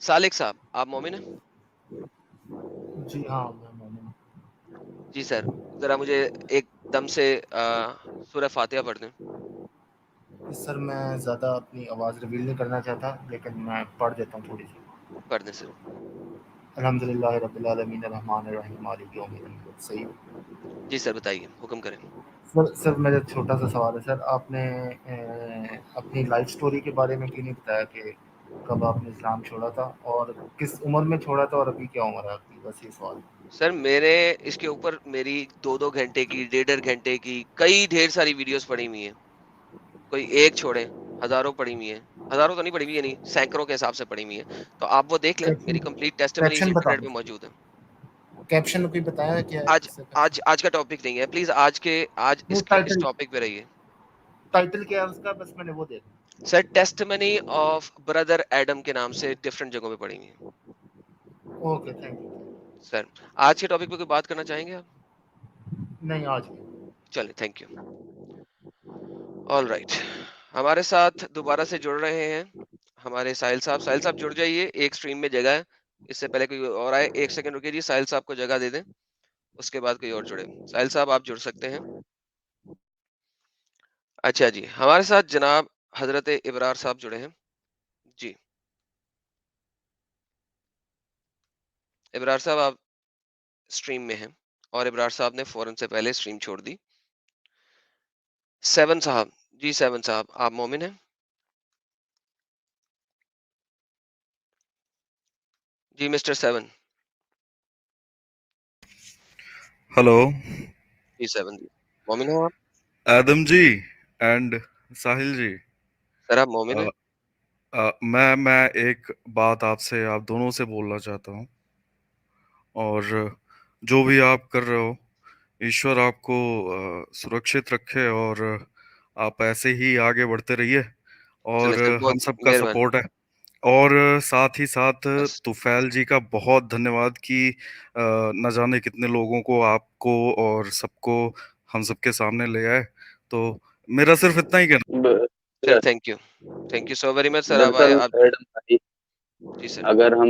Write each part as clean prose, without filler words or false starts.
सालिक साहब, आप मोमिन हैं? जी हाँ, मैं मोमिन हूँ। जी सर, ज़रा मुझे एक दम से सूरह फ़ातिहा पढ़ दें। सर मैं ज़्यादा अपनी आवाज़ रिवील नहीं करना चाहता, लेकिन मैं पढ़ देता हूँ थोड़ी-सी। पढ़ दें सर। अल्हम्दुलिल्लाहि रब्बिल आलमीन अर्रहमानिर रहीम मालिकि यौमिद्दीन। सही। जी सर, बताइए, हुक्म करें। सर मेरा छोटा-सा सवाल है सर, आपने अपनी लाइफ़ स्टोरी के बारे में क्यों नहीं बताया कि कब आपने इस्लाम छोड़ा था और किस उम्र में छोड़ा था और अभी क्या उम्र है आपकी? बस ये सवाल। सर मेरे इसके ऊपर मेरी 2-2 घंटे की, डेढ़ घंटे की, कई ढेर सारी वीडियोज़ पड़ी हुई हैं। कोई एक छोड़े, हज़ारों पड़ी हुई हैं। हज़ारों तो नहीं पड़ी हुई है, नहीं, सैकड़ों के हिसाब से पड़ी हुई हैं। तो आप वो देख लें, कैप्शन मेरी कंप्लीट टेस्टिमनीज़ कैप्शन बता इंटरनेट पे दीजिए। मौजूद हैं। कैप्शन कोई बताया क्या है आज इससे आज कैप्शन? आज का टॉपिक नहीं है, प्लीज़ आज वो इस टाइटल टॉपिक पे रहिए। टाइटल क्या है उसका? बस मैंने वो देखा। Sir testimony of brother Adam के नाम से डिफरेंट जगहों पे पड़ी हुई हैं। Okay, thank you. सर, आज के टॉपिक पे कोई बात करना चाहेंगे आप? नहीं, आज नहीं। चलिए, थैंक यू। ऑलराइट, हमारे साथ दोबारा से जुड़ रहे हैं हमारे साहिल साहब। साहिल साहब जुड़ जाइए, एक स्ट्रीम में जगह है। इससे पहले कोई और आए, 1 सेकंड रुकिए जी, साहिल साहब को जगह दे दें, उसके बाद कोई और जुड़े। साहिल साहब आप जुड़ सकते हैं। अच्छा जी, हमारे साथ जनाब हज़रत इबरार साहब जुड़े हैं। जी, इबरार साहब आप स्ट्रीम में हैं और इबरार साहब ने फ़ौरन से पहले स्ट्रीम छोड़ दी। 7 साहब, जी 7 साहब, आप मोमिन हैं? जी मिस्टर 7। हेलो जी 7 जी, मोमिन हो आप? आदम जी एंड साहिल जी। सर आप मोमिन अ, हैं? मैं एक बात आपसे आप दोनों से बोलना चाहता हूँ। और जो भी आप कर रहे हो, ईश्वर आपको सुरक्षित रखे और आप ऐसे ही आगे बढ़ते रहिए। चलें और सर, हम बहुत सबका मेहरबानी। सपोर्ट है। और साथ ही साथ बस, तुफैल जी का बहुत धन्यवाद कि न जाने कितने लोगों को, आपको और सबको हम सबके सामने ले आए। तो मेरा सिर्फ इतना ही कहना। ब- sir thank you. Thank you so very much sir, आप आए दरअसल आप। एडम भाई, जी सर। अगर हम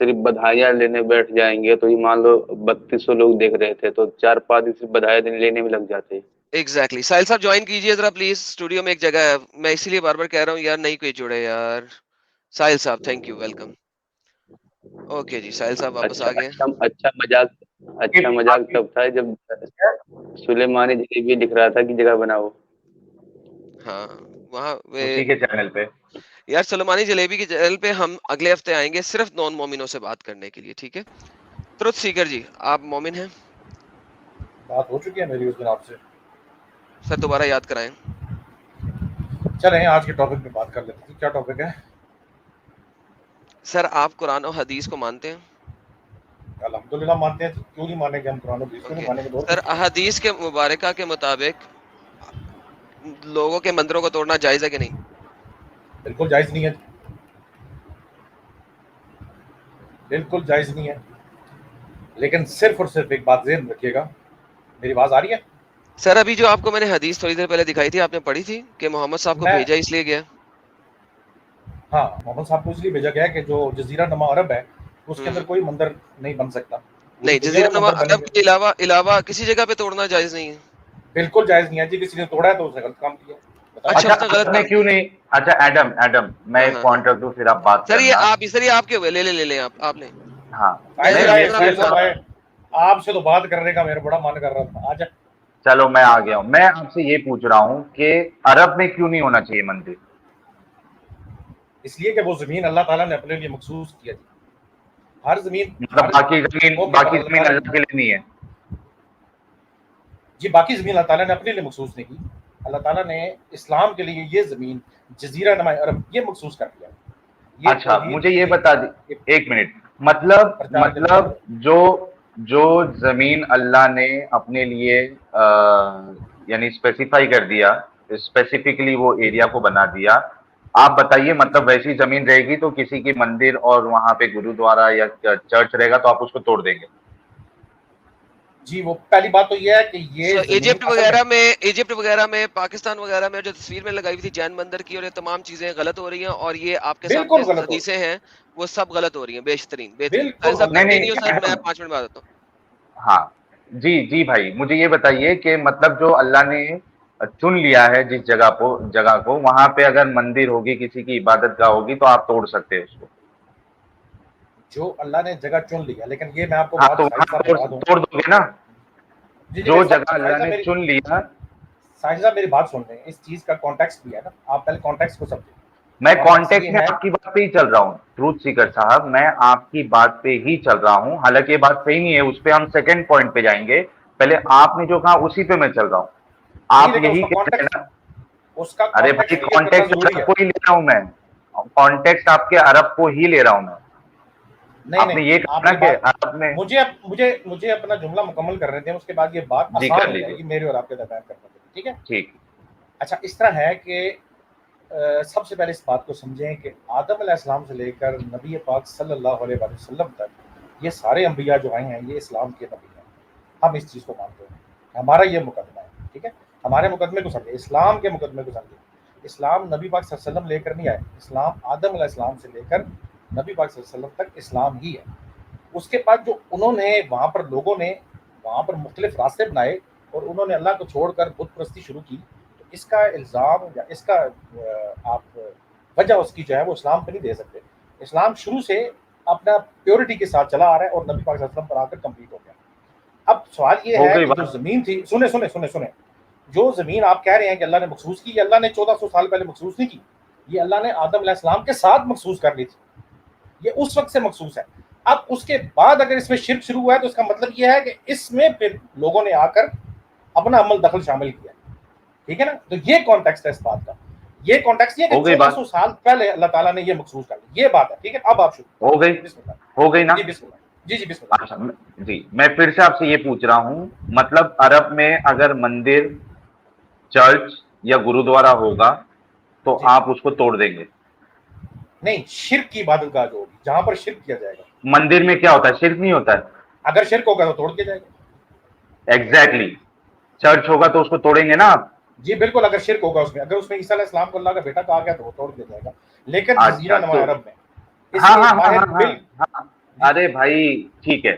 सिर्फ बधाइयाँ लेने बैठ जाएंगे तो ये मान लो 3200 लोग देख रहे थे तो 4-5 दिन सिर्फ बधाई लेने में लग जाते। एग्जैक्टली साहिल साहब ज्वाइन कीजिए जरा प्लीज, स्टूडियो में एक जगह है। मैं इसीलिए बार बार कह रहा हूँ यार, नहीं कोई जुड़े यार। साहिल साहब थैंक यू, वेलकम। ओके जी, साहिल साहब वापस अच्छा आ गए। अच्छा अच्छा मजाक तब था जब सुलेमानी जलेबी दिख रहा था कि जगह बनाओ। हाँ, वहाँ वे उसी के चैनल पे। यार सुलेमानी जलेबी की चैनल पे हम अगले हफ्ते आएंगे सिर्फ नॉन मोमिनों से बात करने के लिए, ठीक है? ट्रुथ सीकर जी, आप मोमिन हैं? बात हो चुकी है मेरी उस दिन आपसे। सर दोबारा याद कराएं। चलें आज के टॉपिक पे बात कर लेते हैं। क्या टॉपिक है? सर आप कुरान और हदीस को मानते हैं? अल्हम्दुलिल्लाह मानते हैं, क्यों नहीं मानेंगे हम? कुरान और हदीस को नहीं ओके मानेंगे? बहुत सर, कुछ है। अहदीस के मुबारका के मुताबिक लोगों के मंदिरों को तोड़ना जायज है कि नहीं? बिल्कुल जायज़ नहीं है, बिल्कुल जायज़ नहीं है। लेकिन सिर्फ और सिर्फ एक बात ज़हन रखिएगा। मेरी आवाज़ आ रही है? सर अभी जो आपको मैंने हदीस थोड़ी देर पहले दिखाई थी, आपने पढ़ी थी कि मोहम्मद साहब को मैं भेजा इसलिए गया? हाँ, मोहम्मद साहब को इसलिए भेजा गया है कि जो जज़ीरा नुमा अरब है, उसके अंदर हम्म। कोई मंदिर नहीं बन सकता। पूरी नहीं, दुनिया जजीरा में नुमा मंदिर अरब बनेंगे। के अलावा अलावा किसी जगह पे तोड़ना जायज नहीं है? बिल्कुल जायज़ नहीं है जी, किसी ने तोड़ा है तो उसने गलत काम किया। बताएं। अच्छा, अच्छा, उसने गलत आपने काम क्यों किया। नहीं? अच्छा एडम एडम, मैं हाँ एक हाँ हाँ। पॉइंट रख दूं फिर आप बात सर ये करना। आप, सर ये आपके हुए, ले आप आपने। हाँ, मैं आए सिर्फ आए इतना साहिल पूछा। साहब आए। आपसे तो बात करने का मेरा बड़ा मन कर रहा था आज। चलो मैं आ गया हूँ। मैं आपसे ये पूछ रहा हूँ कि अरब में क्यों नहीं होना चाहिए मंदिर? इसलिए कि वो जमीन अल्लाह ताला ने अपने लिए मखसूस किया थी। हर जमीन मतलब हर मौके पर बाकी अल्लाह जमीन ताला अल्लाह के लिए नहीं है। जी, बाकी जमीन अल्लाह ताला ने अपने लिए मखसूस नहीं की। अल्लाह ताला ने इस्लाम के लिए ये जमीन जजीरा नुमा अरब ये मखसूस कर दिया। ये अच्छा तौहीद मुझे ये की बता दी, एक मिनट। मतलब प्रचार के लिए मतलब जो जो जमीन अल्लाह ने अपने लिए यानी स्पेसिफाई कर दिया, स्पेसिफिकली वो एरिया को बना दिया। आप बताइए, मतलब वैसी जमीन रहेगी तो किसी की मंदिर और वहां पे गुरुद्वारा या चर्च रहेगा तो आप उसको तोड़ देंगे? जी, वो पहली बात तो ये है कि ये इजिप्ट वगैरह में पाकिस्तान वगैरह में जो तस्वीर में लगाई हुई थी जैन मंदिर की, और ये तमाम चीजें गलत हो रही हैं, और ये आपके सामने बिल्कुल गलत हो, हदीसें हैं वो सब गलत हो रही हैं। बेहतरीन बेहतरीन बिल्कुल साहब, गलत नहीं हो। नहीं कंटिन्यू सर, मैं 5 मिनट बाद आता हूँ। हाँ जी जी भाई, मुझे ये बताइए कि मतलब जो अल्लाह ने चुन लिया है जिस जगह को वहां पे अगर मंदिर होगी, किसी की इबादत गाह होगी, तो आप तोड़ सकते हैं उसको? जो अल्लाह ने जगह चुन लिया, लेकिन ये मैं आपको हाँ, बात तो साहिल वहां साहब बता दूं। तोड़ दोगे ना? जी जी, जो मेरे जगह साहिल अल्लाह साहब ने मेरी चुन लिया। साहिल साहब मेरी बात सुन रहे हैं, इस चीज का कॉन्टेक्स्ट भी है ना, आप पहले कॉन्टेक्स्ट को समझिए। मैं कॉन्टेक्स्ट ये कॉन्टेक्स्ट में है, आपकी बात पे ही चल रहा हूँ ट्रूथ सीकर साहब, मैं आपकी बात पे ही चल रहा हूँ। हालांकि ये बात सही नहीं है, उस पे हम सेकंड पॉइंट पे जाएंगे। पहले आपने जो कहा उसी पे मैं चल रहा हूँ। नहीं, आप लेकिन यही उसका कह रहे हैं कॉन्टेक्स्ट, ना? उसका अरे भाई, कॉन्टेक्स्ट क्लियर करना कॉन्टेक्स्ट जरूरी अरब है। को ही ले रहा हूं मैं। कॉन्टेक्स्ट आपके अरब को ही ले रहा हूं मैं। नहीं नहीं, आपने ये आप कहा ना मेरी कि बात, अरब में। मुझे अपना जुमला मुकम्मल करने दें, उसके बाद ये बात जी, आसान कर हो लीजिए। जाएगी मेरे और आपके दरमियान करने में, ठीक है? ठीक। अच्छा, इस तरह है कि सबसे पहले इस बात को समझें कि आदम अलैहिस्सलाम से लेकर नबी पाक सल्लल्लाहु अलैहि वसल्लम तक ये सारे अंबिया जो आए हैं ये इस्लाम के नबी हैं। हम इस चीज़ को मानते हैं, हमारा ये मुकदमा है, ठीक है? हमारे मुकदमे को समझे, इस्लाम के मुकदमे को समझे। इस्लाम नबी पाक सल्लल्लाहु अलैहि वसल्लम लेकर नहीं आए, इस्लाम आदम अलैहिस्सलाम से लेकर नबी पाक सल्लल्लाहु अलैहि वसल्लम तक इस्लाम ही है। उसके बाद जो उन्होंने वहाँ पर लोगों ने वहाँ पर मुख्तलिफ रास्ते बनाए और उन्होंने अल्लाह को छोड़कर बुत परस्ती शुरू की, तो इसका इल्ज़ाम या इसका आप वजह उसकी जो है वो इस्लाम पे नहीं दे सकते। इस्लाम शुरू से अपना प्योरिटी के साथ चला आ रहा है और नबी पाक सल्लल्लाहु अलैहि वसल्लम पर आकर कंप्लीट हो गया। अब सवाल ये हो है गई कि जो बात। ज़मीन थी, सुने सुने सुने सुने, जो ज़मीन आप कह रहे हैं कि अल्लाह ने मखसूस की, अल्लाह ने 1400 साल पहले मखसूस नहीं की, ये अल्लाह ने आदम अलैहिस्सलाम के साथ मखसूस कर ली थी, ये उस वक्त से मखसूस है। अब उसके बाद अगर इसमें शिर्क शुरू हुआ है तो इसका मतलब ये है कि इसमें फिर लोगों ने आकर अपना अमल दखल शामिल किया, ठीक है ना? तो ये कॉन्टेक्स्ट है इस बात का, ये कॉन्टेक्स्ट ये कि हो गई बात। 1400 साल पहले अल्लाह ताला ने ये मखसूस कर ली, ये बात है, ठीक है? अब आप शुरू हो गई। बिस्मिल्लाह। हो गई ना? जी बिस्मिल्लाह, जी जी बिस्मिल्लाह। अच्छा, जी मैं फिर से आपसे ये पूछ रहा हूँ, मतलब अरब में अगर मंदिर, चर्च या गुरुद्वारा होगा तो जी आप उसको तोड़ देंगे? नहीं, शिर्क की इबादत गाह जो होगी, जहां पर शिर्क किया जाएगा, मंदिर में क्या होता है? शिर्क नहीं होता है? अगर शिर्क होगा तो तोड़ दिया जाएगा। एग्जैक्टली। चर्च होगा तो उसको तोड़ेंगे ना आप? जी बिल्कुल, अगर शिर्क होगा उसमें, अगर उसमें ईसा अलैहिस्सलाम को अल्लाह का बेटा कहा गया तो वो तोड़ दिया जाएगा, लेकिन अच्छा, जजीरा नमा तो अरब में हाँ इसके हाँ हाँ बाहर हाँ हाँ हाँ। अरे भाई, ठीक है।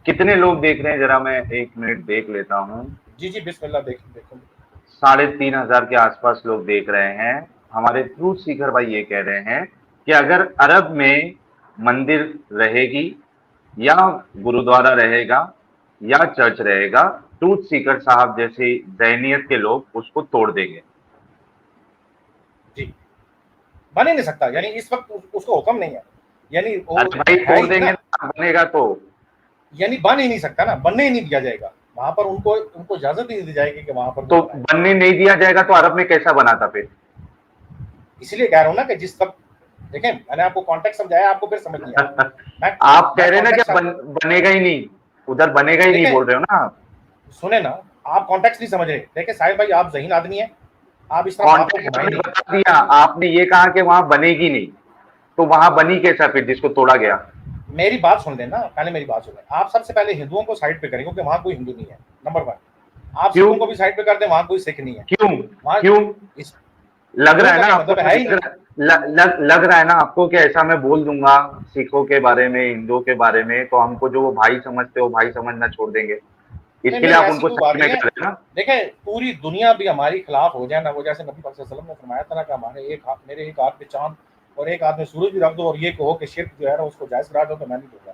कितने लोग देख रहे हैं? जरा मैं 1 मिनट देख लेता हूँ। जी जी बिस्मिल्लाह, देखो देखो। 3,500 के आसपास लोग देख रहे हैं। हमारे ट्रूथ सीकर भाई ये कह रहे हैं कि अगर अरब में मंदिर रहेगी या गुरुद्वारा रहेगा या चर्च रहेगा, ट्रूथ सीकर साहब जैसे ज़हनियत के लोग उसको तोड़ देंगे। जी, बन ही नहीं सकता, यानी इस वक्त उसको हुक्म नहीं है, यानी वो अरे भाई, है तोड़ ही देंगे ना, ना, बनेगा तो। यानी बन ही नहीं सकता ना, बनने ही नहीं दिया जाएगा वहां पर, उनको इजाजत ही नहीं दी जाएगी कि वहां पर तो वो बनाए। बनने नहीं दिया जाएगा तो अरब में कैसा बना था फिर? इसलिए कह रहा हूँ ना कि जिस वक्त, देखें मैंने आपको कॉन्टेक्स्ट समझाया, आपको फिर समझ नहीं आया। मैं आप कह मैं रहे हैं ना कि कॉन्टेक्स्ट, बनेगा ही नहीं, उधर बनेगा ही नहीं देखें बोल रहे हो ना आप? सुने ना, आप कॉन्टेक्स्ट नहीं समझ रहे। देखें साहिब भाई, आप ज़हीन आदमी हैं, आप इस तरह बात को कॉन्टेक्स्ट घुमाएं मैंने नहीं। बता दिया, आपने ये कहा कि वहां बनेगी नहीं, तो वहां बनी कैसा फिर जिसको तोड़ा गया? मेरी बात सुन लेना, पहले मेरी बात सुन लें। आप सबसे पहले हिंदुओं को साइड पे करें, क्योंकि वहां कोई हिंदू नहीं है, नंबर 1। आप क्यों? सिखों को भी साइड पे कर दें, वहां कोई सिख नहीं है। क्यों? वहां क्यों? इस लग रहा क्यों है का ना क्या आपको? मतलब है ही नहीं। लग रहा है ना आपको कि ऐसा मैं बोल दूंगा सिखों के बारे में, हिंदुओं के बारे में, तो हमको जो वो भाई समझते हो भाई समझना छोड़ देंगे? नहीं इसके लिए नहीं, आप ऐसी उनको कोई बात साइड में नहीं है। कर देना। देखें, पूरी दुनिया भी हमारी खिलाफ हो जाए ना, वो जैसे नबी पाक सल्लल्लाहु अलैहि वसल्लम ने फरमाया था ना कि हमारे एक हाथ, मेरे एक हाथ पे चांद और एक हाथ में सूरज भी रख दो और ये कहो कि शिर्क जो है ना उसको जायज करार दो, तो मैं नहीं दूंगा।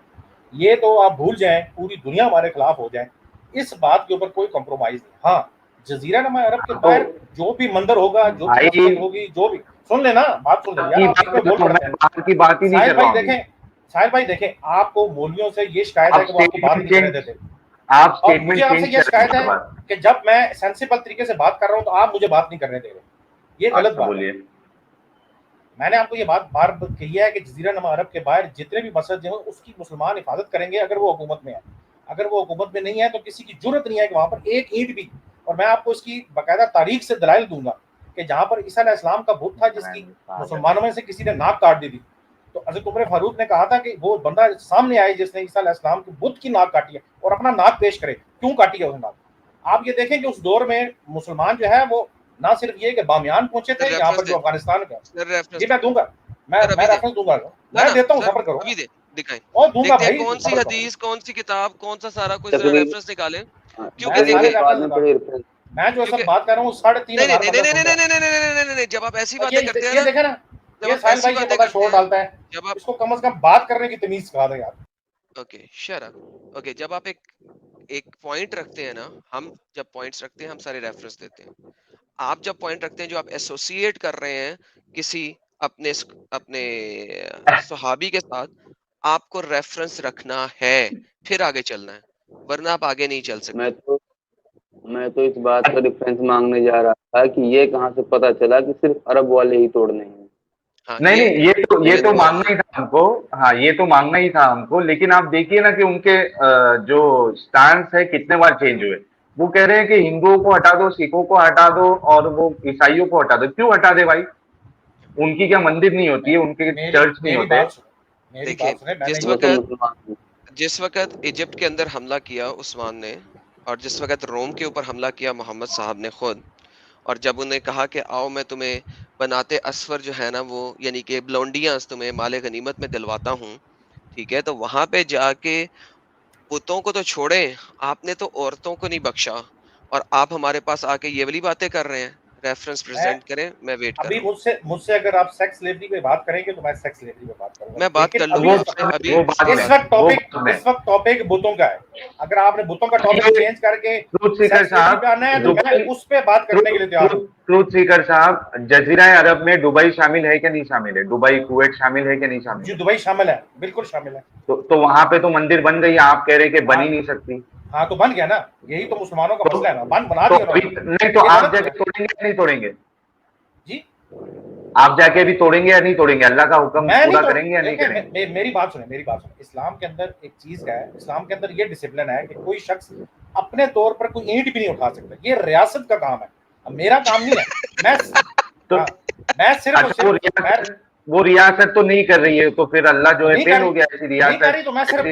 ये तो आप भूल जाएं, पूरी दुनिया हमारे खिलाफ हो जाए, इस बात के ऊपर कोई कॉम्प्रोमाइज नहीं। हाँ, जजीरा नमा अरब के तो बाहर जो भी मंदिर होगा, जो भी भाई, मस्जिद होगी, जो भी, सुन लेना, बात सुन ले यार, की आप बीच बात में कर बोल रहा हूं, पड़ते मैं हैं। बाहर की बात ही नहीं साहिल कर रहा भाई हूँ अभी। देखें, साहिल भाई देखें, आपको मौलवियों से ये शिकायत है आप कि वो आपकी बात नहीं करने स्टेटमेंट देते, आप और मुझे स्टेटमेंट आपसे चेंज ये कर रहे शिकायत हैं है बार बार। कि जब मैं सेंसिबल तरीके से बात कर रहा हूं तो आप मुझे बात नहीं करने दे रहे, ये गलत अच्छा, बात है। बोलिए। मैंने आपको ये बात बार कही है कि जजीरा नमा अरब के बाहर जितने भी मसजिद हैं उसकी मुसलमान हिफाजत करेंगे, अगर वो हुकूमत में है। अगर वो हुकूमत में नहीं है तो किसी की जरूरत नहीं है कि वहां पर एक ईंट भी, और मैं आपको इसकी बाकायदा तारीख से दलाइल दूंगा कि जहां पर ईसा अलैहिस्सलाम का बुत था जिसकी मुसलमानों में से किसी ने नाक काट दी थी, तो हज़रत उमर फारूक ने कहा था कि वो बंदा सामने आए जिसने ईसा अलैहिस्सलाम के बुत की नाक काटी है और अपना नाक पेश करे, क्यों काटी है उसने नाक। आप ये देखें कि उस दौर में मुसलमान जो है वो ना सिर्फ ये कि बामियान पहुंचे थे यहाँ पर जो अफगानिस्तान का, ये मैं दूंगा, मैं रेफरेंस दूंगा, मैं देता हूँ, सफर करो, अभी दिखाएं, और दूंगा देखते हैं भाई, कौन सी सफर करो। हदीस, कौन सी किताब, कौन सा सारा कुछ तकरीर रेफरेंस निकाले, क्योंकि मैं सारे देखिए बाद में पढ़े रेफरेंस, मैं जो सब बात कर रहा हूँ 3,500 नहीं नहीं नहीं बंदा नहीं सुन नहीं रहा है। नहीं नहीं नहीं नहीं नहीं, जब आप ऐसी और बातें करते हैं ये ना, देखे ना, जब ये आप साहिल ऐसी भाई ये बातें बंदा करते शोर हैं, डालता है, जब आप इसको कम से कम बात करने की तमीज सिखा दे यार। ओके शट अप, ओके जब आप एक पॉइंट रखते हैं ना, हम जब पॉइंट्स रखते हैं हम सारे रेफरेंस देते हैं। आप जब पॉइंट रखते हैं जो आप एसोसिएट कर रहे हैं किसी अपने अपने सहाबी के साथ, आपको रेफरेंस रखना है, फिर आगे चलना है, वरना आप आगे नहीं चल सकते। मैं तो इस बात का डिफरेंस मांगने जा रहा था कि ये कहाँ से पता चला कि सिर्फ अरब वाले ही तोड़ने हैं। हाँ, नहीं नहीं, ये तो मांगना ही था हमको, हाँ ये तो मांगना ही था हमको, लेकिन आप देखिए ना कि उनके जो स्टांस है कितने बार चेंज हुए। वो कह रहे हैं कि हिंदुओं को हटा दो, सिखों को हटा दो और वो ईसाइयों को हटा दो। क्यों हटा दे भाई? उनकी क्या मंदिर नहीं होती है, उनके चर्च नहीं होते? देखिए जिस वक्त इजिप्ट के अंदर हमला किया उस्मान ने, और जिस वक्त रोम के ऊपर हमला किया मोहम्मद साहब ने खुद, और जब उन्हें कहा कि आओ मैं तुम्हें बनाते असफर जो है ना वो यानी कि ब्लोंडियां तुम्हें माले गनीमत में दिलवाता हूँ, ठीक है, तो वहां पे जाके पुतों को तो छोड़े, आपने तो औरतों को नहीं बख्शा, और आप हमारे पास आके ये वाली बातें कर रहे हैं। रेफरेंस प्रेजेंट करें, मैं वेट कर अभी रहा हूं। मुझसे अगर आप सेक्स स्लेवरी पे बात करेंगे तो मैं सेक्स स्लेवरी पे बात करूंगा, मैं बात कर लूंगा आपसे अभी। इस वक्त टॉपिक बुतों का है। अगर आपने बुतों का टॉपिक चेंज करके ट्रूथ सीकर साहब, पे आना है तो मैं उस पे बात करने के लिए तैयार हूं। ट्रूथ सीकर साहब, जजीरा अरब में दुबई शामिल है कि नहीं शामिल है? दुबई कुवैत शामिल है कि नहीं शामिल? जी दुबई शामिल है, बिल्कुल शामिल है। तो वहां पे तो मंदिर बन गई, आप कह रहे कि बन ही नहीं सकती। हाँ तो बन गया ना, यही तो मुसलमानों का मसला है ना, बना दिया नहीं तो आप जाके तोड़ेंगे या नहीं तोड़ेंगे जी? आप जाके भी तोड़ेंगे या नहीं तोड़ेंगे? अल्लाह का हुक्म पूरा करेंगे या नहीं करेंगे? मेरी बात सुने। इस्लाम के अंदर एक चीज का है, इस्लाम के अंदर ये डिसिप्लिन है कि कोई शख्स अपने तौर पर कोई ईंट भी नहीं उठा सकता। ये रियासत का काम है, मेरा काम नहीं है। मैं सिर्फ वो रियासत तो नहीं कर रही है, तो फिर अल्लाह जो है फेल हो गया ऐसी रियासत, तो मैं सिर्फ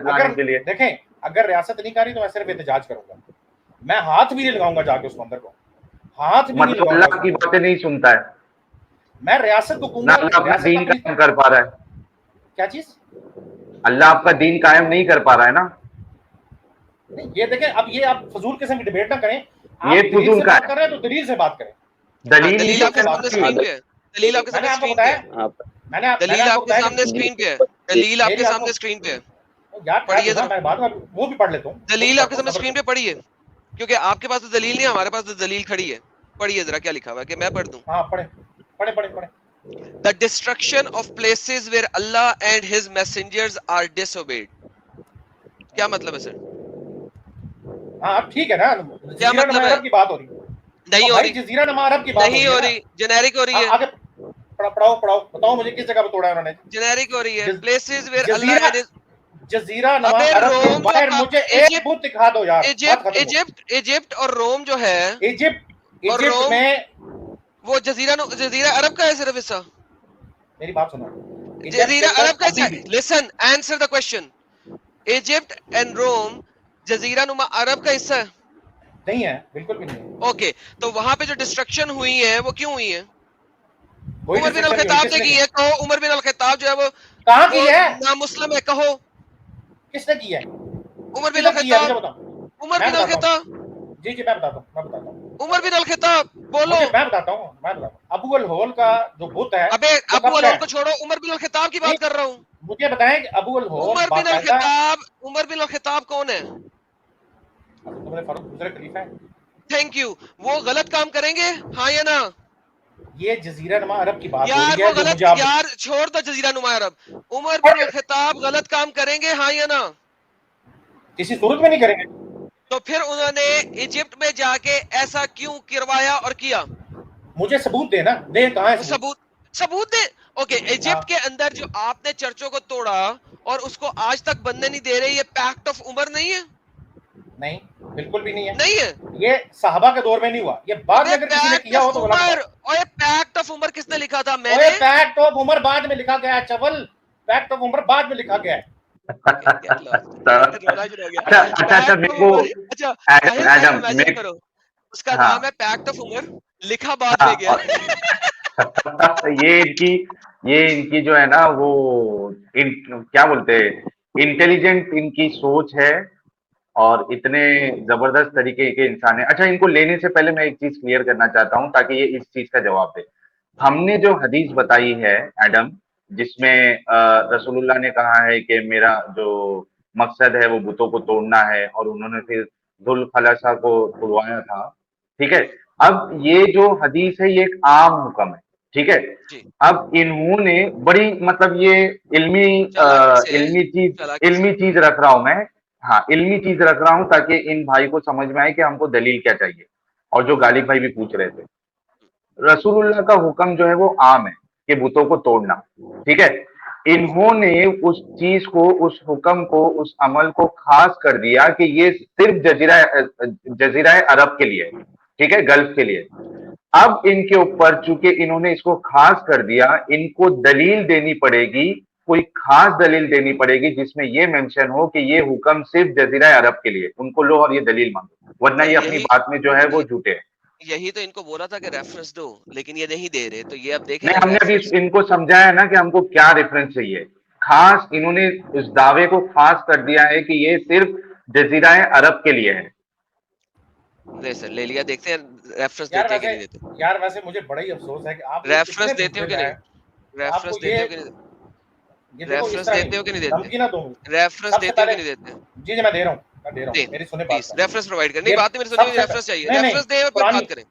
लाने के लिए। देखें, अगर रियासत नहीं कर रही तो मैं सिर्फ एहतजाज करूंगा, मैं हाथ भी नहीं लगाऊंगा जाके उस मंदिर को, हाथ भी नहीं लगाऊंगा। अल्लाह की बातें नहीं सुनता है, मैं रियासत को ना अल्लाह अपना दीन कायम कर पा रहा है। क्या चीज? अल्लाह आपका दीन कायम नहीं कर पा रहा है ना। नहीं, ये देखें, अब ये आप फजूल किस्म की डिबेट ना करें। ये फजूल का कर रहे हैं तो दलील से बात करें। दलील आपके सामने स्क्रीन पे है, दलील आपके सामने स्क्रीन पे है, दलील आपके सामने स्क्रीन पे है, दलील आपके सामने स्क्रीन पे है। यार पढ़िए जरा, मैं बाद में वो भी पढ़ लेता हूं। दलील आपके सामने स्क्रीन पे पढ़िए, क्योंकि आपके पास तो दलील नहीं है, हमारे पास तो दलील खड़ी है। पढ़िए जरा क्या लिखा हुआ है, कि मैं पढ़ दूं? हां पढ़े। The destruction of places where Allah and His messengers are disobeyed. क्या मतलब है सर? हाँ ठीक है ना, क्या मतलब है? अरब की बात हो रही नहीं हो रही, जजीरा नमा अरब की बात नहीं हो रही, जेनेरिक हो रही है। आगे पढ़ाओ बताओ मुझे किस जगह पे तोड़ा है उन्होंने? जेनेरिक हो रही है, places where Allah and His जजीरा नमा अरब के बाहर मुझे एक बुत दिखा दो यार। इजिप्ट और रोम जो है, इजिप्ट में वो जजीरा अरब का है सिर्फ हिस्सा। मेरी बात सुनो, जजीरा अरब का हिस्सा है। Listen, answer the question. Egypt and Rome जजीरा नुमा अरब का हिस्सा है? नहीं है, बिल्कुल भी नहीं है। ओके, तो वहां पे जो डिस्ट्रक्शन हुई है वो क्यों हुई है? उमर बिन अल-खत्ताब ने की है। कहो उमर बिन अल-खत्ताब जो है वो कहां की है? ना मुस्लिम है, कहो किसने की है? उमर बिन अल-खत्ताब। उमर बिन अल-खत्ताब, जी मैं बताता हूं। उमर बिन अल-खत्ताब बोलो। मैं बताता हूं। अबू अल होल का जो बुत है, अबे अबू अल होल को छोड़ो, उमर बिन अल-खत्ताब की बात कर रहा हूं। मुझे बताएं कि अबू अल होल उमर बिन अल-खत्ताब कौन है? उमर फारूक दूसरे खलीफा है। Thank you. वो गलत काम करेंगे, हाँ या ना? ये जजीरा नुमा अरब की बात यार हो रही है, वो गलत, यार छोड़ दो जजीरा नुमा अरब। उमर बिन अल-खत्ताब गलत काम करेंगे, हाँ या ना? किसी सूरत में नहीं करेंगे। तो फिर उन्होंने इजिप्ट में जाके ऐसा क्यों करवाया और किया? मुझे सबूत देना, दे कहां है सबूत दे। ओके, इजिप्ट के अंदर जो आपने चर्चों को तोड़ा और उसको आज तक बनने नहीं दे रहे, ये पैक्ट ऑफ उमर नहीं है? नहीं, बिल्कुल भी नहीं है। नहीं है, ये सहाबा के दौर में नहीं हुआ, ये बाद में अगर किसी ने किया हो तो उमर, और ये पैक्ट ऑफ उमर किसने लिखा था ओए मैंने? फैक्ट ऑफ उमर बाद में लिखा गया है चवल, फैक्ट ऑफ उमर बाद में लिखा गया है। क्या रोना शुरू हो गया। अच्छा पैक्ट मेरे ऑफ को उमर, अच्छा साहिल भाई एडम इमेजिन मेरे करो, उसका हाँ नाम है पैक्ट ऑफ उमर, लिखा बाद हाँ में गया। और ये इनकी जो है ना वो क्या बोलते हैं इंटेलिजेंट इनकी सोच है और इतने जबरदस्त तरीके के इंसान है। अच्छा इनको लेने से पहले मैं एक चीज क्लियर करना चाहता हूं ताकि ये इस चीज का जवाब दे। हमने जो हदीस बताई है एडम, जिसमें रसूलुल्लाह ने कहा है कि मेरा जो मकसद है वो बुतों को तोड़ना है और उन्होंने फिर धुल खलासा को तुड़वाया था, ठीक है। अब ये जो हदीस है ये एक आम हुक्म है, ठीक है। जी अब इन्होंने बड़ी मतलब ये इल्मी चालाकी इल्मी से चीज रख रहा हूं मैं, हाँ इल्मी चीज रख रहा हूं ताकि इन भाई को समझ में आए कि हमको दलील क्या चाहिए। और जो गालिब भाई भी पूछ रहे थे, रसूलुल्लाह का हुक्म जो है वो आम है कि बुतों को तोड़ना, ठीक है। इन्होंने उस चीज को, उस हुक्म को, उस अमल को खास कर दिया कि ये सिर्फ जजीरा अरब के लिए, ठीक है, गल्फ के लिए। अब इनके ऊपर चूंकि इन्होंने इसको खास कर दिया, इनको दलील देनी पड़ेगी, कोई खास दलील देनी पड़ेगी जिसमें ये मेंशन हो कि ये हुक्म सिर्फ जजीरा अरब के लिए। उनको लो और ये दलील मांगो, वरना तो ये अपनी बात में जो है वो झूठे हैं। यही तो इनको बोला था कि रेफरेंस दो, लेकिन ये नहीं दे रहे, तो ये अब देखें नहीं, जब हमने अभी रेफरेंस इनको समझाया ना कि हमको क्या रेफरेंस चाहिए। खास इन्होंने इस दावे को खास कर दिया है कि ये सिर्फ जजीरा अरब के लिए है। ले सर ले लिया, देखते हैं रेफरेंस यार देते हैं कि वैसे नहीं देते। यार वैसे मुझे बड़ा ही अफसोस है कि आप रेफरेंस इतने देते हो कि बुज़दिल नहीं? हैं, रेफरेंस आपको देते ये हो कि नहीं? ये देखो इस रेफरेंस तरह देते हो कि नहीं देते? धमकी ना दूं। रेफरेंस सबसे देते हो कि पहले नहीं देते? जी जी मैं दे रहा हूँ दे मेरी सुने बात प्लीज का। रेफरेंस प्रोवाइड कर। नहीं ये बात नहीं मेरी सुनिए, सबसे रेफरेंस चाहिए, नहीं रेफरेंस दे और फिर पुरानी बात करें।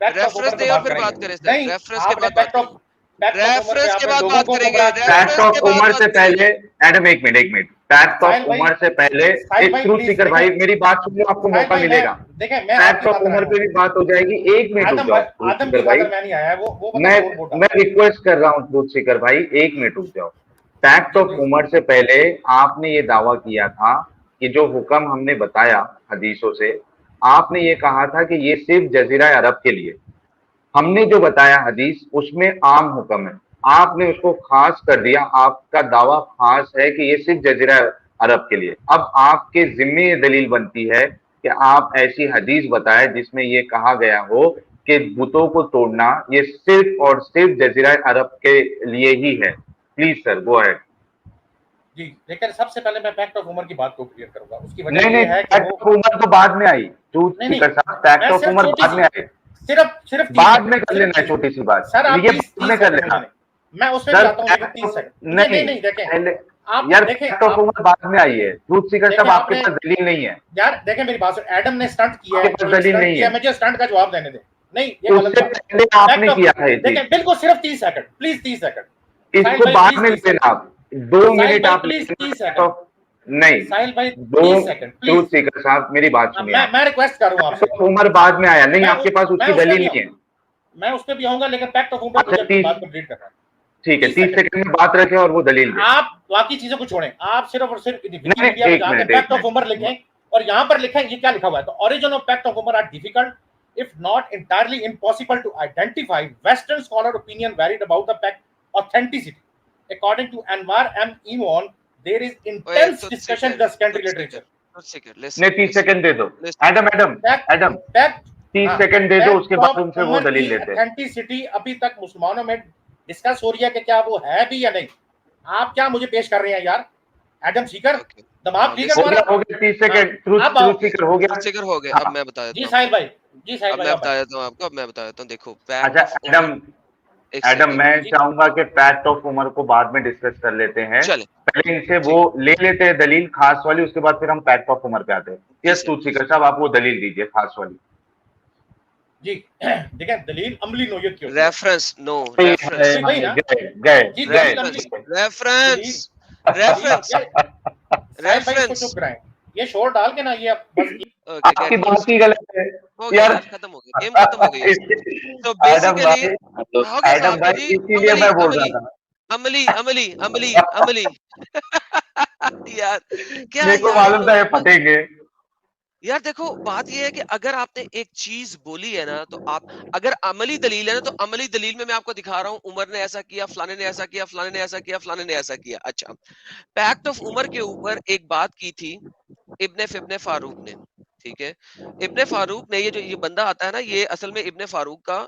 पैक्ट ऑफ रेफरेंस उमर पे दे और बात फिर बात करेंगे। करें सर, नहीं रेफरेंस के आपने बाद बात पैक्ट ऑफ करें। उमर पे रेफरेंस के आपने बाद लोगों बात को करेंगे, गुमराह किया। पैक्ट रेफरेंस ऑफ के बाद उमर बात से करेंगे। पहले एडम एक मिनट, पैक्ट साहिल ऑफ भाई उमर से पहले साहिल एक भाई ट्रूथ प्लीज सीकर भाई देखें, मेरी बात सुन लो, आपको साहिल मौका भाई मिलेगा। देखें मैं पैक्ट आपकी ऑफ बात कर उमर रहा पे हूँ। भी बात हो जाएगी, एक मिनट रुक जाओ ट्रूथ आदम सीकर की भाई। खातर मैं नहीं आया है, वो बंदा मैं और बोल मैं रिक्वेस्ट कर रहा हूँ ट्रूथ सीकर भाई, एक मिनट रुक जाओ। पैक्ट जी ऑफ जी उमर से पहले आपने ये दावा किया था कि जो हुक्म हमने बताया हदीसों से, आपने ये कहा था कि ये सिर्फ जजीरा अरब के लिए। हमने जो बताया हदीस उसमें आम हुक्म है, आपने उसको खास कर दिया। आपका दावा खास है कि ये सिर्फ जजीरा अरब के लिए। अब आपके जिम्मे ये दलील बनती है कि आप ऐसी हदीस बताएं जिसमें ये कहा गया हो कि बुतों को तोड़ना ये सिर्फ और सिर्फ जजीरा अरब के लिए ही है। Please sir go ahead. जी लेकिन सबसे पहले मैं पैक्ट ऑफ उमर की बात को क्लियर करूंगा। उसकी नहीं वजह ये नहीं, है कि पैक्ट वो ऑफ उमर तो बाद में आई। ट्रूथ नहीं सीकर साहब, पैक्ट मैं ऑफ सिर्फ उमर छोटी बाद सी में आई। सिर्फ 30 बाद में सेकंड, कर लेना है छोटी सी बात, सर आप ये 30 बाद में कर सेकंड लेना। मुझे मैं उसमें भी सर आता हूँ लेकिन 30 सेकंड नहीं नहीं देखें पहले आप यार देखें पैक्ट ऑफ उमर बाद में आई है। ट्रूथ सीकर साहब देखें आपके आपने पास दलील नहीं है, यार देखें मेरी बात सुन। एडम ने स्टंट किया है, आपके पास दलील नहीं है। मुझे स्टंट का जवाब देने दें। नहीं ये गलत उससे बात है। पहले आपने किया था ये देखें चीज, बिल्कुल सिर्फ 30 सेकंड प्लीज 30 सेकंड इसको बाद में लेना आप 2 मिनट आप प्लीज 30 सेकंड नहीं साहिल भाई 2 30 सेकंड ट्रूथ प्लीज। सीकर साहब मेरी बात सुनिए। मैं रिक्वेस्ट कर रहा हूँ आपसे। पैक्ट ऑफ उमर बाद में आया नहीं, आपके पास उसकी दलील नहीं है। मैं उस पर भी आऊंगा लेकिन पैक्ट ऑफ उमर मुझे अपनी बात कंप्लीट करना है। ठीक है 30 सेकंड में बात रखें और वो दलील दें। आप बाकी चीजों को छोड़ें, आप सिर्फ और सिर्फ विकिपीडिया में एक जाकर मिनट, पैक्ट एक ऑफ मिनट। उमर लिखें और यहाँ पर लिखें ये क्या लिखा हुआ है। तो origin of pact of Umar are difficult if not entirely impossible to identify. Western scholar opinion varied about the pact authenticity. According to Anwar M. Imon, there is intense discussion in the secondary literature. नहीं 30 second दे दो। Adam Pact 30 second दे दो, उसके बाद उनसे वो दलील लेते हैं। ऑथेंटिसिटी अभी तक मुसलमानों में डिस्कस हो रही है कि क्या वो है भी या नहीं। आप क्या मुझे पेश कर रहे हैं यार एडम सीकर, दिमाग ठीक है तुम्हारा? हो गया 30 सेकंड, ट्रूथ सीकर हो गया। सीकर हो गया। अब मैं बता देता हूं जी साहिल भाई, जी साहिल अब भाई मैं बता देता हूं आपको। अब मैं बता देता हूं, देखो अच्छा एडम मैं चाहूंगा कि पैक्ट ऑफ उमर को बाद में डिस्कस कर लेते हैं। चले पहले इनसे वो ले लेते हैं दलील खास वाली, उसके बाद फिर हम पैक्ट ऑफ उमर पे आते हैं। यस ट्रूथ सीकर साहब आप वो दलील दीजिए खास वाली। जी देखिए दलील अमली नोयत की रेफरेंस नो गए रेफरेंस रेफरेंस रेफरेंस चुप कराएं। ये शोर डाल के ना ये बस आपकी बात ही गलत है यार, खत्म हो गया, गेम खत्म हो गई। तो बेसिकली एडम भाई इसीलिए मैं बोल रहा था अमली अमली अमली अमली यार क्या मेरे को मालूम था ये फटेंगे। यार देखो, बात ये है कि अगर आपने एक चीज बोली है ना, तो आप, अगर अमली दलील है ना, तो अमली दलील में मैं आपको दिखा रहा हूँ, उमर ने ऐसा किया, फलाने ने ऐसा किया, फलाने ने ऐसा किया, फलाने ने ऐसा किया। अच्छा, पैक्ट ऑफ उमर के ऊपर एक बात की थी इब्ने फारूक ने, ठीक है। इब्ने फारूक ने, ये बंदा आता है ना, ये असल में इब्ने फारूक का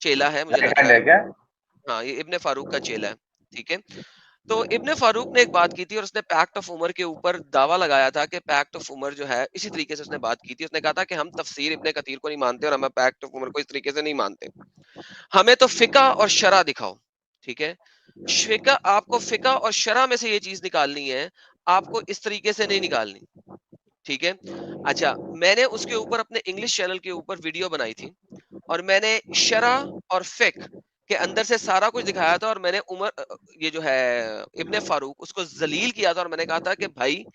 चेला है, मुझे राइट लग हैंड रहा है है। क्या? हाँ, ये इब्ने फारूक का चेला है, ठीक है। तो इब्ने फारूक ने एक बात की थी, और उसने पैक्ट ऑफ उमर के ऊपर दावा लगाया था कि पैक्ट ऑफ उमर जो है, इसी तरीके से उसने बात की थी। उसने कहा था कि हम तफसीर इब्ने कतीर को नहीं मानते, और हम पैक्ट ऑफ उमर को इस तरीके से नहीं मानते, हमें तो फिका और शरा दिखाओ, ठीक है। फिका, आपको फिका और शरा में से ये चीज निकालनी है, आपको इस तरीके से नहीं निकालनी, ठीक है। अच्छा, मैंने उसके ऊपर अपने इंग्लिश चैनल के ऊपर वीडियो बनाई थी, और मैंने शरा और फिक के अंदर से सारा कुछ दिखाया था, और मैंने ये जो है इब्ने फारूक, उसको जलील किया था, और मैंने कहा था कि भाई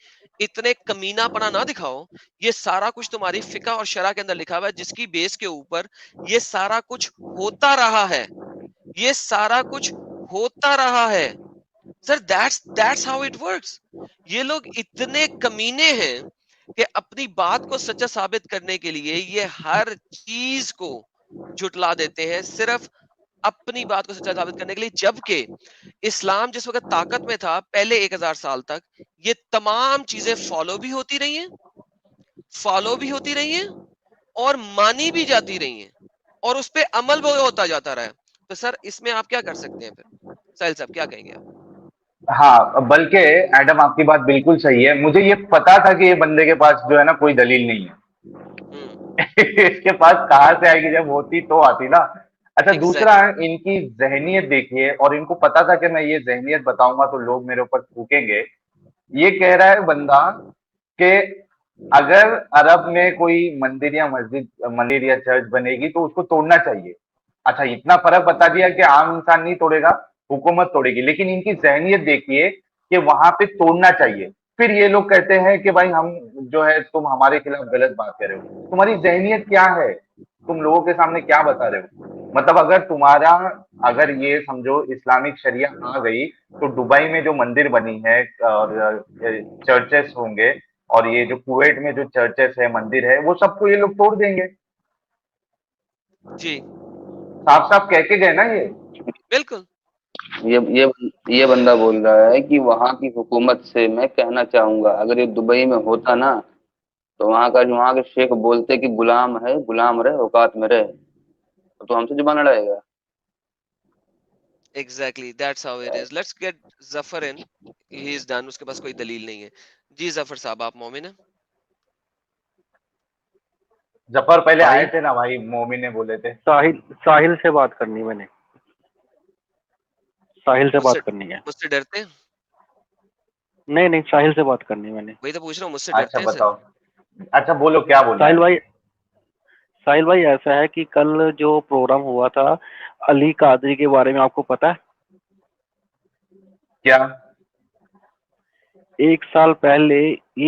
इतने कमीनापना ना दिखाओ, ये सारा कुछ तुम्हारी फिका और शरा के अंदर लिखा हुआ है, जिसकी बेस के ऊपर ये सारा कुछ होता रहा है, ये सारा कुछ होता रहा है। Sir, that's how it works. ये लोग इतने कमीने हैं कि अपनी बात को सच्चा साबित करने के लिए ये हर चीज को झुटला देते हैं, सिर्फ अपनी बात को सच्चा साबित करने के लिए। जबकि इस्लाम जिस वक्त ताकत में था, पहले 1000 साल तक, ये तमाम चीजें फॉलो भी होती रही हैं, और मानी भी जाती रही हैं, और उस पे अमल भी होता जाता रहा है। तो सर, इसमें आप क्या कर सकते हैं फिर? साहिल साहब, क्या कहेंगे आप? हाँ, बल्कि एडम आपकी बात बिल्कुल सही है। मुझे ये पता था कि ये बंदे के पास जो है ना कोई दलील नहीं है। इसके पास कहाँ से आएगी, जब होती तो आती ना। अच्छा, दूसरा एग्जैक्टली। इनकी जहनियत देखिए, और इनको पता था कि मैं ये जहनियत बताऊंगा तो लोग मेरे ऊपर थूकेंगे। ये कह रहा है बंदा कि अगर अरब में कोई मंदिर या मस्जिद, मंदिर या चर्च बनेगी तो उसको तोड़ना चाहिए। अच्छा, इतना फर्क बता दिया कि आम इंसान नहीं तोड़ेगा, हुकूमत तोड़ेगी। लेकिन इनकी जहनियत देखिए कि वहां पे तोड़ना चाहिए। फिर ये लोग कहते हैं कि भाई हम जो है, तुम हमारे खिलाफ गलत बात कर रहे हो। तुम्हारी जहनियत क्या है? तुम लोगों के सामने क्या बता रहे हो? मतलब अगर तुम्हारा, अगर ये समझो इस्लामिक शरिया आ गई, तो दुबई में जो मंदिर बनी है और चर्चेस होंगे, और ये जो कुवैत में जो चर्चेस है, मंदिर है, वो सबको ये लोग तोड़ देंगे। जी, साफ साफ कह के गए ना ये। बिल्कुल। ये बंदा बोल रहा है कि वहां की हुकूमत से मैं कहना चाहूंगा, अगर ये दुबई में होता ना, तो वहां के शेख बोलते कि गुलाम है, गुलाम रहे, औकात में रहे, तो हमसे जुबान लड़ाएगा। Exactly, that's how it is. Let's get Zafar in. He is done, उसके पास कोई दलील नहीं है। जी जफर साहब, आप मोमिन हैं? जफर पहले आए साहिल थे ना भाई, मोमिन ने बोले थे। साहिल साहिल से बात करनी मैंने, साहिल से मुझसे बात करनी है। मुझसे डरते हैं? नहीं नहीं, साहिल से बात करनी मैंने। वही तो पूछ रहा हूँ, मुझसे अच्छा डरते हैं सर? बताओ। अच्छा बोलो, क्या बोलना साहिल है? भाई, साहिल भाई ऐसा है कि कल जो प्रोग्राम हुआ था अली कादरी के बारे में, आपको पता है? क्या? 1 साल पहले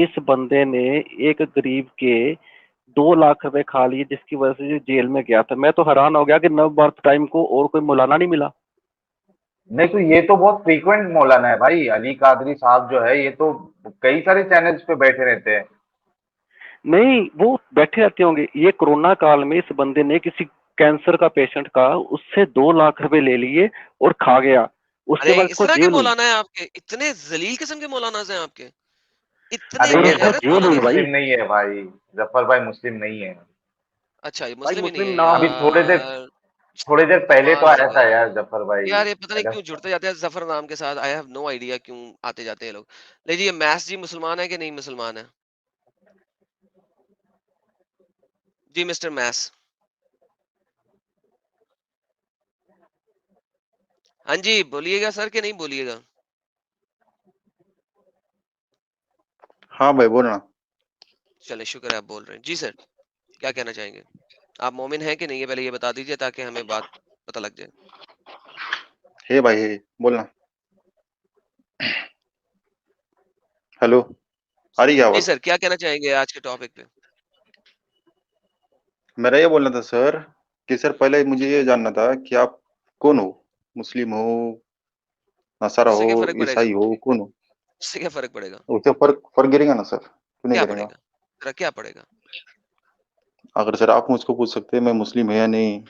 इस बंदे ने एक गरीब के 2 लाख रुपए खा लिए, जिसकी वजह से जो जेल में गया था। मैं तो हैरान हो गया कि नव बर्थ टाइम को और कोई मौलाना नहीं मिला। नहीं तो ये तो बहुत फ्रीक्वेंट मौलाना है भाई, अली कादरी साहब जो है, ये तो कई सारे चैनल्स पे बैठे रहते हैं। नहीं, वो बैठे रहते होंगे। ये कोरोना काल में इस बंदे ने किसी कैंसर का पेशेंट का उससे 2 लाख रुपए ले लिए और खा गया। उसके अरे, बाद इस इसको तरह के जेल हुई। मौलाना है आपके? इतने जलील किस्म के मौलाना हैं आपके? इतने अरे और ये उसको बेगैरत जेल जफर हुई मौलाना भाई। हैं? मुस्लिम नहीं है भाई, जफर भाई मुस्लिम नहीं है। अच्छा, ये भाई मुस्लिम ही नहीं मुस्लिम है ना हो। अभी यार। थोड़ी देर पहले तो कमाल है आया था भाई। यार जफर भाई। यार, ये पता नहीं अगर क्यों जुड़ते जाते हैं जफर नाम के साथ। आई हैव नो आइडिया क्यों आते जाते हैं लोग। लेकिन ये मैस जी मुसलमान है कि नहीं मुसलमान है? जी मिस्टर मैस। हाँ जी, बोलिएगा सर कि नहीं बोलिएगा? हाँ भाई बोलना। चले, शुक्र है आप बोल रहे हैं। जी सर, क्या कहना चाहेंगे? आप मोमिन हैं कि नहीं, ये पहले ये बता दीजिए, ताकि हमें बात पता लग जाए। हे भाई हे बोलना। हेलो, आ रही है जी आवाज? सर, क्या कहना चाहेंगे आज के टॉपिक पे? मेरा ये बोलना था सर कि सर पहले मुझे ये जानना था कि आप कौन हो? मुस्लिम हो, नसारा उससे हो, क्या फर्क पड़ेगा? ईसाई हो, कौन हो? उससे क्या फर्क पड़ेगा? उससे फर्क फर्क गिरेगा ना सर, क्यों नहीं क्या गिरेगा? पड़ेगा? जरा क्या पड़ेगा? अगर सर आप मुझको पूछ सकते हैं मैं मुस्लिम है या नहीं,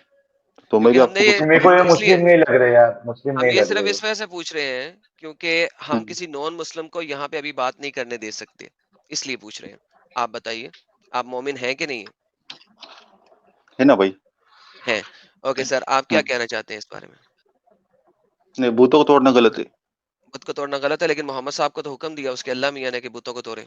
तो मैं क्योंकि भी हमने आपको ये कुछ मेरे को ये बोलूंगा। इसलिए मुस्लिम नहीं लग रहे यार, मुस्लिम हम नहीं ये लग सिर्फ रहे। इस वजह से पूछ रहे हैं क्योंकि हम हम्म, किसी नॉन मुस्लिम को यहाँ पे अभी बात नहीं करने दे सकते, इसलिए पूछ रहे हैं। आप बताइए, आप मोमिन हैं कि नहीं है ना भाई? हैं? ओके सर, आप क्या हम्म, कहना चाहते हैं इस बारे में? नहीं, बूतों को तोड़ना गलत है। बुत को तोड़ना गलत है, लेकिन मोहम्मद साहब को तो हुक्म दिया उसके अल्लाह मियां ने कि बुतों को तोड़े।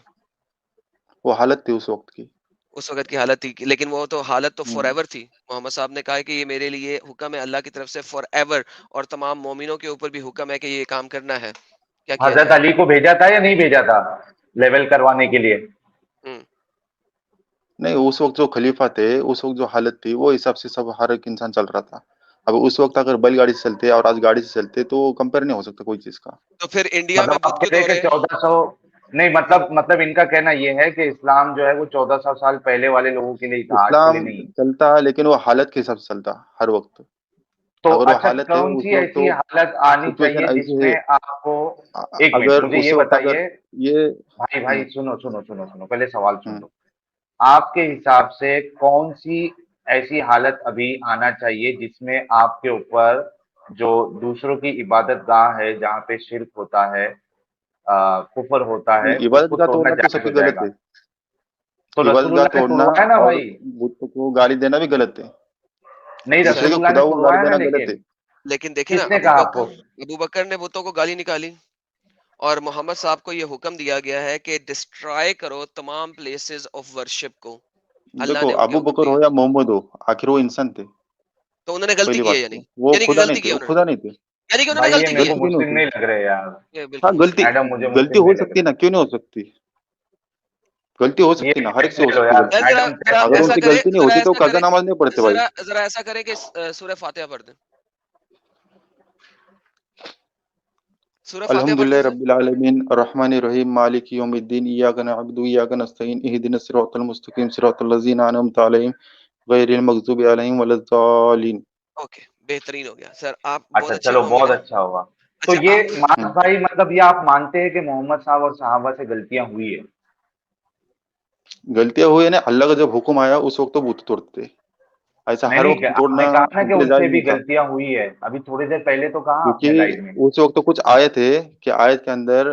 वो हालत थी उस वक्त की। उस वक्त की हालत थी लेकिन वो तो हालत तो फॉर हम्म, एवर थी। मोहम्मद साहब ने कहा है कि ये मेरे लिए हुक्म है अल्लाह की तरफ से फॉर एवर, और तमाम मोमिनों के ऊपर भी हुक्म है कि ये काम करना है। क्या किया हजरत जाए? अली को भेजा था या नहीं भेजा था लेवल करवाने के लिए? हम्म। नहीं, उस वक्त जो खलीफा थे, उस वक्त जो हालत थी, वो हिसाब से सब हर एक इंसान चल रहा था। अब उस वक्त अगर बैलगाड़ी से चलते और आज गाड़ी से चलते, तो कंपेयर नहीं हो सकता कोई चीज का। तो फिर इंडिया में मतलब बुत आप क्यों कह रहे हैं तोड़े? कि 1400, नहीं मतलब इनका कहना ये है कि इस्लाम जो है वो 1400 साल पहले वाले लोगों के लिए था, आज के लिए इस्लाम नहीं। चलता, लेकिन वो हालत के हिसाब से चलता हर वक्त। तो अगर वो अच्छा, हालत है कौन उस सी वक्त, ऐसी तो हालत आनी सिचुएशन चाहिए ऐसी है। जिसमें आपको, एक मिनट अगर मुझे उस ये वक्त अगर बताइए। ये भाई भाई सुनो सुनो सुनो सुनो, पहले सवाल सुन हम्म, लो। आपके हिसाब से कौन सी ऐसी हालत अभी आना चाहिए जिसमें आपके ऊपर जो दूसरों की इबादत गाह है, जहाँ पे शिर्क होता है, कुफर होता है, इबादत उसको का तोड़ना तोड़ना तो जायज सबकी हो गलत जाएगा? है। तो इबादत का रसूलुल्लाह ने तोड़ना तोड़वाया ना और भाई। बुत को गाली देना भी गलत है। नहीं, सर दूसरे के रसूलुल्लाह ने खुदा को गाली तोड़वाया ना, देना गलत है। लेकिन लेकिन देखिए ना, किसने अबू कहा बकर आपको? अबू बकर ने बुतों को गाली निकाली, और मोहम्मद साहब को ये हुक्म दिया गया है कि डिस्ट्रॉय करो तमाम प्लेसेस ऑफ वर्शिप को। अल्लाह देखो, ने उनके अबू हुक्म बकर दिया, हो या मोहम्मद हो, आखिर वो इंसान थे। तो उन्होंने गलती पहली की है बात या नहीं? तो वो यानी कि खुदा नहीं गलती थे, की है वो उन्होंने, खुदा नहीं थे। यानी कि उन्होंने भाई ये गलती की मेरे है। को गलती क्यों नहीं मुस्लिम होती? नहीं लग रहे यार। ये हाँ, बिल्कुल मुस्लिम गलती है। मैडम मुझे गलती मुस्लिम हो नहीं लग सकती है रहे। ना, क्यों नहीं हो सकती? गलती हो ये सकती है ना, हर एक टेस्ट से हो ले लो सकती है यार, गलती। यार जरा मैडम जरा टेस्ट ले अगर लो। ऐसा उनकी करे, गलती नहीं जरा होती तो ऐसा कजा करे, नमाज नहीं पढ़ते भाई। जरा ऐसा करे कि सूरह फातिहा पढ़ दें। सूरह फातिहा पढ़ अल्हम्दुलिल्लाह दीजिए। रब्बिल आलमीन अर्रहमानिर रहीम मालिकि यौमिद्दीन इय्याका नअबुदु व इय्याका नस्तईन इहदिनस सिरातल मुस्तकीम सिरातल लज़ीना अनअमता अलैहिम गैरिल मग़ज़ूबि अलैहिम वलद्दालिन। ओके, बेहतरीन हो गया सर, आप बहुत अच्छा अच्छे चलो, मोमिन बहुत हैं। अच्छा हुआ। तो अच्छा ये आप मानस हम्म, भाई, मतलब ये आप मानते हैं कि मोहम्मद साहब और सहाबा से गलतियां हुई है? गलतियां हुई है ना, अल्लाह का जब हुक्म आया उस वक्त तो बूत तोड़ते थे। ऐसा नहीं हर नहीं, वक्त आपने तोड़ना कहा ना कि उनके लिए उनसे जायज भी नहीं था। गलतियां हुई है, अभी थोड़ी देर पहले तो कहा क्योंकि आपने लाइव में। उस वक्त तो कुछ आयत है कि आयत के अंदर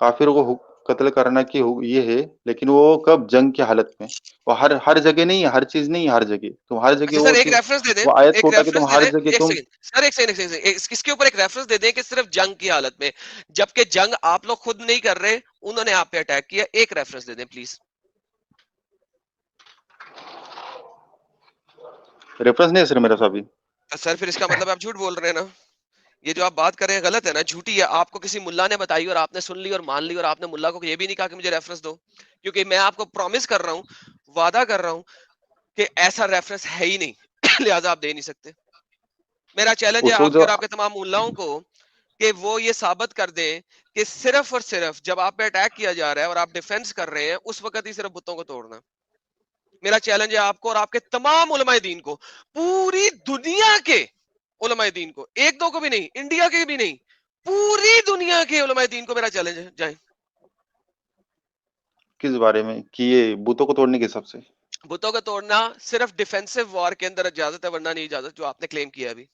काफिरों को कत्ल करना की ये है, लेकिन वो कब जंग की हालत में। वो हर हर जगह नहीं है, हर चीज नहीं है हर जगह, तुम हर जगह अच्छा वो सर, एक चीज, रेफरेंस दे दें, वो आयत को एक उठा के रेफरेंस तुम दे हर दें, जगह एक तुम। सेकंड सर, एक सेकंड, इसके ऊपर एक रेफरेंस दे दें कि सिर्फ जंग की हालत में, जबकि जंग आप लोग खुद नहीं कर रहे, उन्होंने आप पे अटैक किया। एक रेफरेंस दे दें प्लीज। रेफरेंस नहीं है सर मेरा अभी। सर फिर इसका मतलब आप झूठ बोल रहे हैं ना? ये जो आप बात कर रहे हैं गलत है ना, झूठी है। आपको किसी मुल्ला ने बताई और आपने सुन ली और मान ली, और आपने मुल्ला को ये भी नहीं कहा कि मुझे रेफरेंस दो, क्योंकि मैं आपको प्रॉमिस कर रहा हूं, वादा कर रहा हूं कि ऐसा रेफरेंस है ही नहीं लिहाजा आप दे नहीं सकते। मेरा चैलेंज है उस वक्त आपके जो और आपके तमाम मुल्लाओं को कि वो ये साबित कर दें कि सिर्फ और सिर्फ जब आप पे अटैक किया जा रहा है और आप डिफेंस कर रहे हैं, उस वक्त ही सिर्फ बुतों को तोड़ना। मेरा चैलेंज है आपको और आपके तमाम उलमाए दीन को, पूरी दुनिया के उलमाए दीन को, एक दो को भी नहीं, इंडिया के भी नहीं, पूरी दुनिया के उलमाए दीन को मेरा चैलेंज है, जाए किस बारे में कि ये बूतों को तोड़ने के हिसाब से? बुतों को तोड़ना सिर्फ डिफेंसिव वॉर के अंदर इजाजत है, वरना नहीं इजाजत, जो आपने क्लेम किया अभी।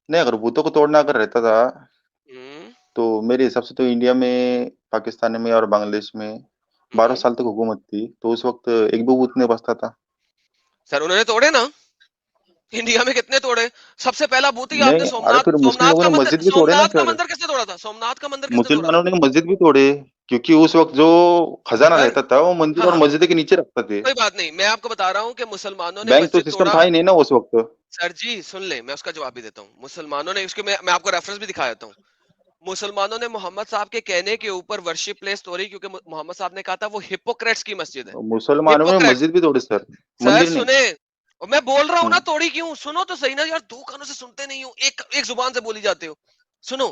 नहीं, अगर बूतों को तोड़ना अगर रहता था, हम्म। तो मेरे हिसाब से तो इंडिया में, पाकिस्तान में और बांग्लादेश में 12 हम्म। साल तक हुकूमत थी, तो उस वक्त एक भी बूत नहीं बचता था। सर उन्होंने तोड़े ना, इंडिया में कितने तोड़े? सबसे पहला बूथ ही आपने नहीं, अरे फिर मुस्लिम लोगों ने मस्जिद भी तोड़े ना सर। किसने तोड़ा था? सोमनाथ का मंदिर किसने तोड़ा मुसलमानों था? ने मस्जिद भी तोड़े, क्योंकि उस वक्त जो खजाना सर रहता था वो मंदिर हाँ और हाँ, मस्जिद के नीचे रखते थे। कोई बात नहीं, मैं आपको बता रहा हूँ कि मुसलमानों ने बैंक तो मस्जिद सिस्टम तोड़ा। था ही नहीं ना उस वक्त। सर जी सुन ले, मैं उसका जवाब भी देता हूँ। मुसलमानों ने उसके, मैं आपको रेफरेंस भी दिखा देता हूँ। मुसलमानों ने मोहम्मद साहब के कहने के ऊपर वर्शिप प्लेस तोड़ी, क्योंकि मोहम्मद साहब ने कहा था वो हिपोक्रेट्स की मस्जिद है। मुसलमानों ने हिपोक्रेट्स। मस्जिद भी तोड़ी सर, सर मंदिर नहीं। सुने, और मैं बोल रहा हूँ ना, हम्म, तोड़ी क्यों? सुनो तो सही ना यार, दो कानों से सुनते नहीं हो, एक एक जुबान से बोली जाते हो। सुनो,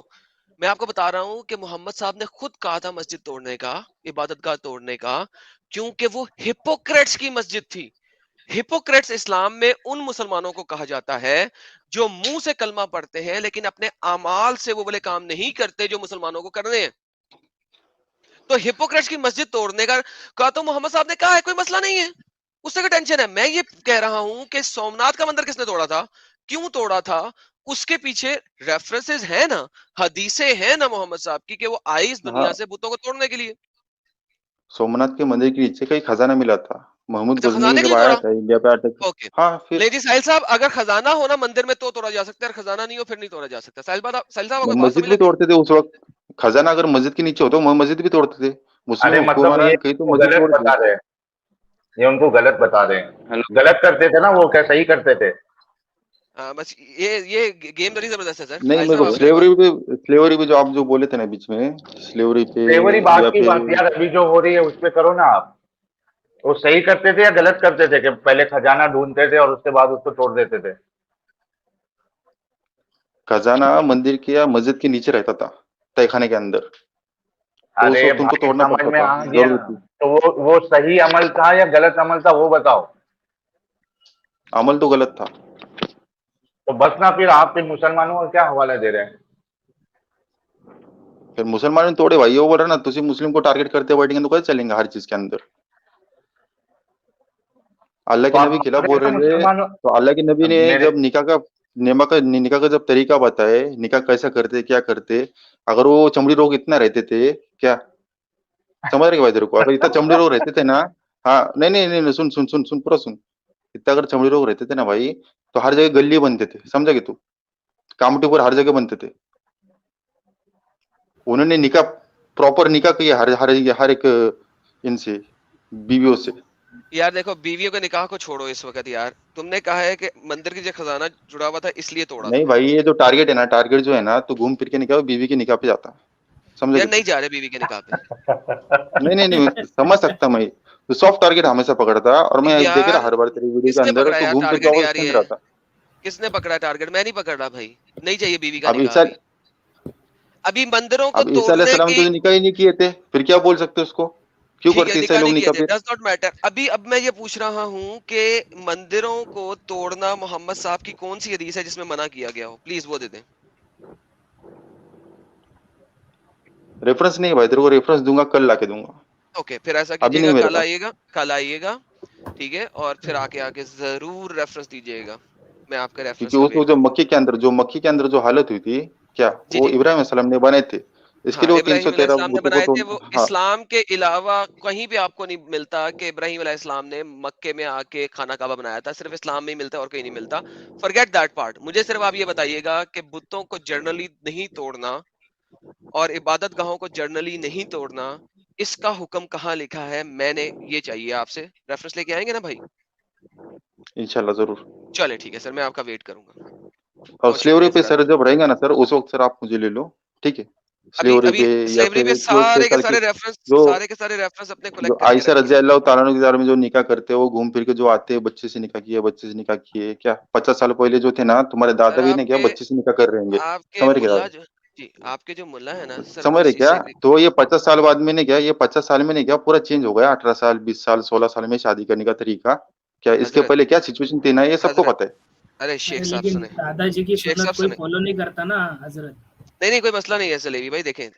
मैं आपको बता रहा हूं कि मोहम्मद साहब ने खुद कहा था मस्जिद तोड़ने का, इबादतगाह तोड़ने का, क्योंकि वो हिपोक्रेट्स की मस्जिद थी। हिपोक्रेट्स इस्लाम में उन मुसलमानों को कहा जाता है जो मुंह से कलमा पढ़ते हैं लेकिन अपने अमाल से वो वाले काम नहीं करते जो मुसलमानों को करने हैं। तो हिपोक्रेट्स की मस्जिद तोड़ने का तो मोहम्मद साहब ने कहा है, कोई मसला नहीं है, उससे क्या टेंशन है। मैं ये कह रहा हूं कि सोमनाथ का मंदिर किसने तोड़ा था, क्यों तोड़ा था, उसके पीछे रेफरेंसेस है ना, हदीसें हैं ना मोहम्मद साहब की, कि वो आई इस दुनिया हाँ, से बुतों को तोड़ने के लिए। सोमनाथ के मंदिर के नीचे कहीं खजाना मिला था। महमूद अच्छा, गजनवी खजाने के जब लिए आया तोड़ा। था इंडिया पे अटैक। ओके, हाँ फिर लेकिन साहिल साहब, अगर खजाना हो ना मंदिर में तो तोड़ा जा सकता है, और खजाना नहीं हो फिर नहीं तोड़ा जा सकता। साहिल साहब अगर बात मस्जिद समझ भी लेंगे। तोड़ते थे उस वक्त। खजाना अगर मस्जिद के नीचे होता, वो मस्जिद भी तोड़ते थे। मुस्लिम अरे मतलब ये हुक्मरान कहीं तो मस्जिद गलत तोड़ बता थे। रहे हैं, ये उनको गलत बता रहे हैं। हेलो। गलत करते थे ना वो, क्या सही करते थे? बस ये गेम बड़ी जबरदस्त है सर। नहीं, साहिल मेरे साहब को आप बताइए। स्लेवरी पे जो आप जो बोले थे ना बीच में, स्लेवरी पे तेवरी बात या की फिर बात यार अभी जो हो रही है उस पे करो ना आप। वो सही करते थे या गलत करते थे कि पहले खजाना ढूंढते थे और उसके बाद उसको तोड़ देते थे? खजाना मंदिर के या मस्जिद के नीचे रहता था, तहखाने के अंदर। तो उस अरे वक्त उनको भाई तोड़ना समझ पड़ता में था, आ गया। जरूरत थी। तो वो सही अमल था या गलत अमल था वो बताओ। अमल तो गलत था। तो बस ना, फिर आप फिर मुसलमानों का क्या हवाला दे रहे हैं? फिर मुसलमान ने तोड़े भाई, वो बोल रहा ना, तुसी मुस्लिम को टारगेट करते बैठेंगे तो कैसे चलेंगे हर चीज के अंदर। अल्लाह तो के आप नबी खिलाफ मान बोल रहे रहे ना थे। मुसलमानों। तो अल्लाह के नबी ने मेरे जब निकाह का जब तरीका बताए, निकाह कैसा करते क्या करते, अगर वो चमड़ी रोग इतना रहते थे क्या, समझ रहे भाई तेरे को, अगर इतना चमड़ी रोग रहते थे ना। हाँ, नहीं नहीं नहीं नहीं, सुन सुन सुन सुन पूरा सुन। इतना अगर चमड़ी रोग रहते थे ना भाई, तो हर जगह गली बनते थे, समझा कि तू, कामटी पर हर जगह बनते थे। उन्होंने निकाह, प्रॉपर निकाह किया हर हर हर एक इनसे, बीवियों से। यार देखो, बीवियों के निकाह को छोड़ो इस वक्त यार, तुमने कहा है कि मंदिर की जो खजाना जुड़ा हुआ था इसलिए तोड़ा नहीं था। भाई, ये जो टारगेट है ना, टारगेट जो है ना, तो घूम फिर के निकाह बीवी के निकाह पे जाता है, समझा यार कि तू। नहीं जा रहे बीवी के निकाह पे। नहीं नहीं नहीं, समझ सकता मैं। तो सॉफ्ट टारगेट हमेशा पकड़ता, और मैं देख रहा यार हर बार तेरी वीडियो के किसने अंदर पकड़ा तो यार घूम फिर के टारगेट वापस यार, उसके ये अंदर आता। किसने पकड़ा टारगेट? मैं नहीं पकड़ रहा भाई, नहीं चाहिए बीवी का अब निकाह ईसा अभी। अभी मंदिरों को अब ईसा तोड़ने अलैहिस्सलाम ने की, तो निकाह ही नहीं किए थे, फिर क्या बोल सकते उसको, क्यों ठीक है करते ईसाई निकाह लोग नहीं किए निकाह थे, फिर। Does not matter. अभी अब मैं ये पूछ रहा हूँ कि मंदिरों को तोड़ना मोहम्मद साहब की कौन सी हदीस है जिसमें मना किया गया हो, प्लीज वो दे दें। रेफरेंस नहीं है भाई, तेरे को रेफरेंस दूंगा, कल लाके दूंगा। ओके, फिर ऐसा अभी नहीं कीजिएगा, मेरे कल पास। आइएगा, कल आइएगा, ठीक है, और फिर आके आके जरूर रेफरेंस दीजिएगा, मैं आपके रेफरेंस क्योंकि का उसको वेट करूँ। जो मक्की के अंदर जो हालत हुई थी, क्या जी वो जी, इब्राहिम सलाम ने बनाए थे, इसके हाँ लिए वो इब्राहिम 313 अलैहिस्सलाम ने बुतों को बनाए तोड़। थे वो। हाँ, इस्लाम के अलावा कहीं भी आपको नहीं मिलता कि इब्राहिम अलैहिस्सलाम ने मक्के में आके खाना काबा बनाया था, सिर्फ इस्लाम में ही मिलता है और कहीं नहीं मिलता। फॉरगेट दैट पार्ट, मुझे सिर्फ आप ये बताइएगा कि बुतों को जर्नली नहीं तोड़ना और इबादत गाहों को जर्नली नहीं तोड़ना, इसका हुक्म कहाँ लिखा है, मैंने ये चाहिए आपसे। रेफरेंस लेके आएंगे ना भाई? इंशाल्लाह जरूर। चले ठीक है सर, मैं आपका वेट करूंगा। और बहुत स्लेवरी शुक्रिया पे सर सर आपका। जब रहेगा ना सर, उस वक्त सर आप मुझे ले लो, ठीक है। अभी स्लेवरी अभी पे, या स्लेवरी फिर पे जो 6 सारे के साल की, सारे रेफरेंस, जो सारे के सारे रेफरेंस अपने जो कलेक्ट करके आयशा रखिए। रजी अल्लाह तआला अन्हा के बारे में जो निकाह करते हैं, वो घूम फिर के जो आते हैं, बच्चे से निकाह किए, बच्चे से निकाह किए, क्या 50 साल पहले जो थे ना तुम्हारे सर दादा भी ने क्या आपके बच्चे से निकाह कर रहे होंगे, आपके समझ रहे क्या, मुल्ला जो, जी आपके जो मुल्ला है ना सर, वो समझ रहे इस चीज क्या। से तो ये 50 साल बाद में ने क्या, ये 50 साल में ने क्या पूरा चेंज हो गया, 18 साल 20 साल 16 साल में शादी करने का तरीका, क्या इसके हजरत पहले क्या सिचुएशन थी ना, ये सबको हजरत पता है। अरे अरे शेख साहब लेकिन सुने, दादाजी की शेख सुन्नत साहब कोई सुने, फॉलो नहीं करता ना हजरत। नहीं नहीं कोई मसला नहीं है सलेवी भाई। देखें,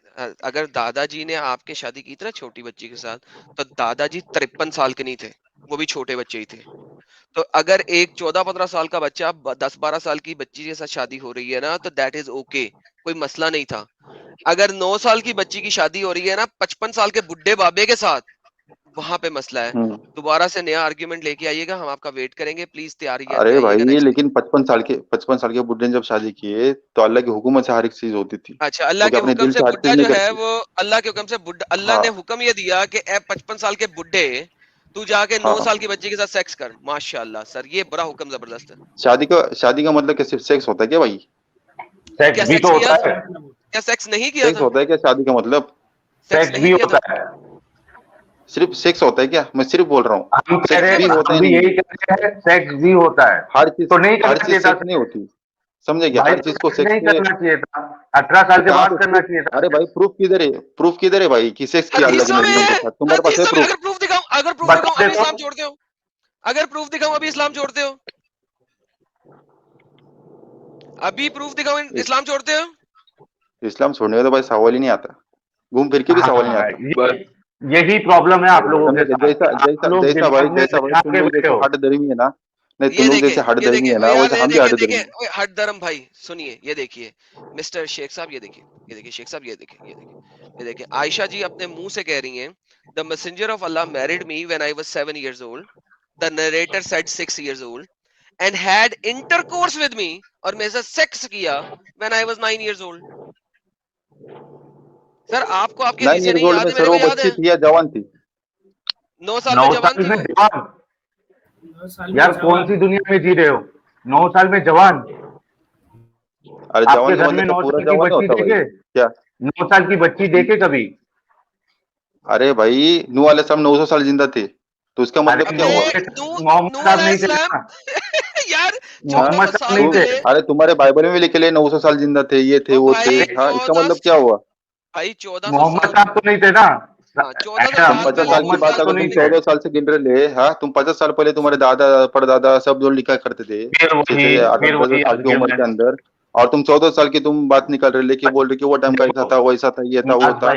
अगर दादाजी ने आपके शादी की थी ना छोटी बच्ची के साथ, तो दादाजी 53 साल के नहीं थे, वो भी छोटे बच्चे ही थे। तो अगर एक 14-15 साल का बच्चा 10-12 साल की बच्ची के साथ शादी हो रही है ना, तो दैट इज ओके, कोई मसला नहीं था। अगर 9 साल की बच्ची की शादी हो रही है ना 55 साल के बुढ़े बाबे के साथ, वहां पे मसला है। हम्म। दोबारा से नया आर्ग्यूमेंट लेके आइएगा, हम आपका वेट करेंगे, प्लीज तैयारी में अरे आइएगा भाई, नेक्स्ट वीक। लेकिन 55 साल के बुढ़े ने जब शादी किए, तो अल्लाह की हुकूमत से हर एक चीज होती थी, अच्छा, वो अल्लाह क्या के अपने हुक्म दिल से से हर बुड्ढा चीज नहीं जो है करते। वो, अल्लाह के हुक्म से बुड्ढा, अल्लाह हाँ ने हुक्म ये दिया कि ए 55 साल के बुड्ढे, तू जाके 9 हाँ। साल की बच्ची के साथ सेक्स कर। माशाल्लाह सर, ये बड़ा हुक्म जबरदस्त है। शादी का मतलब क्या सिर्फ सेक्स होता है क्या भाई। क्या सेक्स भी सेक्स तो किया होता था? है। मतलब क्या सेक्स नहीं किया सेक्स था? होता है क्या शादी का मतलब। सेक्स सेक्स नहीं भी किया होता था? है। सिर्फ सेक्स होता है क्या, मैं सिर्फ बोल रहा हूँ। हम कह सेक्स रहे भी हुकूमत, होता हम है भी नहीं, यही कह रहे हैं, सेक्स भी होता है। तो नहीं हर करना चीज चाहिए था सेक्स नहीं सेक्स। होती, समझे क्या, भाई हर तो चीज को सेक्स सेक्स नहीं में। करना चाहिए था, 18 तो साल के कहाँ बाद पे करना प्रूफ, चाहिए था अरे भाई सेक्स। प्रूफ किधर है भाई कि सेक्स किया अल्लाह के हदीसों नबी में ने उनके है, साथ, तुम्हारे पास है हदीसों में। प्रूफ। अगर प्रूफ दिखाऊं बता दे अभी तो। इस्लाम छोड़ते हो, अगर प्रूफ दिखाऊं अभी इस्लाम छोड़ते हो, अभी प्रूफ दिखाऊं इस्लाम छोड़ते हो? इस्लाम छोड़ने का तो भाई सवाल ही नहीं आता। घूम फिर के भी सवाल नहीं हाँ, आता। यही प्रॉब्लम है आप लोगों के समझे? साथ जैसा कि आप जैसा लोग जैसा भाई दिमाग में जैसा भाई बिठा तुम के लोग बैठे जैसे हो। हट धर्मी है ना, नहीं तुम ये लोग देखे, जैसे हट ये धर्मी देखे, है ना, यार वैसे ये हम भी देखे, हट देखे, धर्मी। ओए हट धर्म भाई सुनिए, ये देखिए मिस्टर शेख साहब, ये देखिए, ये देखिए शेख साहब, ये देखिए, ये देखिए, ये देखिए, आयशा जी अपने मुंह से कह रही हैं, the messenger of Allah married me when I was 7 years old, the narrator said 6 years old and had intercourse with me, और मेरे साथ सेक्स किया when I was 9 years old। Sir आपको आपके 9 रीजन years नहीं old याद में है, सर मेरे को वो याद बच्ची है, थी या जवान थी? 9 साल 9 में जवान साल थी में वो। जवान? 9 साल में यार कौन जवान। सी दुनिया में जी रहे हो? 9 साल में जवान? अरे आपके जवान का घर में मतलब क्या 9 पूरा साल की जवान नहीं बच्ची होता भाई देखे? क्या? 9 साल की बच्ची देखे कभी? अरे भाई नूह अलैहिस्सलाम 900 साल जिंदा थे, तो इसका अरे मतलब क्या अबे हुआ? मोहम्मद नूह साहब नहीं थे अलैहिस्सलाम ना? यार हाँ? 1400 मोहम्मद साहब साल नहीं थे? पहले। अरे तुम्हारे बाइबल में भी लिखे ले 900 साल जिंदा थे, ये थे ओ वो थे, भाई हाँ इसका 14 मतलब क्या हुआ? भाई 1400 मोहम्मद साल, साहब तो नहीं थे ना? हाँ 1400 ऐसा तुम साल 50 पहले साल की 9 मोहम्मद बात साल साहब तो अगर कुछ तुम नहीं नहीं थे। था। 14 साल से गिन रहे ले, हाँ तुम 50 साल पहले तुम्हारे दादा परदादा सब जो लिखा करते थे छह से आठ फिर आठ 10 वही साल की उम्र के आर्ग्यूमेंट। अंदर, और तुम 14 साल की तुम बात निकाल रहे ले कि बोल रहे कि वो टाइम का ऐसा देखो था वैसा था ये था वो था।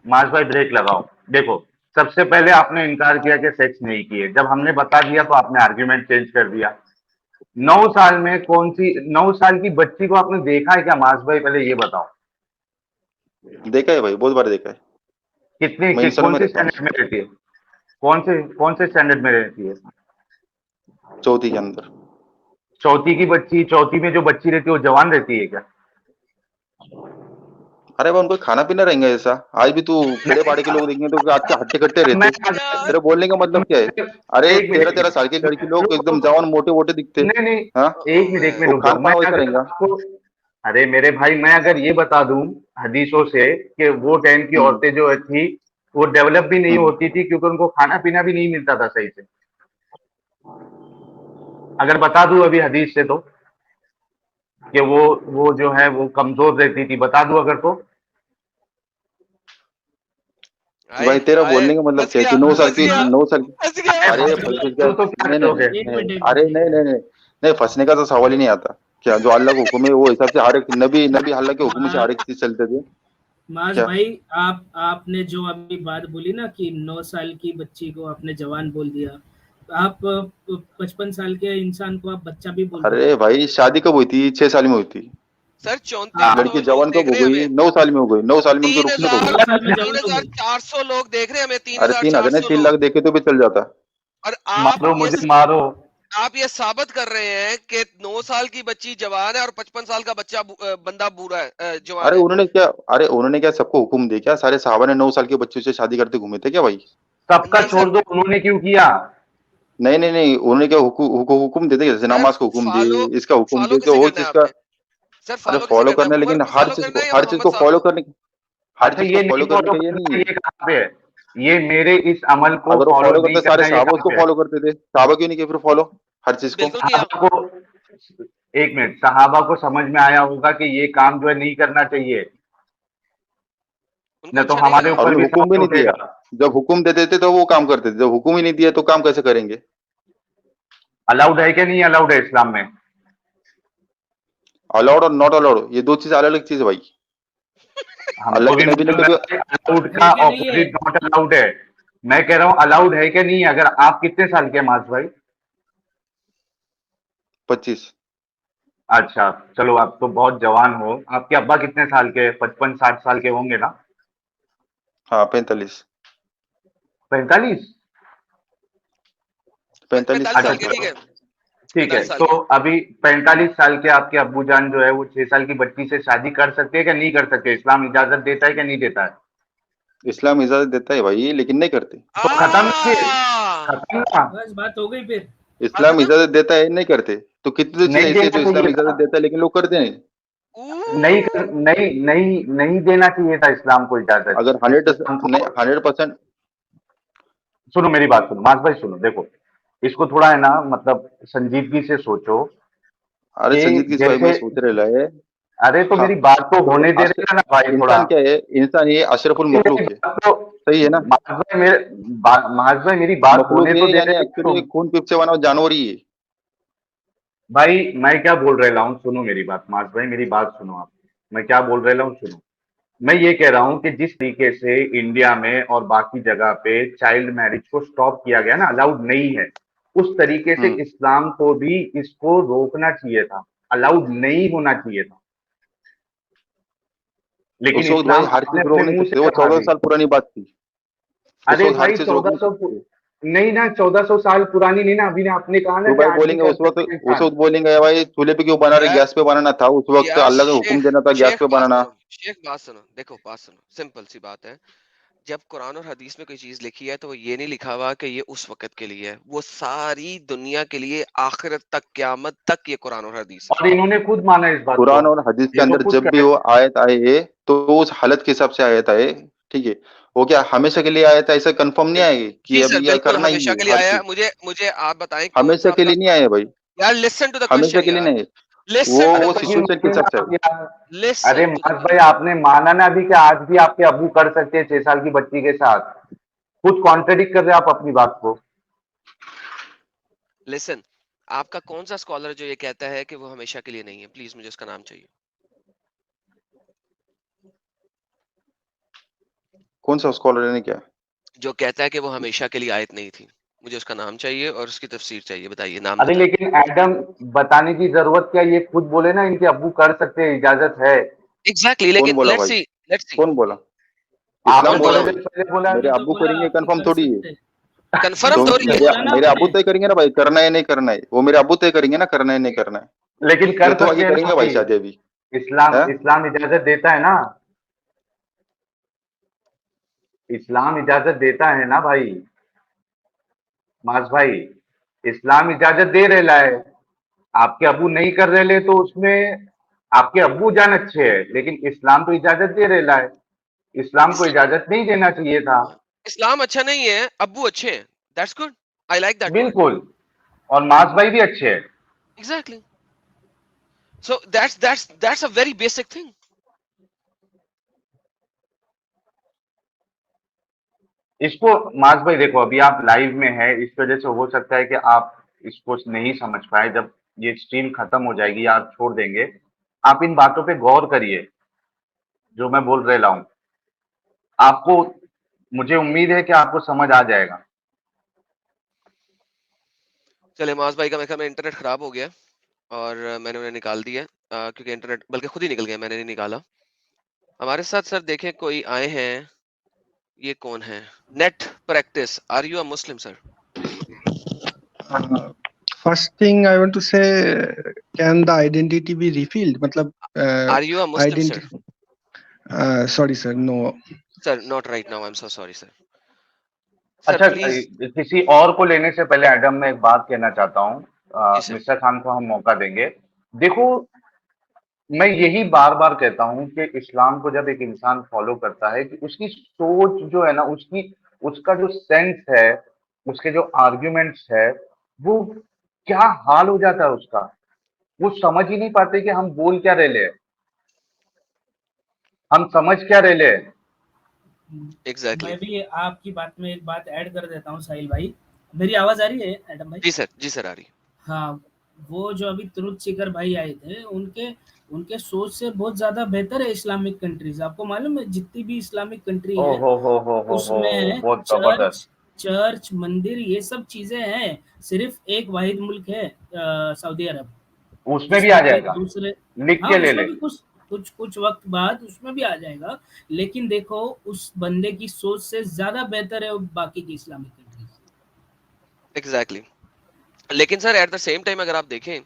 माज भाई ब्रेक लगाओ। देखो, सबसे पहले आपने इनकार किया कि सेक्स नहीं किए, जब हमने बता दिया तो आपने आर्ग्यूमेंट चेंज कर दिया। 9 साल में कौन सी 9 साल की बच्ची को आपने देखा है क्या माज भाई? पहले ये बताओ। देखा है भाई, बहुत बार देखा है, मैं इंसान कौन में से रहता हूँ। स्टैंडर्ड में रहती है? कौन से स्टैंडर्ड में रहती है? चौथी के अंदर। चौथी की बच्ची, चौथी में जो बच्ची रहती है वो जवान रहती है क्या? अरे भाई उनको खाना पीना रहेंगे ऐसा, आज भी तू खेड़े पाड़े के लोग देखेंगे तो आज के हट्टे कट्टे मैं रहते। यार तेरे बोलने का मतलब क्या है? अरे एक मिनट 13 साल की लड़की लोग एकदम रुको, जवान मोटे मोटे दिखते। नहीं नहीं, हाँ ओ एक मिनट एक मैन, मिनट वो रुक जाओ। खान पान वैसा रहेगा। अरे मेरे भाई, मैं अगर ये बता दूं हदीसों से कि वो टाइम की हम्म, औरतें जो थी वो डेवलप भी नहीं हम्म। होती थी क्योंकि उनको खाना पीना भी नहीं मिलता था सही से, अगर बता दूं अभी हदीस से तो कि वो जो है वो कमजोर रहती थी, बता दूं अगर तो? आए भाई तेरा आए, बोलने का मतलब फंस क्या है गया, कि 9 साल फंस की गया, 9 साल की फंस गया। अरे अरे फंस फंस गए गया। तो क्या नहीं नहीं करोगे? एक नहीं, मिनट एक अरे मिनट नहीं नहीं नहीं नहीं, फंसने का तो सवाल ही नहीं आता। क्या जो अल्लाह का हुक्म है वो हिसाब से हर एक नबी नबी अल्लाह के हुक्म से हर एक चीज चलते थे। माज क्या? भाई, आपने जो अभी बात बोली ना कि 9 साल की बच्ची को आपने जवान बोल दिया, तो आप 55 साल के इंसान को आप बच्चा भी बोल अरे देते हो। भाई शादी कब हुई थी? 6 साल में हुई थी। सर 34 आप लड़की लोग जवान देख कब हो रहे हैं गई? हमें, 9 साल में हो गई, 9 साल में उनको तीन रुकने तो हजार दो। 16 साल में तीन जवान हो हजार गई। चार सौ लोग देख रहे हैं हमें, तीन अरे हजार 3 चार अगर नहीं सौ 3 लोग। लाख देखे तो भी चल जाता। और आप ये साबित कर रहे हैं कि 9 साल की बच्ची जवान है और 55 साल का बच्चा बंदा बुरा है, जवान अरे है। उन्होंने क्या सबको हुक्म दे क्या? सारे साहबा ने 9 साल के बच्चे से शादी करते घूमे थे क्या भाई? सबका नहीं छोड़ सर, दो, उन्होंने क्यों किया? नहीं नहीं नहीं, उन्होंने क्या हुक्म देते, जैसे सर नमाज को हुक्म फॉलो दिए, इसका हुक्म फॉलो दिए किसे तो और करना है चीज का। आपने? सर अरे फॉलो किसे फॉलो करना है, करना है, उमर लेकिन को फॉलो करना है या हर चीज मोहम्मद को साहब फॉलो को? करने हर अच्छा, चीज को ये फॉलो नहीं करने फॉलो का ये करना, नहीं है। ये कहाँ पे है? ये मेरे इस अमल को अगर वो फॉलो फॉलो नहीं करते सारे करना, ये साहबा कहाँ उसको पे है? फॉलो करते थे, साहबा क्यों नहीं किए फिर फॉलो हर चीज को? बिल्कुल किया, सहाबा को, एक मिनट, सहाबा को समझ में आया होगा कि ये काम जो है नहीं करना चाहिए, उनको न तो अच्छा नहीं हमारे लगा। और ऊपर उन्हें भी हुक्म भी सवाल नहीं दिया। उठेगा। जब हुक्म देते थे तो वो काम करते थे, जब हुक्म ही नहीं दिया तो काम कैसे करेंगे? अलाउड है कि नहीं अलाउड है इस्लाम में? अलाउड और नॉट अलाउड ये दो चीज अलग अलग चीज है भाई। हमको अल्लाह भी के नबी ने मालूम कभी है अलाउड है का कि नहीं है? ऑपोजिट नॉट अलाउड है। मैं कह रहा हूँ अलाउड है कि नहीं है। अगर आप कितने साल के हैं मास भाई? 25। अच्छा, चलो आप तो बहुत जवान हो। आपके अब्बा कितने साल के? 55-60 साल के होंगे ना? हाँ 45। 45? 45 45 अच्छा साल साल। के, ठीक है, ठीक है, 45 साल तो के। अभी 45 साल के आपके अब्बू जान जो है वो 6 साल की बच्ची से शादी कर सकते हैं कि नहीं कर सकते? इस्लाम इजाजत देता है कि नहीं देता है? इस्लाम इजाजत देता है भाई, लेकिन नहीं करते। तो खत्म फिर, आ खत्म ना। बस बात हो गई फिर। बात इस्लाम खत्म। इजाजत देता है, नहीं करते। तो कितनी तो चीजें नहीं ऐसी है देना जो इस्लाम चाहिए इजाजत था। देता है लेकिन लोग करते नहीं। नहीं देना चाहिए था इस्लाम को इजाजत। अगर इस्लाम 100% सुनो मेरी बात सुनो मास भाई, सुनो, देखो, इसको थोड़ा है ना, मतलब संजीदगी से सोचो अरे कि संजीदगी से भाई मैं जैसे, सोच रहा है। अरे तो हाँ मेरी बात तो तो होने दे देना ना भाई थोड़ा। इंसान क्या है? इंसान ये अशरफुल मेरी मखलूक है, बात तो, सही है ना? मास भाई मेरी बात मखलूक होने है तो दे यानी रहे थे एक्चुअली तुम। खून पीप से बना हुआ जानवर ही है। भाई मैं क्या बोल रहा हूँ, सुनो मेरी बात मास भाई, मेरी बात सुनो आप। मैं क्या बोल रहा हूँ सुनो। मैं ये कह रहा हूं कि जिस तरीके से इंडिया में और बाकी जगह पे चाइल्ड मैरिज को स्टॉप किया गया ना, अलाउड नहीं है, उस तरीके से इस्लाम को भी इसको रोकना चाहिए था, अलाउड नहीं होना चाहिए था, लेकिन उस वक्त भाई इस्लाम हर अपने चीज रोक अपने नहीं मुंह सकते, से वो करवा 14 दी। साल पुरानी बात थी। उस अरे वक्त हर भाई चीज रोक नहीं 1400 सकते। नहीं ना, 1400 साल पुरानी नहीं ना, अभी आपने कहा ना तो कि भाई आज भी बोलेंगे कर उस वक्त, सकते हैं उस इंसान। वक्त बोलेंगे भाई चूल्हे पे क्यों बना रहे, यार गैस पे बनाना था उस वक्त, यार अल्लाह का हुक्म देना था गैस शेख पे बात बनाना। सुनो, शेख बात सुनो, देखो बात सुनो, सिंपल सी बात है। जब कुरान और हदीस में कोई चीज लिखी है तो वो ये नहीं लिखा हुआ कि ये उस वक्त के लिए है, वो सारी दुनिया के लिए, आखिरत तक, क़यामत तक ये कुरान और हदीस है। और इन्होंने खुद माना इस बात को, कुरान और हदीस के देखो अंदर खुद जब कह भी रहे वो हैं। आयत आए है तो वो उस हालत के हिसाब से आयत आए, ठीक है। वो क्या हमेशा के लिए आयत है, ऐसा कंफर्म नहीं आएगी कि जी सर, अभी यह बिल्कुल करना ही हमेशा है के लिए हर आया है। चीज। मुझे मुझे आप बताएं कौन हमेशा सा के आपका, लिए नहीं आए भाई, यार लिसन टू द हमेशा क्वेश्चन के लिए यार, नहीं। लिसन टू अरे वो द अभी क्वेश्चन, सिचुएशन के माने हिसाब ना से आप आए। यार, अरे लिसन टू द मास भाई क्वेश्चन। आपने माना ना अभी कि आज भी आपके अबू कर सकते हैं 6 साल की बच्ची के साथ, खुद कॉन्ट्रेडिक्ट कर रहे हैं आप अपनी बात को। लिसन, आपका कौन सा स्कॉलर जो ये कहता है कि वो हमेशा के लिए नहीं है, प्लीज मुझे उसका नाम चाहिए। कौन सा स्कॉलर ने क्या? जो कहता है कि वो हमेशा के लिए आयत नहीं थी, मुझे उसका नाम चाहिए और उसकी तफसीर चाहिए, बताइए, नाम अरे बताएं। लेकिन एडम बताने की जरूरत क्या, ये खुद बोले ना इनके अब्बू कर सकते हैं, इजाजत है। एग्जैक्टली, कौन लेकिन बोला लेट्स भाई? सी, लेट्स सी। कौन बोला? आपने इस्लाम मैं बोला बोला थोड़ी हूं, भाई। देर पहले बोला। मेरे मैंने तो अब्बू बोला करेंगे कि कंफर्म कर थोड़ी है। सकते हैं। मैंने कंफर्म तो तो थोड़ी ये है। बोला ना मेरे अब्बू आपने। तय करेंगे ना भाई, करना है नहीं करना है, वो मेरे अब्बू तय करेंगे ना, करना है नहीं करना है। लेकिन ये कर तो सकते आगे हैं ना करेंगे भाई भाई, शादी अभी इस्लाम है। इस्लाम इजाजत देता है ना, इस्लाम इजाजत देता है ना भाई, मास भाई, इस्लाम इजाजत दे रहा है। आपके अब्बू नहीं कर रहे तो उसमें आपके अब्बू जान अच्छे है, लेकिन इस्लाम तो इजाजत दे रहा है, इस्लाम को इस, इजाजत नहीं देना चाहिए था। इस्लाम अच्छा नहीं है, अब्बू अच्छे हैं, that's good, I like that word. बिल्कुल, और मास भाई भी अच्छे है। Exactly, so that's a very basic thing. इसको मास भाई देखो, अभी आप लाइव में है, इस वजह से हो सकता है कि आप इसको नहीं समझ पाए, जब ये स्ट्रीम खत्म हो जाएगी या आप छोड़ देंगे, आप इन बातों पे गौर करिए जो मैं बोल रहा हूँ, आपको, मुझे उम्मीद है कि आपको समझ आ जाएगा। चले, मास भाई का मेरे ख्याल में इंटरनेट खराब हो गया और मैंने उन्हें निकाल दिया, क्योंकि इंटरनेट बल्कि खुद ही निकल गया, मैंने नहीं निकाला। हमारे साथ सर देखें कोई आए हैं, ये कौन है? Net practice, are you a Muslim sir? First thing I want to say, can the identity be refilled? मतलब are you a Muslim identity. Sir? Sorry sir, no. Sir not right now, I am so sorry sir. Sir अच्छा, please. किसी और को लेने से पहले Adam मैं एक बात कहना चाहता हूँ, जी सर। मिस्टर खान को हम मौका देंगे। देखो, मैं यही बार बार कहता हूँ कि इस्लाम को जब एक इंसान फॉलो करता है कि उसकी सोच जो है ना, उसकी उसका जो सेंस है, उसके जो आर्ग्यूमेंट्स है, वो क्या हाल हो जाता है उसका, वो समझ ही नहीं पाते कि हम बोल क्या रहे ले, हम समझ क्या रहे ले। एग्जैक्टली। मैं भी आपकी बात में एक बात ऐड कर देता हूँ साहिल भाई। मेरी आवाज आ रही है एडम भाई? जी सर, जी सर आ रही। हाँ, वो जो अभी ट्रुथ सीकर भाई आए थे, उनके उनके सोच से बहुत ज्यादा बेहतर है इस्लामिक कंट्रीज। आपको मालूम है जितनी भी इस्लामिक कंट्री ओ है हो, उसमें बहुत जबरदस्त। चर्च मंदिर ये सब चीजें हैं। सिर्फ एक वाहिद मुल्क है सऊदी अरब, उसमें भी आ जिसमें कि जाएगा, दूसरे, लिख हाँ के ले उसमें ले। भी कुछ कुछ वक्त बाद उसमें भी आ जाएगा। लेकिन देखो उस बंदे की सोच से ज्यादा बेहतर है बाकी की इस्लामिक कंट्रीज। एग्जैक्टली। लेकिन sir at the same time अगर आप देखें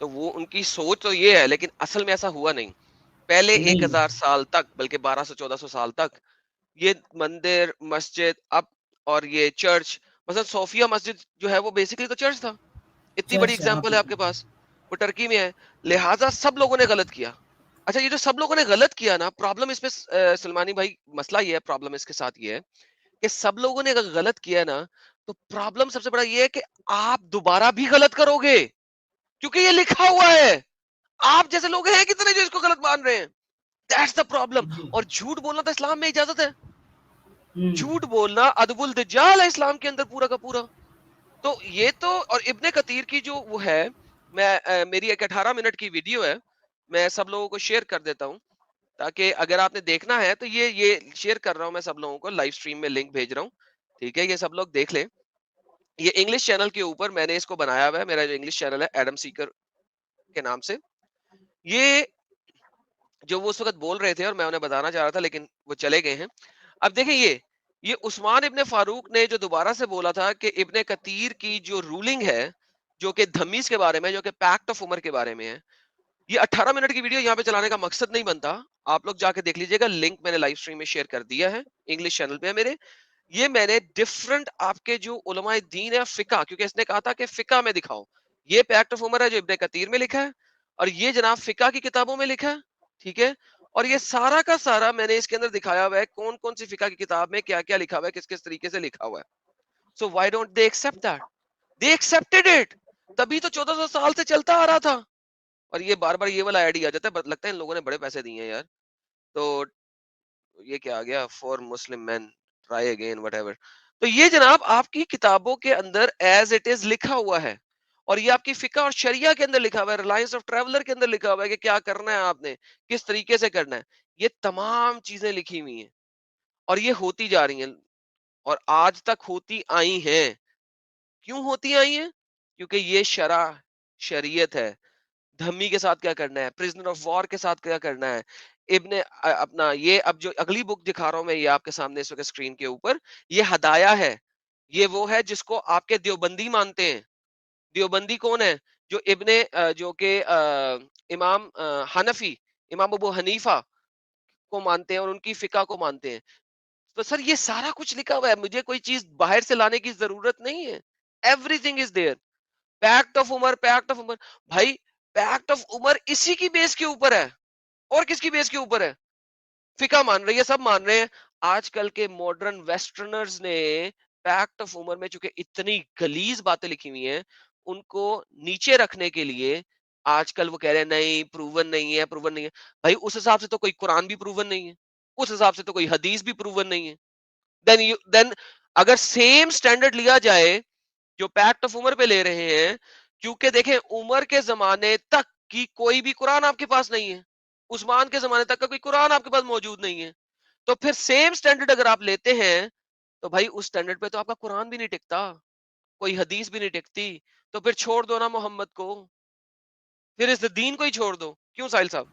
तो वो उनकी सोच तो ये है, लेकिन असल में ऐसा हुआ नहीं। पहले नहीं 1000 साल तक, बल्कि 1200-1400 साल तक ये मंदिर, मस्जिद, अब और ये चर्च, मतलब सोफिया मस्जिद जो है वो बेसिकली तो चर्च था। इतनी बड़ी चर्च है, हाँ एग्जांपल है आपके पास, वो टर्की में है। लिहाजा सब लोगों ने गलत किया। अच्छा, ये जो सब लोगों ने गलत किया ना, प्रॉब्लम इसमें सलमानी भाई, मसला ये है, प्रॉब्लम इसके साथ ये है कि सब लोगों ने अगर गलत किया ना, तो प्रॉब्लम सबसे बड़ा ये है कि आप दोबारा भी गलत करोगे, क्योंकि ये लिखा हुआ है। आप जैसे लोग हैं कितने जो इसको गलत मान रहे हैं, दैट्स द प्रॉब्लम। जी। और झूठ बोलना तो इस्लाम में इजाजत है, हम्म, झूठ बोलना अदबुल दज्जाल है इस्लाम के अंदर पूरा का पूरा। तो ये तो, और इब्ने कतीर की जो वो है, मैं मेरी एक 18 मिनट की वीडियो है, मैं सब लोगों को शेयर कर देता हूँ। ताकि अगर आपने देखना है तो ये शेयर कर रहा हूं मैं सब लोगों को, लाइव स्ट्रीम में लिंक भेज रहा हूँ, ठीक है, ये सब लोग देख लें। ये इंग्लिश चैनल के ऊपर मैंने इसको बनाया हुआ है, मेरा जो इंग्लिश चैनल है एडम सीकर के नाम से। ये जो वो उस वक्त बोल रहे थे और मैं उन्हें बताना चाह रहा था, लेकिन वो चले गए हैं। अब देखें, ये उस्मान इब्ने फारूक ने जो दोबारा से बोला था कि इब्ने कतीर की जो रूलिंग है, जो कि धमीज के बारे में, जो कि पैक्ट ऑफ उमर के बारे में है, ये 18 मिनट की वीडियो यहाँ पे चलाने का मकसद नहीं बनता। आप लोग जाके देख लीजिएगा, लिंक मैंने लाइव स्ट्रीम में शेयर कर दिया है, इंग्लिश चैनल पे है मेरे। ये मैंने डिफरेंट आपके जो उलमाए दीन है फिका, क्योंकि इसने कहा था कि फिका में दिखाओ, ये पैक्ट ऑफ उमर है जो इब्ने कतीर में लिखा है, और ये जनाब फिका की किताबों में लिखा है, ठीक है। और ये सारा का सारा मैंने इसके अंदर दिखाया हुआ है, कौन कौन सी फिका की किताब में क्या क्या लिखा हुआ है, किस किस तरीके से लिखा हुआ है। So why don't they accept that? They accepted it, तभी तो 1400 साल से चलता आ रहा था। और ये बार बार ये वाला ऐड ही आ जाता है, लगता है इन लोगों ने बड़े पैसे दिए हैं यार। तो ये क्या आ गया, for Muslim man try again whatever. तो ये जनाब आपकी किताबों के अंदर एज इट इज लिखा हुआ है, और ये आपकी फिका और शरिया के अंदर लिखा हुआ है, रिलायंस ऑफ ट्रैवलर के अंदर लिखा हुआ है कि क्या करना है आपने, किस तरीके से करना है। ये तमाम चीजें लिखी हुई हैं, और ये होती जा रही हैं, और आज तक होती आई हैं। क्यों होती आई हैं? क्योंकि ये शरीयत है। धम्मी के साथ क्या करना है, प्रिजनर ऑफ वॉर के साथ क्या करना है, इब्ने अपना ये अब जो अगली बुक दिखा रहा हूं मैं, ये आपके सामने इस वक्त स्क्रीन के ऊपर, ये हदाया है। ये वो है जिसको आपके देवबंदी मानते हैं। देवबंदी कौन है? जो इब्ने जो के इमाम हनफी, इमाम अबू हनीफा को मानते हैं और उनकी फिका को मानते हैं। तो सर ये सारा कुछ लिखा हुआ है, मुझे कोई चीज बाहर से लाने की जरूरत नहीं है। Everything is there. Pact of Umar, pact of Umar, भाई पैक्ट ऑफ उमर इसी की बेस के ऊपर है, और किसकी बेस के ऊपर है? फिका मान रही है, सब मान रहे हैं। आजकल के मॉडर्न वेस्टर्नर्स ने पैक्ट ऑफ उमर में चूंकि इतनी गलीज बातें लिखी हुई हैं, उनको नीचे रखने के लिए आजकल वो कह रहे हैं नहीं प्रूवन नहीं है, प्रूवन नहीं है। भाई उस हिसाब से तो कोई कुरान भी प्रूवन नहीं है, उस हिसाब से तो कोई हदीस भी प्रूवन नहीं है। देन अगर सेम स्टैंडर्ड लिया जाए जो पैक्ट ऑफ उमर पे ले रहे हैं, क्योंकि देखें उमर के जमाने तक की कोई भी कुरान आपके पास नहीं है, उस्मान के जमाने तक का कोई कुरान आपके पास मौजूद नहीं है, तो फिर सेम स्टैंडर्ड अगर आप लेते हैं तो भाई उस स्टैंडर्ड पे तो आपका कुरान भी नहीं टिकता, कोई हदीस भी नहीं टिकती। तो फिर छोड़ दो ना मोहम्मद को, फिर इस दीन को ही छोड़ दो। क्यों साहिल साहब?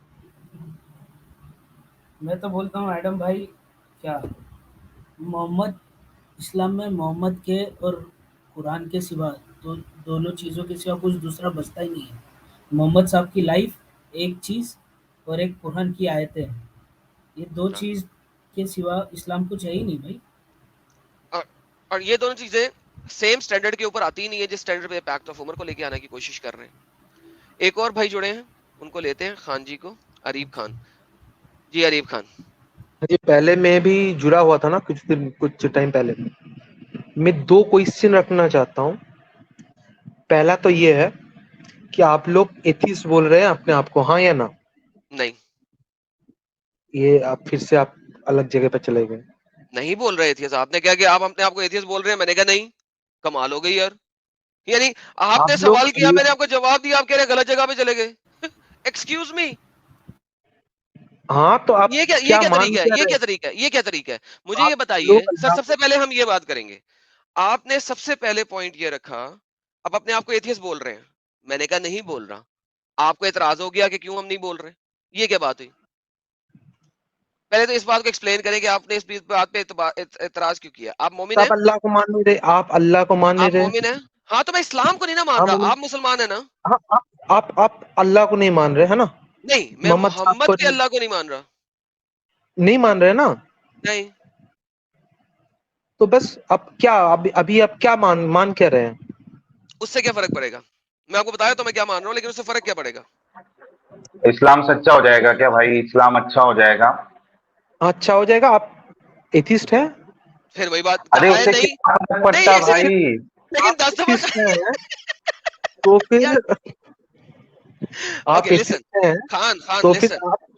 मैं तो बोलता हूँ एडम भाई, क्या मोहम्मद, इस्लाम में मोहम्मद के और कुरान के सिवा दोनों चीज़ों के सिवा कुछ दूसरा बचता ही नहीं है। मोहम्मद साहब की लाइफ एक चीज़ और एक कुरान की आयतें, ये दो चीज़ के सिवा इस्लाम कुछ है ही नहीं भाई। और ये दोनों चीजें सेम स्टैंडर्ड के ऊपर आती ही नहीं है जिस स्टैंडर्ड पे पैक्ट ऑफ उमर को लेके आने की कोशिश कर रहे हैं। एक और भाई जुड़े हैं, उनको लेते हैं, खान जी को, अरीब खान जी। अरीब खान जी, पहले मैं भी जुड़ा हुआ था ना कुछ टाइम पहले। मैं 2 क्वेश्चन रखना चाहता हूँ। पहला तो ये है कि आप लोग एथिस्ट बोल रहे हैं अपने आप को, हाँ या ना? नहीं, ये आप फिर से आप अलग जगह पे चले गए। नहीं बोल रहे एथियस्ट। आपने क्या कि आप अपने आप को एथियस्ट बोल रहे हैं, मैंने कहा नहीं। कमाल हो गई यार, यानी आपने सवाल किया, मैंने आपको जवाब दिया, आप कह रहे हैं गलत जगह पे चले गए। Excuse me. हाँ तो आप ये क्या तरीका है? ये क्या तरीका है? मुझे ये बताइए सर, सबसे पहले हम ये बात करेंगे। आपने सबसे पहले पॉइंट ये रखा, अब अपने आप को एथियस्ट बोल रहे हैं, मैंने कहा नहीं बोल रहा। आपको एतराज हो गया कि क्यों हम नहीं बोल रहे, ये क्या बात हुई? पहले तो इस बात को एक्सप्लेन करें कि आपने इस बात पे एतराज क्यों किया। आप मोमिन हैं? आप अल्लाह को मान नहीं रहे, आप अल्लाह को मान नहीं रहे। आप मोमिन हैं? हाँ, तो मैं इस्लाम को नहीं ना मान रहा। आप मुसलमान है ना? हाँ, आप अल्लाह को नहीं मान रहे है ना? नहीं, मैं मोहम्मद के अल्लाह को नहीं मान रहा। नहीं मान रहे ना? नहीं। तो बस अब क्या, अभी आप क्या मान क्या रहे हैं? उससे क्या फर्क पड़ेगा? मैं आपको बताया तो मैं क्या मान रहा हूँ, लेकिन उससे फर्क क्या पड़ेगा? इस्लाम सच्चा हो जाएगा क्या भाई? इस्लाम अच्छा हो जाएगा? अच्छा हो जाएगा। आप एथिस्ट हैं? फिर वही बात। अरे उससे क्या फर्क पड़ता भाई? लेकिन 10 दफा तो फिर आप लिसन खान तो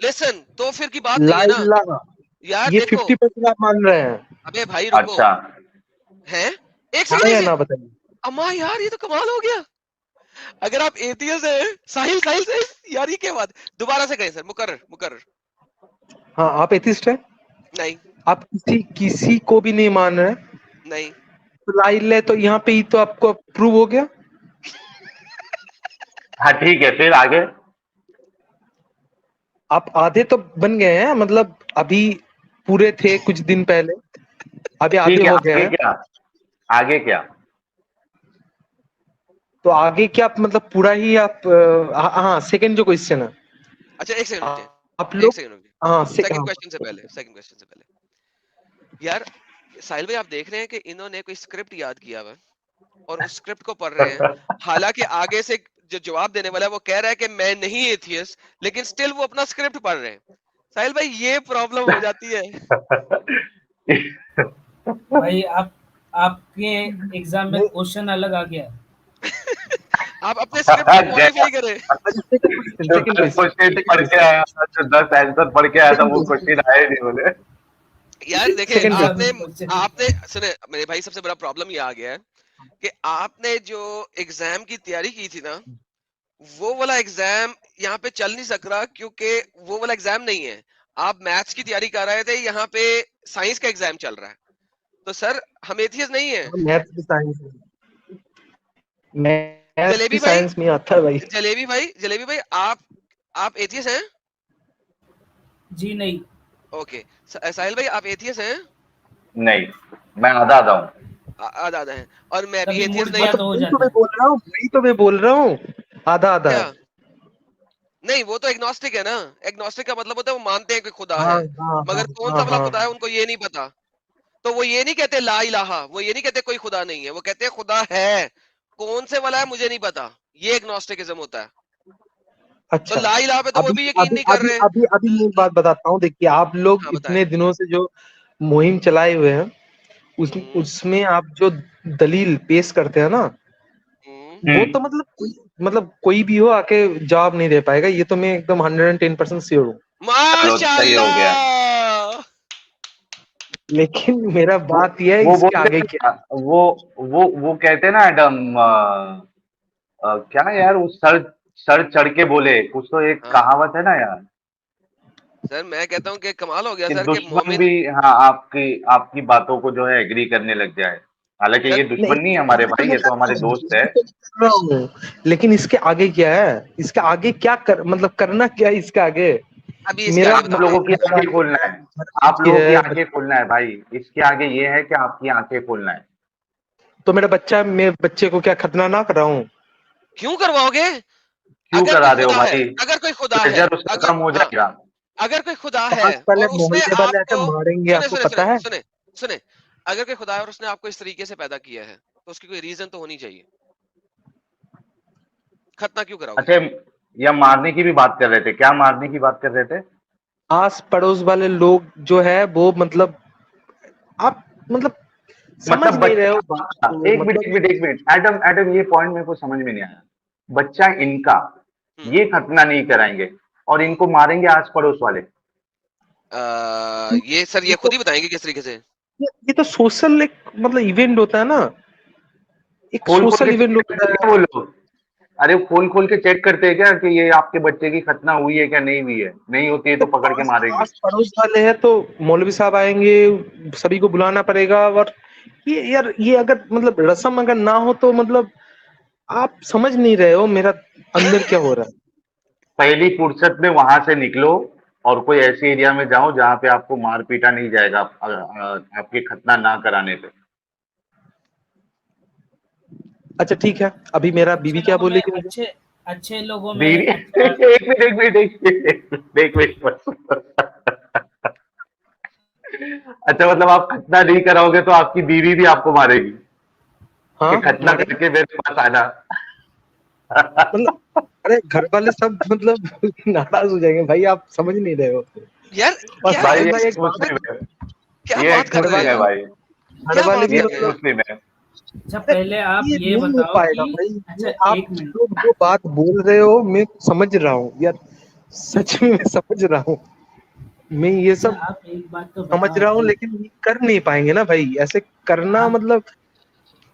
लिसन तो फिर की बात नहीं है ना यार। ये देखो 50% आप मान रहे हैं। अबे भाई रुको। अच्छा हैं? एक सेकंड ना बताइए। अम्मा यार, ये तो कमाल हो गया। अगर आप एथियस्ट हैं, साहिल यार, ये क्या बात? दोबारा से कहें सर, मुकर्रर। हाँ, आप एथिस्ट है? नहीं आप किसी को भी नहीं मान रहे? नहीं तो ला इलाहा तो यहाँ पे ही तो आपको प्रूव हो गया। हाँ ठीक है, फिर आगे। आप आधे तो बन गए हैं, मतलब अभी पूरे थे कुछ दिन पहले, अभी ठीक आधे है, हो गए आगे हैं। क्या? आगे क्या? तो आगे क्या मतलब पूरा ही आप हाँ, सेकंड जो क्वेश्चन है। अच्छा एक सेकंड रुकिए, आप एक लोग सेकंड रुकिए। हाँ सेकंड क्वेश्चन से पहले यार साहिल भाई, आप देख रहे हैं कि इन्होंने कोई स्क्रिप्ट याद किया हुआ है और उस स्क्रिप्ट को पढ़ रहे हैं, हालांकि आगे से जो जवाब देने वाला है वो कह रहा है कि मैं नहीं एथियस्ट, लेकिन स्टिल वो अपना स्क्रिप्ट पढ़ रहे हैं। साहिल भाई ये प्रॉब्लम हो जाती है। भाई आपके एग्जाम में क्वेश्चन अलग आ गया। आप अपने स्क्रिप्ट को मॉडिफाई करें। जो 10 क्वेश्चन पढ़ के आया था, जो 10 आंसर पढ़ के आया था, वो क्वेश्चन आए नहीं बोले। यार देखिए, Second आपने सुने मेरे भाई, सबसे बड़ा प्रॉब्लम ये आ गया है कि आपने जो एग्जाम की तैयारी की थी ना, वो वाला एग्जाम यहाँ पे चल नहीं सक रहा, क्योंकि वो वाला एग्जाम नहीं है। आप मैथ्स की तैयारी कर रहे थे, यहाँ पे साइंस का एग्जाम चल रहा है। तो सर हम एथियस्ट नहीं है। मैथ्स भी साइंस मैथ्स जलेबी भी भाई, साइंस में आता है भाई। जलेबी भाई आप एथियस्ट हैं? जी नहीं। ओके साहिल भाई, आप एथियस्ट हैं? नहीं, मैं आधा आधा हूँ। आधा आधा है, और मैं भी कभी एथियस्ट मूड नहीं किया हूँ। तो हो वही तो जाता मैं है। बोल रहा हूँ, वही तो मैं बोल रहा हूँ, आधा आधा क्या? है। नहीं, वो तो एग्नोस्टिक है ना। एग्नोस्टिक का मतलब होता है वो मानते हैं कि खुदा हाँ है, हाँ मगर कौन सा हाँ वाला हाँ खुदा है उनको ये नहीं पता। तो वो ये नहीं कहते ला इलाहा, वो ये नहीं कहते कोई खुदा नहीं है, वो कहते हैं खुदा है, कौन से वाला है मुझे नहीं पता। ये एग्नोस्टिकिज्म होता है। तो अच्छा। ला इलाहा पे तो वो अभी भी यकीन अभी नहीं कर अभी रहे। अभी अभी मैं एक बात बताता हूँ, देखिए आप लोग हाँ बताएं। इतने दिनों से जो मुहिम चलाए हुए हैं, उसमें आप जो दलील पेश करते हैं ना, वो तो मतलब कोई भी हो आके जवाब नहीं दे पाएगा, ये तो मैं एकदम 110% श्योर हूँ। चलो सही हो गया। माशाल्लाह। लेकिन मेरा बात यह है, वो इसके बोलते आगे हैं क्या? ना, वो कहते हैं ना एडम, क्या यार, वो सर सर चढ़ के बोले, कुछ तो एक हाँ कहावत है ना यार, सर, मैं कहता हूँ कि कमाल हो गया कि सर, कि दुश्मन मोमिन। भी, हाँ, आपकी आपकी बातों को जो है एग्री करने लग जाए। हालांकि ये दुश्मन नहीं है हमारे भाई, ये तो हमारे दोस्त है। कर रहा हूँ, लेकिन इसके आगे क्या है? इसके आगे क्या मतलब करना क्या है इसके आगे? अभी इसके मेरा आगे आप बताते हैं। लोगों की आंखें खोलना है, आप लोगों की आंखें खोलना है भाई। इसके आगे ये है कि आपकी आंखें खोलना है। तो मैं बच्चे को क्या खतना ना कर रहा हूँ? क्यों करवाओगे? क्यों अगर कोई करा रहे हो खुदा है, भाई? अगर कोई खुदा है, प्रेशर उसका अगर कम हो हाँ, जाएगा। अगर कोई खुदा है 5 पहले और उसने मोहल्ले वाले आके आपको, मारेंगे, सुने आपको सुने पता सुने है? सुने सुने, अगर कोई खुदा है और उसने आपको इस तरीके से पैदा किया है, तो उसकी कोई रीजन तो होनी चाहिए। खतना क्यों कराओगे? अच्छा, या मारने की भी बात कर रहे थे? क्या मारने की बात कर रहे थे? आस पड़ोस वाले लोग जो है वो मतलब आप मतलब समझ मतलब नहीं रहे हो बात बच्चा, को, मतलब एक मिनट, एडम एडम, ये पॉइंट मेरे को समझ में नहीं आया। बच्चा इनका, ये खतना नहीं कराएंगे और इनको मारेंगे आस पड़ोस वाले। ये सर ये खुद ही बताएंगे किस तरीके से। ये तो सोशल एक मतलब इवेंट होता है ना, एक खोल खोल सोशल के इवेंट चेक होता करते है। हैं वो लोग। अरे खोल खोल के चेक करते हैं क्या कि ये आपके बच्चे की खतना हुई है क्या नहीं हुई है? नहीं होती है तो पकड़ के मारेंगे। आस पड़ोस वाले हैं तो मौलवी साहब आएंगे, सभी को बुलाना पड़ेगा। और ये यार, ये अगर मतलब रस्म अगर ना हो तो मतलब आप समझ नहीं रहे हो मेरा अंदर क्या हो रहा है। पहली फुर्सत में वहां से निकलो और कोई ऐसे एरिया में जाओ जहां पे आपको मार पीटा नहीं जाएगा आपके खतना ना कराने पे। अच्छा ठीक है, अभी मेरा बीवी क्या लोगों में बोलेगी मुझे? अच्छे अच्छे लोगों में बीवी अच्छा। एक मिनट अच्छा, मतलब आप खतना नहीं कराओगे तो आपकी बीवी भी आपको मारेगी कि हाँ खतना मारे करके मेरे पास आना। मतलब अरे घर वाले सब मतलब नाराज हो जाएंगे भाई, आप समझ नहीं रहे हो। यार और क्या भाई साहिल ये भाई एक मुस्लिम है, क्या ये बात एक कर रहे मुस्लिम हैं है आप? भाई, घर क्या वाले बात भी ये कर एक रहे हैं? मतलब मुस्लिम है। अच्छा पहले आप ये ये नहीं हो बताओ पाएगा कि भाई। अच्छा ये आप एक मिनट। जो जो बात बोल रहे हो मैं समझ रहा हूँ यार, सच में मैं समझ रहा हूँ। मैं ये अच्छा सब आप एक बात तो समझ बताओ रहा हूँ, भाई। लेकिन ये कर नहीं पाएंगे ना भाई, ऐसे करना आप मतलब।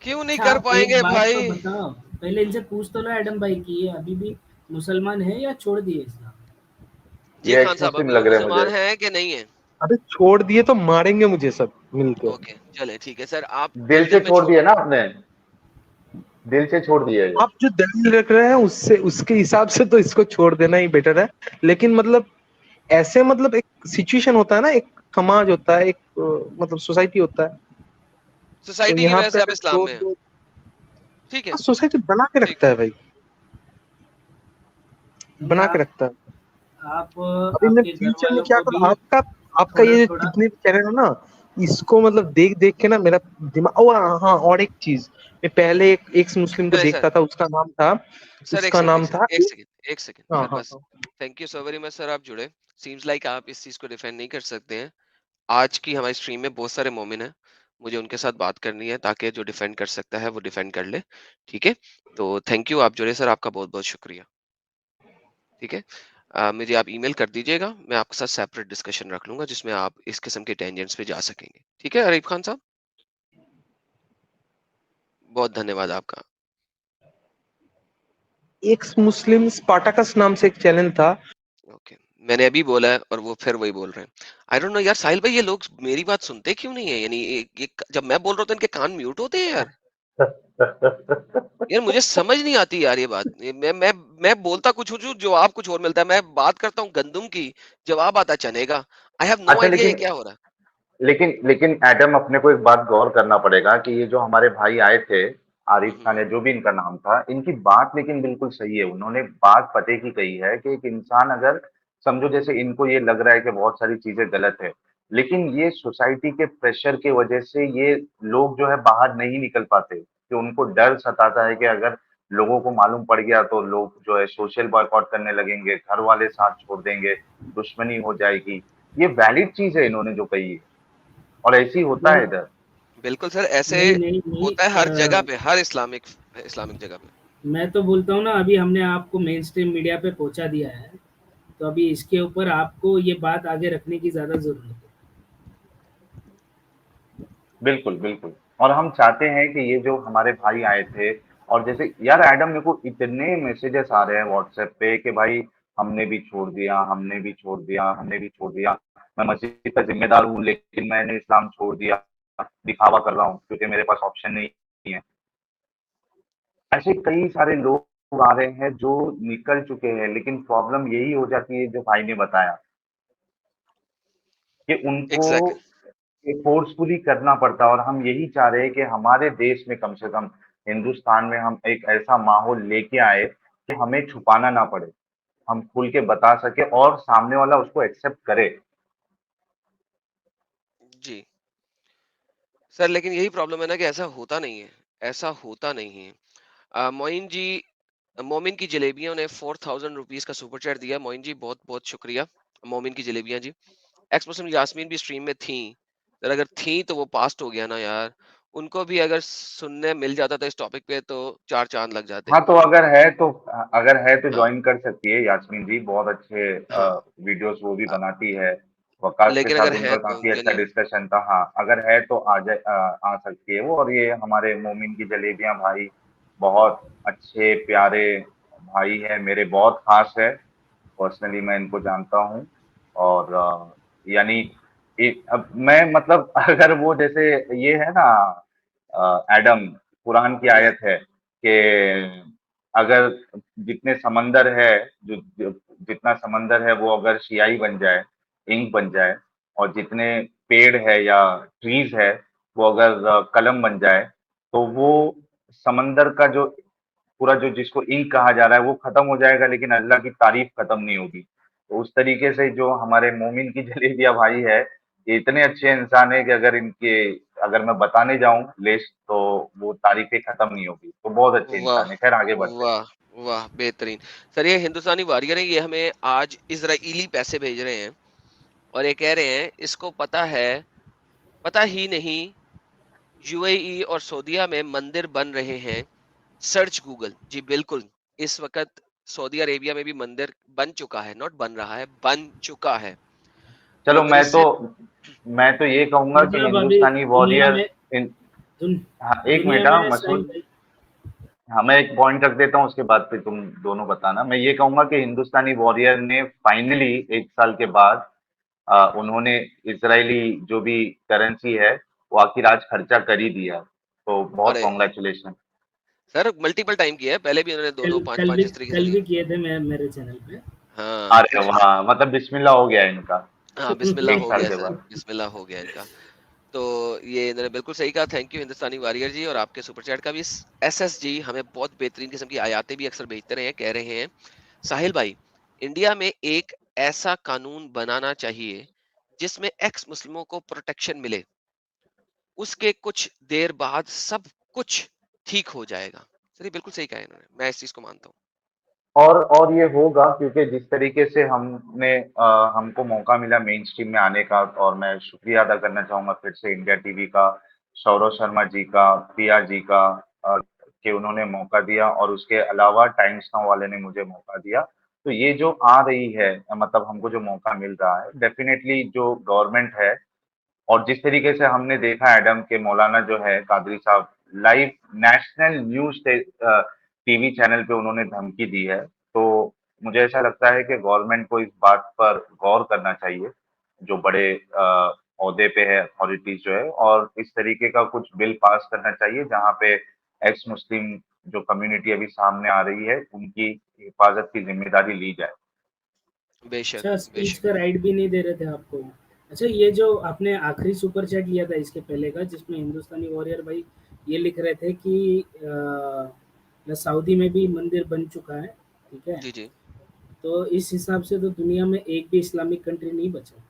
क्यों नहीं अच्छा कर आप एक पाएंगे बात तो भाई? बताओ, पहले इनसे पूछ तो लो एडम भाई कि ये अभी भी मुसलमान है या छोड़ दिए इस्लाम? जी ये खान साहब, एक्सेसिव अभी लग वो रहा है मुसलमान मुझे। है कि नहीं है? अबे छोड़ दिए तो मारेंगे मुझे सब मिलके। ओके, चले ठीक है सर, आप दिल किस से दिल में छोड़ छोड़ दिया ना आपने, दिल से छोड़ दिया ये। आप जो दलील रख रहे हैं उससे उसके हिसाब से तो इसको छोड़ देना ही बेटर है। लेकिन मतलब ऐसे मतलब एक सिचुएशन होता है ना, एक समाज होता है, एक मतलब सोसाइटी होता है, तो सोसाइटी की यहाँ वजह पे से आप अगर इस्लाम छोड़ में हैं। दो, ठीक है, सोसाइटी बना के ठीक रखता है। है भाई, नहीं, बना के रखता है। आप अभी मैं आपके घर फ्यूचर में वालों क्या को करूँ, भी आपका आपका थोड़ा ये थोड़ा जितने भी चैनल है ना, इसको मतलब देख देख के ना मेरा दिमाग, ओ हाँ, और एक चीज, मैं पहले एक मुस्लिम को चले सर, देखता था, उसका नाम था, सर एक उसका सेकंड, नाम था एक सेकंड हाँ सर हाँ बस। हाँ। Thank you so very much sir, आप जुड़े। सीम्स लाइक आप इस चीज को डिफेंड नहीं कर सकते हैं। आज की हमारी स्ट्रीम में बहुत सारे मोमिन हैं, मुझे उनके साथ बात करनी है ताकि जो डिफेंड कर सकता है वो डिफेंड कर ले। ठीक है, तो थैंक यू, आप जुड़े सर, आपका बहुत बहुत शुक्रिया। ठीक है, मुझे आप ईमेल कर दीजिएगा, मैं आपके साथ सेपरेट डिस्कशन रख लूंगा जिसमें आप इस किस्म के टेंजेंट्स पे जा सकेंगे। ठीक है अरीफ खान साहब, बहुत धन्यवाद आपका। एक मुस्लिम स्पार्टाकस नाम से एक चैनल था। ओके, मैंने अभी बोला है और वो फिर वही बोल रहे हैं। आई डोंट नो यार साहिल भाई, ये लोग मेरी बात सुनते क्यों नहीं है? यानी ये जब मैं बोल रहा हूँ तो इनके कान म्यूट होते हैं यार। यार मुझे समझ नहीं आती यार ये बात। मैं बोलता कुछ हूँ, जवाब कुछ और मिलता है। मैं बात करता हूँ गंदुम की, जवाब आता चने का। आई हैव नो अच्छा, आइडिया ये लेकिन क्या हो रहा है। लेकिन एडम, अपने को एक बात गौर करना पड़ेगा कि ये जो हमारे भाई आए थे, आरिफ खान हम्म, या जो भी इनका नाम था, इनकी बात लेकिन बिल्कुल सही है। उन्होंने बात पते की कही है कि एक इंसान अगर, समझो जैसे इनको ये लग रहा है कि बहुत सारी चीजें गलत है, लेकिन ये सोसाइटी के प्रेशर की वजह से ये लोग जो है बाहर नहीं निकल पाते, कि उनको डर सताता है कि अगर लोगों को मालूम पड़ गया तो लोग जो है सोशल बॉयकॉट करने लगेंगे, घर वाले साथ छोड़ देंगे, दुश्मनी हो जाएगी। ये वैलिड चीज है इन्होंने जो कही है, और ऐसे ही होता है नहीं इधर। बिल्कुल सर, ऐसे नहीं नहीं नहीं, होता है हर जगह पे, हर इस्लामिक इस्लामिक जगह पे। मैं तो बोलता हूँ ना, अभी हमने आपको मेन स्ट्रीम मीडिया पे पहुंचा दिया है, तो अभी इसके ऊपर आपको ये बात आगे रखने की ज़्यादा ज़रूरत है। बिल्कुल, बिल्कुल। और हम चाहते हैं कि ये जो हमारे भाई आए थे, और जैसे यार एडम, मेरे को इतने मैसेजेस आ रहे हैं व्हाट्सएप पे कि भाई हमने भी छोड़ दिया, हमने भी छोड़ दिया, हमने भी छोड़ दिया। मैं मस्जिद का ज़िम्मेदार हूँ लेकिन मैंने इस्लाम छोड़ दिया, दिखावा कर रहा हूँ क्योंकि मेरे पास ऑप्शन नहीं है। ऐसे कई सारे लोग आ रहे हैं जो निकल चुके हैं, लेकिन प्रॉब्लम यही हो जाती है जो भाई ने बताया, कि उनको एग्जैक्टली। फोर्सफुली करना पड़ता है। और हम यही चाह रहे हैं कि हमारे देश में, कम से कम हिंदुस्तान में, हम एक ऐसा माहौल लेके आए कि हमें छुपाना ना पड़े, हम खुल के बता सके और सामने वाला उसको एक्सेप्ट करे। जी सर, लेकिन यही प्रॉब्लम है ना कि ऐसा होता नहीं है, ऐसा होता नहीं है। मोइन जी, मोमिन की जलेबियों ने 4000 रुपीज का सुपर चैट दिया। मोइन जी बहुत बहुत शुक्रिया। मोमिन की जलेबियां जी। एक्स मुस्लिम यास्मीन भी स्ट्रीम में थी, अगर थी तो वो पास्ट हो गया ना यार। उनको भी अगर सुनने मिल जाता था इस टॉपिक पे तो चार चांद लग जाते। हाँ, तो अगर है तो हाँ ज्वाइन कर सकती है यास्मीन जी, बहुत अच्छे हाँ, वीडियोस वो भी हाँ, बनाती है। वकास के लेकिन साथ अगर है उनका तो काफी अच्छा यानी डिस्कशन था। हाँ, अगर है तो आ सकती है वो। और ये हमारे मोमिन की जलेबियां भाई बहुत अच्छे प्यारे भाई है, मेरे बहुत खास है। पर्सनली मैं इनको जानता हूँ। और यानी अब मैं मतलब अगर वो जैसे ये है ना, एडम, कुरान की आयत है कि अगर जितने समंदर है, जितना समंदर है वो अगर स्याही बन जाए, इंक बन जाए, और जितने पेड़ है या ट्रीज है वो अगर कलम बन जाए, तो वो समंदर का जो पूरा जो जिसको इंक कहा जा रहा है वो खत्म हो जाएगा, लेकिन अल्लाह की तारीफ खत्म नहीं होगी। तो उस तरीके से जो हमारे मोमिन की जलेबिया भाई है, ये इतने अच्छे इंसान है कि अगर मैं बताने जाऊं लिस्ट तो वो तारीफें खत्म नहीं होगी। तो बहुत अच्छे वाह इंसान है। खैर, आगे बढ़ते हैं। वाह वाह, बेहतरीन। सर ये हिंदुस्तानी वॉरियर है, ये हमें आज इजराइली पैसे भेज रहे हैं और ये कह रहे हैं इसको पता ही नहीं यूएई और सऊदीया में मंदिर बन रहे हैं, सर्च गूगल। जी बिल्कुल, इस वक्त सऊदी अरेबिया में भी मंदिर बन चुका है, नॉट बन रहा है, बन चुका है। तो चलो, अगर इससे मैं तो ये कहूंगा कि मतलब अभी हिंदुस्तानी दुनिया वॉरियर में इन दुन, हाँ, एक दुनिया मिनट, हाँ में साहिल मसूद। भाई, हाँ, मैं एक पॉइंट रख देता हूँ, उसके बाद फिर तुम दोनों बताना। मैं ये कहूंगा कि हिंदुस्तानी वॉरियर ने फाइनली 1 साल के बाद उन्होंने इजरायली जो भी करेंसी है वो आखिर आज खर्चा कर ही दिया, तो बहुत अरे कॉन्ग्रेचुलेशन। सर मल्टीपल टाइम किया है, पहले भी उन्होंने 2-2 5-5 इस तरीके से कल किए। भी किए थे मैं मेरे चैनल पे। हाँ अरे वाह, मतलब बिस्मिल्लाह हो गया इनका हाँ बिस्मिल्लाह 1 हो साल गया के सर, बाद। बिस्मिल्लाह हो गया इनका। तो ये इन्होंने बिल्कुल सही कहा, थैंक यू हिंदुस्तानी वॉरियर जी। और आपके सुपर चैट का भी। एसएस जी हमें बहुत बेहतरीन किस्म की आयातें भी अक्सर भेजते रहे हैं, कह रहे हैं साहिल भाई, इंडिया में एक ऐसा कानून बनाना चाहिए जिसमें एक्स मुस्लिमों को प्रोटेक्शन मिले, उसके कुछ देर बाद सब कुछ ठीक हो जाएगा। सर ये बिल्कुल सही कहा है इन्होंने, मैं इस चीज को मानता हूँ। और ये होगा क्योंकि जिस तरीके से हमको मौका मिला मेन स्ट्रीम में आने का, और मैं शुक्रिया अदा करना चाहूंगा फिर से इंडिया टीवी का, सौरव शर्मा जी का, प्रिया जी का, कि उन्होंने मौका दिया, और उसके अलावा टाइम्स नाउ वाले ने मुझे मौका दिया। तो ये जो आ रही है, मतलब हमको जो मौका मिल रहा है, डेफिनेटली जो गवर्नमेंट है, और जिस तरीके से हमने देखा एडम के मौलाना जो है कादरी साहब live national news TV channel पे उन्होंने धमकी दी है, तो मुझे ऐसा लगता है कि गवर्नमेंट को इस बात पर गौर करना चाहिए, जो बड़े ओहदे पे है अथॉरिटीज जो है, और इस तरीके का कुछ बिल पास करना चाहिए जहाँ पे एक्स मुस्लिम जो कम्युनिटी अभी सामने आ रही है उनकी हिफाजत की जिम्मेदारी ली जाए। बेशक अच्छा, स्पीच बेशक। का राइट भी नहीं दे रहे थे आपको। अच्छा, ये जो आपने आखिरी सुपर चैट लिया था इसके पहले का, जिसमें हिंदुस्तानी वॉरियर भाई ये लिख रहे थे कि सऊदी में भी मंदिर बन चुका है, ठीक है, जी जी। तो इस हिसाब से तो दुनिया में एक भी इस्लामिक कंट्री नहीं बचा।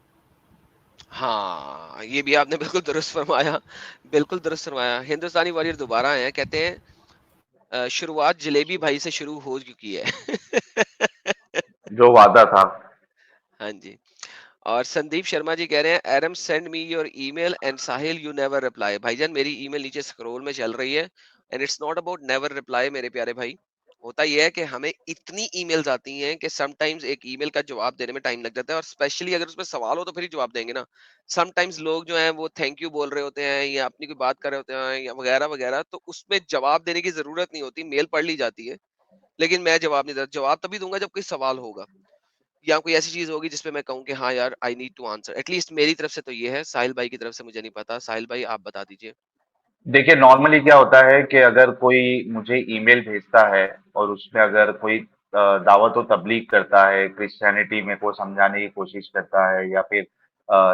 हाँ ये भी आपने बिल्कुल दुरुस्त फरमाया, बिल्कुल दुरुस्त फरमाया। हिंदुस्तानी वॉरियर दोबारा आए हैं, कहते हैं शुरुआत जलेबी भाई से शुरू हो चुकी है। जो वादा था। हाँ जी। और संदीप शर्मा जी कह रहे हैं Erum send me your email and Sahil you never reply. भाईजान मेरी ईमेल नीचे स्क्रॉल में चल रही है, and it's not about never reply मेरे प्यारे भाई। होता यह है कि हमें इतनी ईमेल्स आती हैं कि समटाइम्स एक ईमेल का जवाब देने में टाइम लग जाता है, और स्पेशली अगर उसमें सवाल हो तो फिर ही जवाब देंगे ना। समटाइम्स लोग जो हैं वो थैंक यू बोल रहे होते हैं या अपनी कोई बात कर रहे होते हैं या वगैरह वगैरह, तो उसमें जवाब देने की जरूरत नहीं होती, मेल पढ़ ली जाती है। लेकिन मैं जवाब नहीं देता, जवाब तभी दूंगा जब कोई सवाल होगा या कोई ऐसी चीज होगी जिसपे मैं कहूँ कि हाँ यार I need to answer. At least मेरी तरफ से तो ये है, साहिल भाई की तरफ से मुझे नहीं पता। साहिल भाई आप बता दीजिए। देखिए, नॉर्मली क्या होता है कि अगर कोई मुझे ईमेल भेजता है और उसमें अगर कोई दावत व तबलीग करता है, क्रिश्चियनिटी में को समझाने की कोशिश करता है, या फिर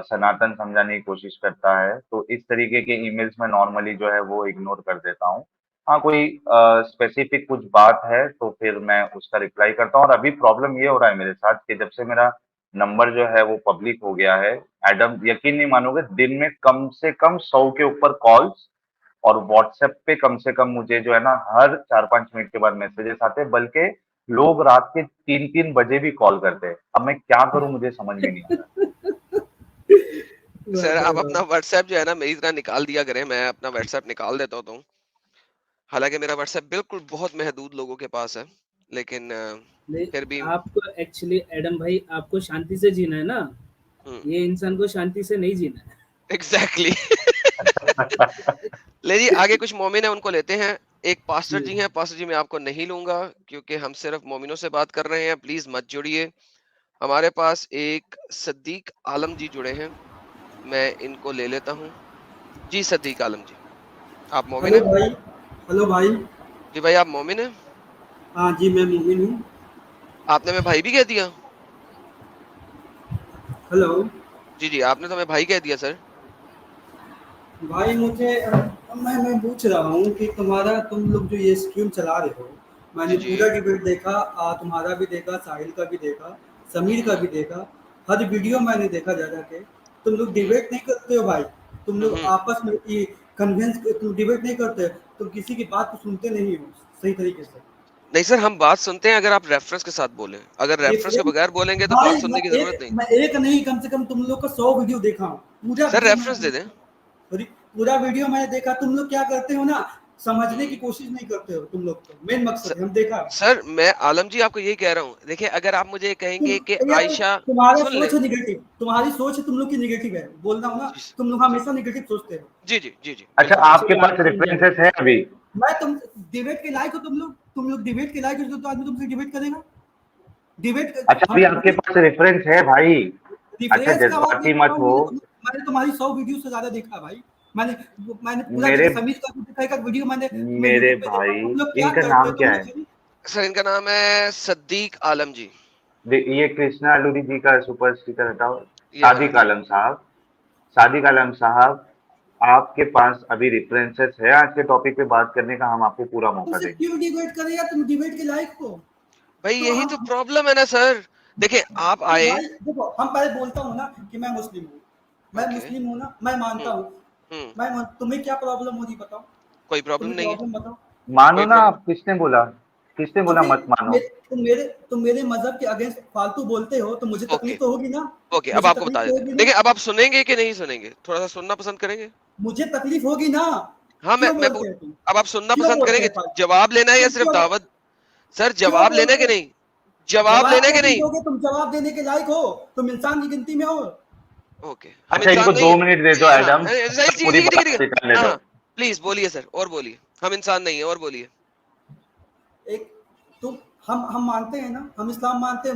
सनातन समझाने की कोशिश करता है, तो इस तरीके के ईमेल्स में नॉर्मली जो है वो इग्नोर कर देता हूँ। हाँ, कोई स्पेसिफिक कुछ बात है तो फिर मैं उसका रिप्लाई करता हूँ, और अभी प्रॉब्लम ये हो रहा है मेरे साथ कि जब से मेरा नंबर जो है वो पब्लिक हो गया है, एडम यकीन नहीं मानोगे, दिन में कम से कम 100 के ऊपर कॉल्स, और व्हाट्सएप पे कम से कम मुझे जो है ना हर 4-5 मिनट के बाद मैसेजेस आते हैं, बल्कि लोग रात के 3-3 बजे भी कॉल करते हैं। अब मैं क्या करूं, मुझे समझ में नहीं आ रहा। सर आप अपना व्हाट्सएप जो है ना मेरी तरह निकाल दिया करें, मैं अपना व्हाट्सएप निकाल देता हूँ। हालांकि मेरा व्हाट्सएप बिल्कुल बहुत महदूद लोगों के पास है, लेकिन फिर भी आपको एक्चुअली एडम भाई आपको शांति से जीना है ना, ये इंसान को शांति से नहीं जीना है। एग्जैक्टली। ले जी आगे कुछ मोमिन है उनको लेते हैं। एक पास्टर जी हैं, पास्टर जी मैं आपको नहीं लूंगा क्योंकि हम सिर्फ मोमिनों से बात कर रहे हैं, प्लीज मत जुड़िए। हमारे पास एक सद्दीक आलम जी जुड़े हैं, मैं इनको ले लेता हूँ। जी सद्दीक आलम जी, आप मोमिन हैं? भाई, हेलो भाई। जी भाई आप मोमिन हैं? हाँ जी मैं मोमिन हूँ। आपने मैं भाई भी कह दिया? हेलो जी जी आपने तो मैं भाई कह दिया सर। भाई, मुझे मैं पूछ रहा हूँ कि तुम लोग जो ये स्ट्रीम चला रहे हो, मैंने पूरा डिबेट देखा, तुम्हारा भी देखा, साहिल का भी देखा, समीर का भी देखा, हर वीडियो मैंने देखा जा के। तुम लोग डिबेट नहीं करते हो भाई, तुम लोग आपस में कन्विंस, तुम डिबेट नहीं करते, तुम किसी की बात को सुनते नहीं हो सही तरीके से। नहीं सर हम बात सुनते हैं अगर आप रेफरेंस के साथ बोलें, अगर रेफरेंस के बगैर बोलेंगे तो बात सुनने की जरूरत नहीं। मैं एक नहीं कम से कम तुम लोग का 100 वीडियो देखा हूँ, पूरा सर रेफरेंस दे दें। पूरा वीडियो मैंने देखा। तुम लोग क्या करते हो ना, समझने की कोशिश नहीं करते हो तुम लोग, तो मेन मकसद हम देखा। सर मैं आलम जी आपको यही कह रहा हूँ, देखिए अगर आप मुझे कहेंगे कि आयशा तुम्हारा सोच है निगेटिव, तुम्हारी सोच है तुम लोग की निगेटिव है, बोल रहा हूँ ना, तुम लोग हमेशा निगेटिव सोचते हो। जी जी जी जी। अच्छा आपके पास रेफरेंसेस है अभी? मैं तुम डिबेट के लायक हो, तुम लोग डिबेट के लायक हो तो आदमी तुमसे डिबेट करेगा। डिबेट अच्छा अभी आपके पास रेफरेंस है भाई? अच्छा डिफरेंस का बात जज्बाती नहीं मत कर हो। रहा हूँ, मैंने तुम्हारी 100 वीडियो से ज्यादा देखा भाई। मैंने पूरा मेरे देखा, समीर का भी देखा, एक वीडियो मैंने मेरे YouTube पे देखा। भाई तुम लोग क्या इनका करते नाम हो, क्या तुम है? लोग सर इनका नाम है सद्दीक आलम जी। ये कृष्णा अलूरी जी का सुपर स्टिकर हटाओ। ये सादिक हटा आलम साहब, सादिक आलम साहब, आपके पास अभी रेफरेंसेस है आज के टॉपिक पे बात करने का? हम आपको पूरा मौका तुमसे देंगे। क्यों डिबेट करेगा, तुम डिबेट के लायक हो। भाई तो यही तो हम प्रॉब्लम है ना सर। देखिए आप तो आए। भाई देखो, हम पहले बोलता हूँ ना कि मैं मुस्लिम हूँ, मैं ओके। मुस्लिम हूँ ना, मैं मानता हूँ। तुम्हें क्या प्रॉब्लम हो रही बताओ, कोई प्रॉब्लम तुम्हें नहीं है। प्रॉब्लम बताओ। मानो कोई ना प्रॉब्लम। आप, किसने बोला? किसने तो बोला फिर मत मानो? तुम मेरे मजहब के अगेंस्ट फालतू बोलते हो तो मुझे ओके तकलीफ तो होगी ना। ओके, अब मुझे आपको तकलीफ बता तो देते होगी हैं। ना। देखिए अब आप सुनेंगे कि नहीं सुनेंगे, थोड़ा सा सुनना पसंद करेंगे? मुझे तकलीफ होगी ना। हाँ क्यों बोलते हो तुम, अब आप सुनना क्यों पसंद बोलते करेंगे? हैं फालतू, जवाब लेना है या तुम सिर्फ क्यों दावत? सर क्यों जवाब लेना है बोलते कि हो? नहीं? जवाब जवाब लेना है कि कैसे नहीं? दोगे, तुम जवाब देने के लायक हो, तुम इंसान की गिनती में हो। ओके, हम अच्छा इंसान इनको नहीं 2 है। मिनट दे दो हाँ एडम, ठीक पूरी ठीक ठीक बात ठीक। निकालने हाँ दो। हाँ, प्लीज बोलिए सर, और बोलिए। हम इंसान नहीं है, और बोलिए। एक तुम हम मानते हैं ना, हम इस्लाम मानते हैं।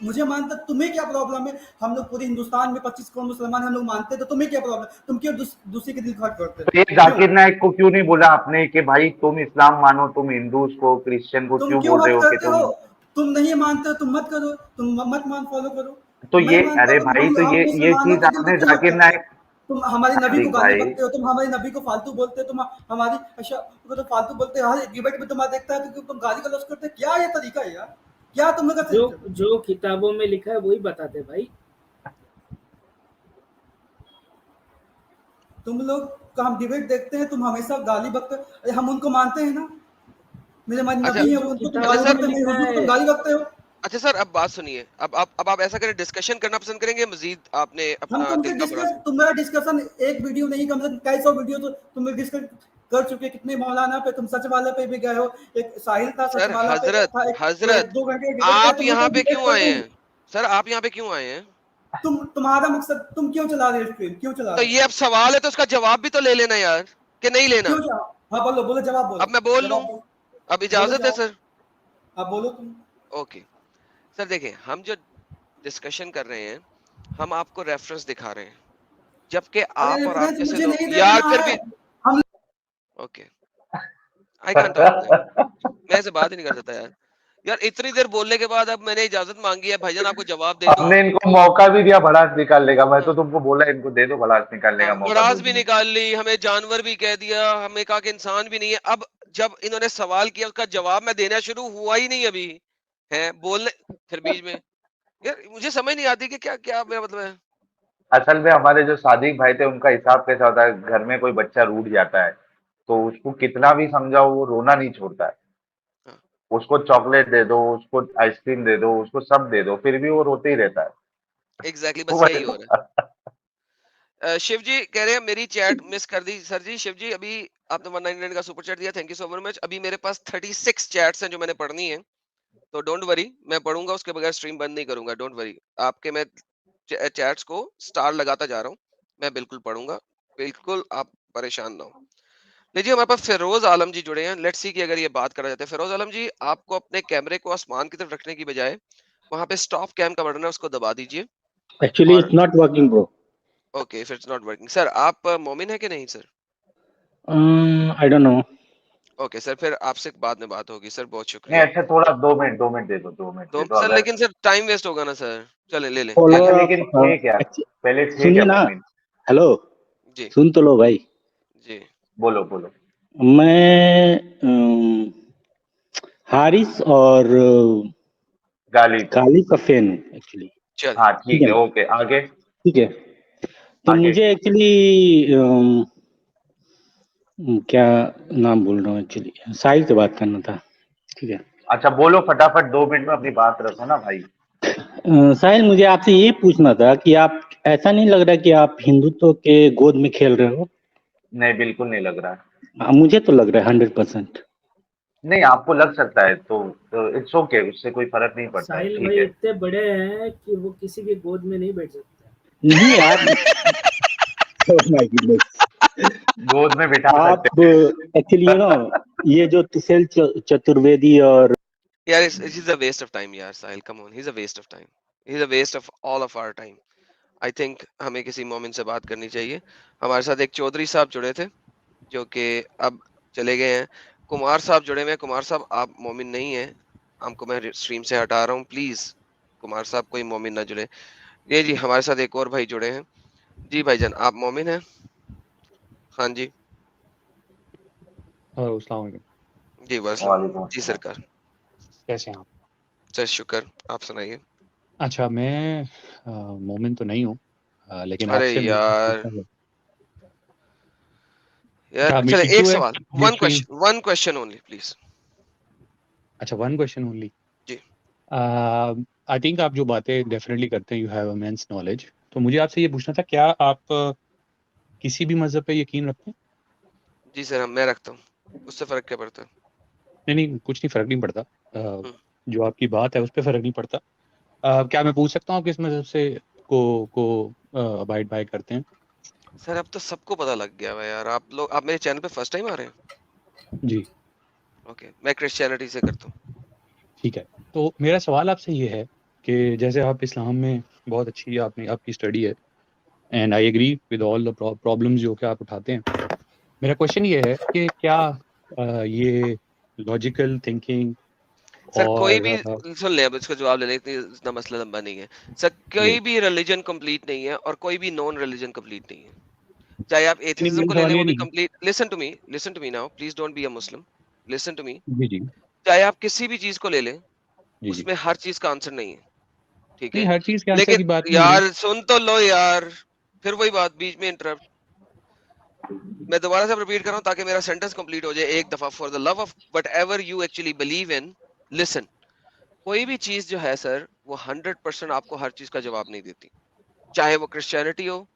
मुझे मानता, तुम्हें क्या प्रॉब्लम है? हम लोग पूरे हिंदुस्तान में 25 करोड़ मुसलमान हम लोग मानते हैं, तो तुम्हें क्या प्रॉब्लम? तुम क्यों दूसरे के दिल खट करते हो? तो ये क्यों जाकिर नायक को क्यों नहीं बोला आपने कि भाई तुम इस्लाम मानो, तुम हिंदूज को, क्रिश्चियन को तुम क्यों क्यों बोल रहे मत हो कि करते हो? तुम? तुम नहीं मानते हो, तुम मत करो, तुम मत मान फॉलो करो। तो मैं ये, मानता अरे हूँ, भाई तो हम ये मुसलमानों चीज के दिल को आपने क्यों हट जाकिर करते हो? नायक, तुम हमारे नबी को सादिक गाली भाई, बकते हो, तुम हमारे नबी को फालतू बोलते हो, तुम हमारी अच्छा को तो फालतू बोलते हो। हर डिबेट में तुम्हारा देखता है क्योंकि तुम गाली गलौज करते हो। क्या ये तरीका है यार? क्या तुम लोग का जो किताबों में लिखा है वही बताते भाई। तुम लोग का हम डिबेट देखते हैं, तुम हमेशा गाली बकते हो। अरे हम उनको मानते हैं ना, मेरे अच्छा नबी है, जो उनको तुम अच्छा गाली किताबों सर, में बकते हो, मेरे लिखा हुजूर को तुम है। गाली बकते हो। अच्छा सर अब बात सुनिए। अब आप ऐसा करें, डिस्कशन करना पसंद करेंगे? मजीद आपने हम अपना तुमसे दिल का बुरा। तुम्हारा डिस्कशन एक वीडियो नहीं, कम से कम कई 100 वीडियो तो तुम डिस्कस कर चुके। कितने मौलाना पे, तुम सच वाले पे भी गए हो। एक साहिल था, सच सर वाला पे हजरत था, एक हजरत 2 घंटे डिबेट किया। आप तुम लोग यहाँ कोई पे डिबेट क्यों आए करते नहीं। हैं? सर आप यहाँ पे क्यों आए हैं? तुम्हारा मकसद, तुम क्यों चला रहे हो स्क्रीन, क्यों चला तो रहे हो? ये अब सवाल है तो उसका जवाब भी तो ले लेना यार, कि नहीं लेना? क्यों चला? हाँ बोलो बोलो, जवाब बोलो, अब मैं बोल लूं? जवाब बोलो, अब बोलो इजाजत है जवाब। सर? हाँ बोलो तुम। ओके सर, देखिए हम जो डिस्कशन कर रहे हैं, हम आपको रेफरेंस दिखा रहे हैं, जबकि अरे आप और आप रेफरेंस जैसे मुझे लोग नहीं यार देखना फिर है। भी। हम okay, I can't talk to them. मैं ऐसे बात ही नहीं कर सकता यार। यार इतनी देर बोलने के बाद अब मैंने इजाजत मांगी है, भाईजान आपको जवाब दे दूं। हमने इनको मौका भी दिया भड़ास निकालने का। मैं तो तुमको बोला इनको दे दो भड़ास निकालने का मौका भड़ास 2 भी मिनट। निकाल ली, हमें जानवर भी कह दिया, हमें कहा कि इंसान भी नहीं है। अब जब इन्होंने सवाल किया, उसका जवाब मैं देना शुरू हुआ ही नहीं अभी है बोलने, फिर बीच में। यार मुझे समझ नहीं आती कि क्या क्या मेरा मतलब है। असल में हमारे जो सादिक भाई थे उनका हिसाब कैसा होता है, घर में कोई बच्चा रूठ जाता है तो उसको कितना भी समझाओ वो रोना नहीं छोड़ता है। हाँ। उसको चॉकलेट दे दो, उसको आइसक्रीम दे दो, उसको सब दे दो, फिर भी वो रोते ही रहता है। एग्जैक्टली बस यही हो रहा है। शिव जी कह रहे हैं मेरी चैट मिस कर दी। सर जी, शिव जी अभी आपने 199 का सुपर चैट दिया, थैंक यू सो मच। अभी मेरे पास 36 चैट्स हैं जो मैंने पढ़नी है, तो डोंट वरी, मैं पढ़ूंगा, उसके बगैर स्ट्रीम बंद नहीं करूंगा। डोंट वरी, आपके मैं चैट्स को स्टार लगाता जा रहा हूँ, मैं बिल्कुल पढ़ूंगा, बिल्कुल आप परेशान ना हो। लीजिए हमारे पास फिरोज आलम जी जुड़े हैं। लेट्स सी कि अगर ये बात करा जाता है। फिरोज आलम जी, आपको अपने कैमरे को आसमान की तरफ रखने की बजाय वहां पे स्टॉप कैम का बटन है, उसको दबा दीजिए। Actually, और it's not working, bro. Okay, if it's not working, sir आप मोमिन है कि नहीं sir? I don't know. Okay sir, फिर आपसे बाद में बात होगी सर, बहुत नहीं शुक्रिया। अच्छा, थोड़ा 2 मिनट दे दो, 2 मिनट तो दे दो सर अगर। लेकिन सर टाइम वेस्ट होगा ना सर, चले ले लें ले Follow लें। अच्छा up. लेकिन थे क्या, पहले थे सुनिए क्या ना, मोमिन? हेलो, जी सुन तो लो भाई। जी बोलो बोलो। मैं हारिस और गालिब। गालिब का फैन हूँ एक्चुअली। चल हाँ ठीक ठीक है है, ना? ओके आगे। ठीक है, तो आगे मुझे एक्चुअली क्या नाम बोल रहा हूँ, एक्चुअली साहिल से बात करना था। ठीक है, अच्छा बोलो फटाफट, 2 मिनट में अपनी बात रखो ना भाई। साहिल, मुझे आपसे ये पूछना था कि आप, ऐसा नहीं लग रहा कि आप हिंदुत्व के गोद में खेल रहे हो? नहीं बिल्कुल नहीं लग रहा है। मुझे तो लग रहा है 100%। नहीं आपको लग सकता है तो इट्स ओके, उससे कोई फर्क नहीं पड़ता है, साहिल ठीक भाई है। इतने बड़े हैं कि वो किसी की गोद में नहीं बैठ सकते। नहीं यार, oh my goodness. गोद में बिठा आप सकते हैं। एक्चुअली ये जो तिसेल चतुर्वेदी और यार is a waste of time यार Sahil, come on, he is a waste of time, he is a waste of all of our time. I think हमें किसी मोमिन से बात करनी चाहिए। हमारे साथ एक चौधरी साहब जुड़े थे जो कि अब चले गए हैं। कुमार साहब जुड़े हुए हैं। कुमार साहब आप मोमिन नहीं है, हमको मैं स्ट्रीम से हटा रहा हूँ, प्लीज कुमार साहब कोई मोमिन ना जुड़े। ये जी हमारे साथ एक और भाई जुड़े हैं। जी भाईजान आप मोमिन हैं? हाँ जी अस्सलाम वालेकुम। जी वसलम वालेकुम जी अस्सलाम। सरकार। कैसे हैं आप? सर शुक्र, आप सुनाइए। अच्छा, मैं मोमिन तो नहीं हूँ, लेकिन अरे आपसे मिलना यार, अच्छा है। यार मैं चले एक इशू है सवाल, ये stream. One question only please. अच्छा, वन क्वेश्चन ओनली। जी आई थिंक आप जो बातें डेफिनेटली करते हैं, यू हैव इमेंस नॉलेज। तो मुझे आपसे ये पूछना था, क्या आप किसी भी मजहब पे यकीन रखते हैं? जी सर, मैं रखता हूँ, उससे फर्क क्या पड़ता है? नहीं नहीं, कुछ नहीं, फर्क नहीं पड़ता। हम्म। जो आपकी बात है उस पर फर्क नहीं पड़ता। क्या मैं पूछ सकता हूँ आप किस मजहब से को अबाइड बाय करते हैं? सर अब तो सबको पता लग गया हुआ है यार, आप लोग, आप मेरे चैनल पे फर्स्ट टाइम आ रहे हैं? जी ओके, मैं क्रिश्चियनिटी से करता हूँ। ठीक है। तो मेरा सवाल आपसे ये है कि जैसे आप इस्लाम में बहुत अच्छी आपने आपकी स्टडी है, and I agree with all the problems जो कि आप उठाते हैं। मेरा क्वेश्चन ये है कि क्या ये लॉजिकल थिंकिंग सर कोई और भी, सुन ले, अब इसका जवाब ले ले, इतना मसला लंबा नहीं है। सर जी कोई भी रिलीजन कंप्लीट नहीं है और कोई भी नॉन रिलीजन कंप्लीट नहीं है। चाहे आप नहीं, एथिज्म मेरा को ले लें, सवाल वो ये भी नहीं है। Complete. Listen to me now, please don't be a Muslim, listen to me. जी जी चाहे आप किसी भी चीज को ले लें, जी जी। उसमें हर चीज का आंसर नहीं है, ठीक नहीं, है? हर चीज के आंसर लेकिन की बात नहीं हो रही। यार सुन तो लो यार, फिर वही बात बीच में इंटरप्ट। मैं दोबारा से रिपीट कर रहा हूँ ताकि मेरा सेंटेंस कंप्लीट हो जाए एक दफा। For the love of what ever you actually believe in, listen. कोई भी चीज जो है सर, वो 100% आपको हर चीज का जवाब नहीं देती। चाहे वो क्रिश्चियनिटी हो,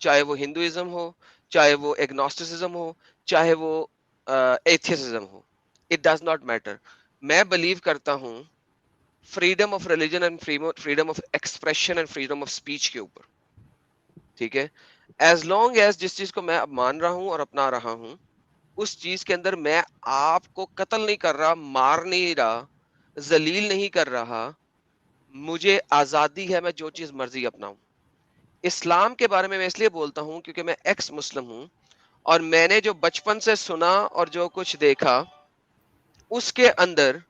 चाहे वो हिंदुइज्म हो, चाहे वो एग्नोस्टिसिज्म हो, चाहे वो एथियसिज्म हो, इट डज नॉट मैटर। मैं बिलीव करता हूँ freedom of religion and freedom of expression and freedom of speech के ऊपर, ठीक है? एज लॉन्ग एज जिस चीज को मैं अब मान रहा हूं और अपना रहा हूं, उस चीज के अंदर मैं आपको कत्ल नहीं कर रहा, मार नहीं रहा, जलील नहीं कर रहा, मुझे आजादी है, मैं जो चीज मर्जी अपनाऊं। इस्लाम के बारे में मैं इसलिए बोलता हूं क्योंकि मैं एक्स मुस्लिम हूं, और मैंने जो बचपन से सुना और जो कुछ देखा, उसके अंदर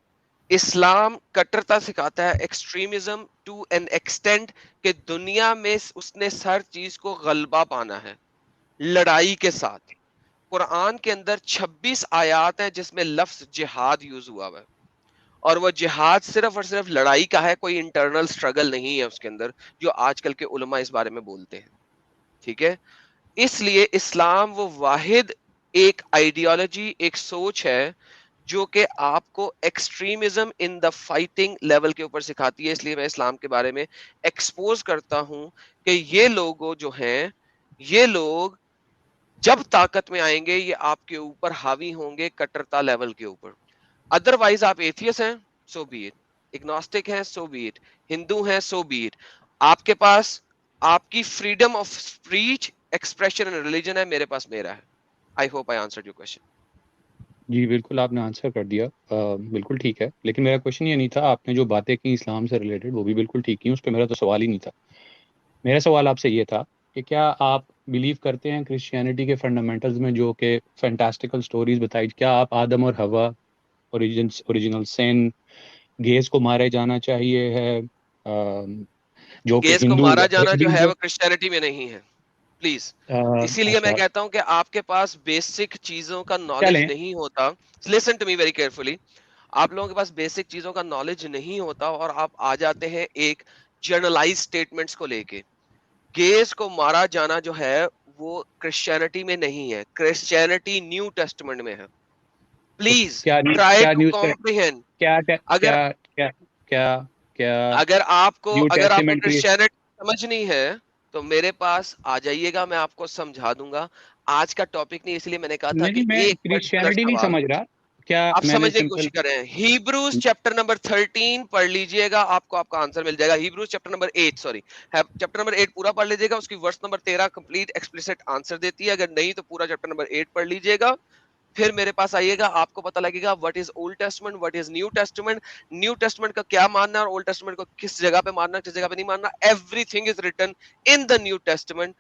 इस्लाम कट्टरता सिखाता है, एक्सट्रीमिज्म टू एन एक्सटेंट कि दुनिया में उसने हर चीज को गलबा पाना है लड़ाई के साथ। कुरान के अंदर 26 आयात हैं जिसमें लफ्ज जिहाद यूज हुआ है, और वो जिहाद सिर्फ और सिर्फ लड़ाई का है, कोई इंटरनल स्ट्रगल नहीं है उसके अंदर, जो आजकल के उलमा इस बारे में बोलते हैं, ठीक है? इसलिए इस्लाम वो वाहिद एक आइडियोलॉजी, एक सोच है जो कि आपको extremism in the fighting level के ऊपर सिखाती है। इसलिए मैं इस्लाम के बारे में एक्सपोज करता हूं कि ये लोग जो हैं, ये लोग जब ताकत में आएंगे, ये आपके ऊपर हावी होंगे कट्टरता लेवल के ऊपर। अदरवाइज आप एथियस हैं, सो बी इट, इग्नोस्टिक हैं, सो बी इट, हिंदू हैं, सो बी इट। आपके पास आपकी freedom of speech, expression and religion है, मेरे पास मेरा है। I hope I answered your question. जी बिल्कुल, आपने आंसर कर दिया। बिल्कुल ठीक है, लेकिन मेरा क्वेश्चन ये नहीं था। आपने जो बातें की इस्लाम से रिलेटेड, वो भी बिल्कुल ठीक की, उस पर मेरा तो सवाल ही नहीं था। मेरा सवाल आपसे ये था कि क्या आप बिलीव करते हैं क्रिश्चियनिटी के फंडामेंटल्स में, जो कि फैंटास्टिकल स्टोरीज बताई, क्या आप आदम और हवा, ओरिजिनल सिन, गेज को मारे जाना चाहिए है, जो कि गेस को हिंदू मारा जाना जो है हिंदुइज्म। वो क्रिश्चियनिटी में नहीं है, प्लीज। इसीलिए मैं अच्छा कहता हूं कि आपके पास बेसिक चीजों का नॉलेज चलें। नहीं होता। Listen to me very carefully. आप लोगों के पास बेसिक चीजों का नॉलेज नहीं होता और आप आ जाते हैं एक जनरलाइज स्टेटमेंट्स को लेके। गेस को मारा जाना जो है वो क्रिश्चियनिटी में नहीं है, क्रिश्चियनिटी न्यू टेस्टमेंट में है। तो प्लीज क्या ट्राई क्या टू न्यूज़ कॉम्प्रिहेंड। क्या अगर क्या क्या क्या क्या न्यू अगर आपको टेस्टामेंट की। क्रिश्चियनिटी समझनी है तो मेरे पास आ जाइएगा, मैं आपको समझा दूंगा। आज का टॉपिक नहीं, इसलिए मैंने कहा था नहीं कि नहीं, मैं एक पर्टिकुलर क्रिश्चियनिटी नहीं सवाल समझ रहा। क्या आप मैंने समझने की सिंपल। कोशिश कर रहे हैं। हिब्रूज चैप्टर नंबर 13 पढ़ लीजिएगा, आपको आपका आंसर मिल जाएगा। Hebrews chapter number 8, sorry, chapter number 8 पूरा पढ़ लीजिएगा, उसकी verse number 13 complete explicit answer देती है। अगर नहीं तो पूरा चैप्टर नंबर 8 पढ़ लीजिएगा, फिर मेरे पास आइएगा, आपको पता लगेगा what is old testament, what is new testament, new testament का क्या मानना है और ओल्ड टेस्टमेंट को किस जगह पे मानना, किस जगह पे नहीं मानना। Everything is written in the New Testament.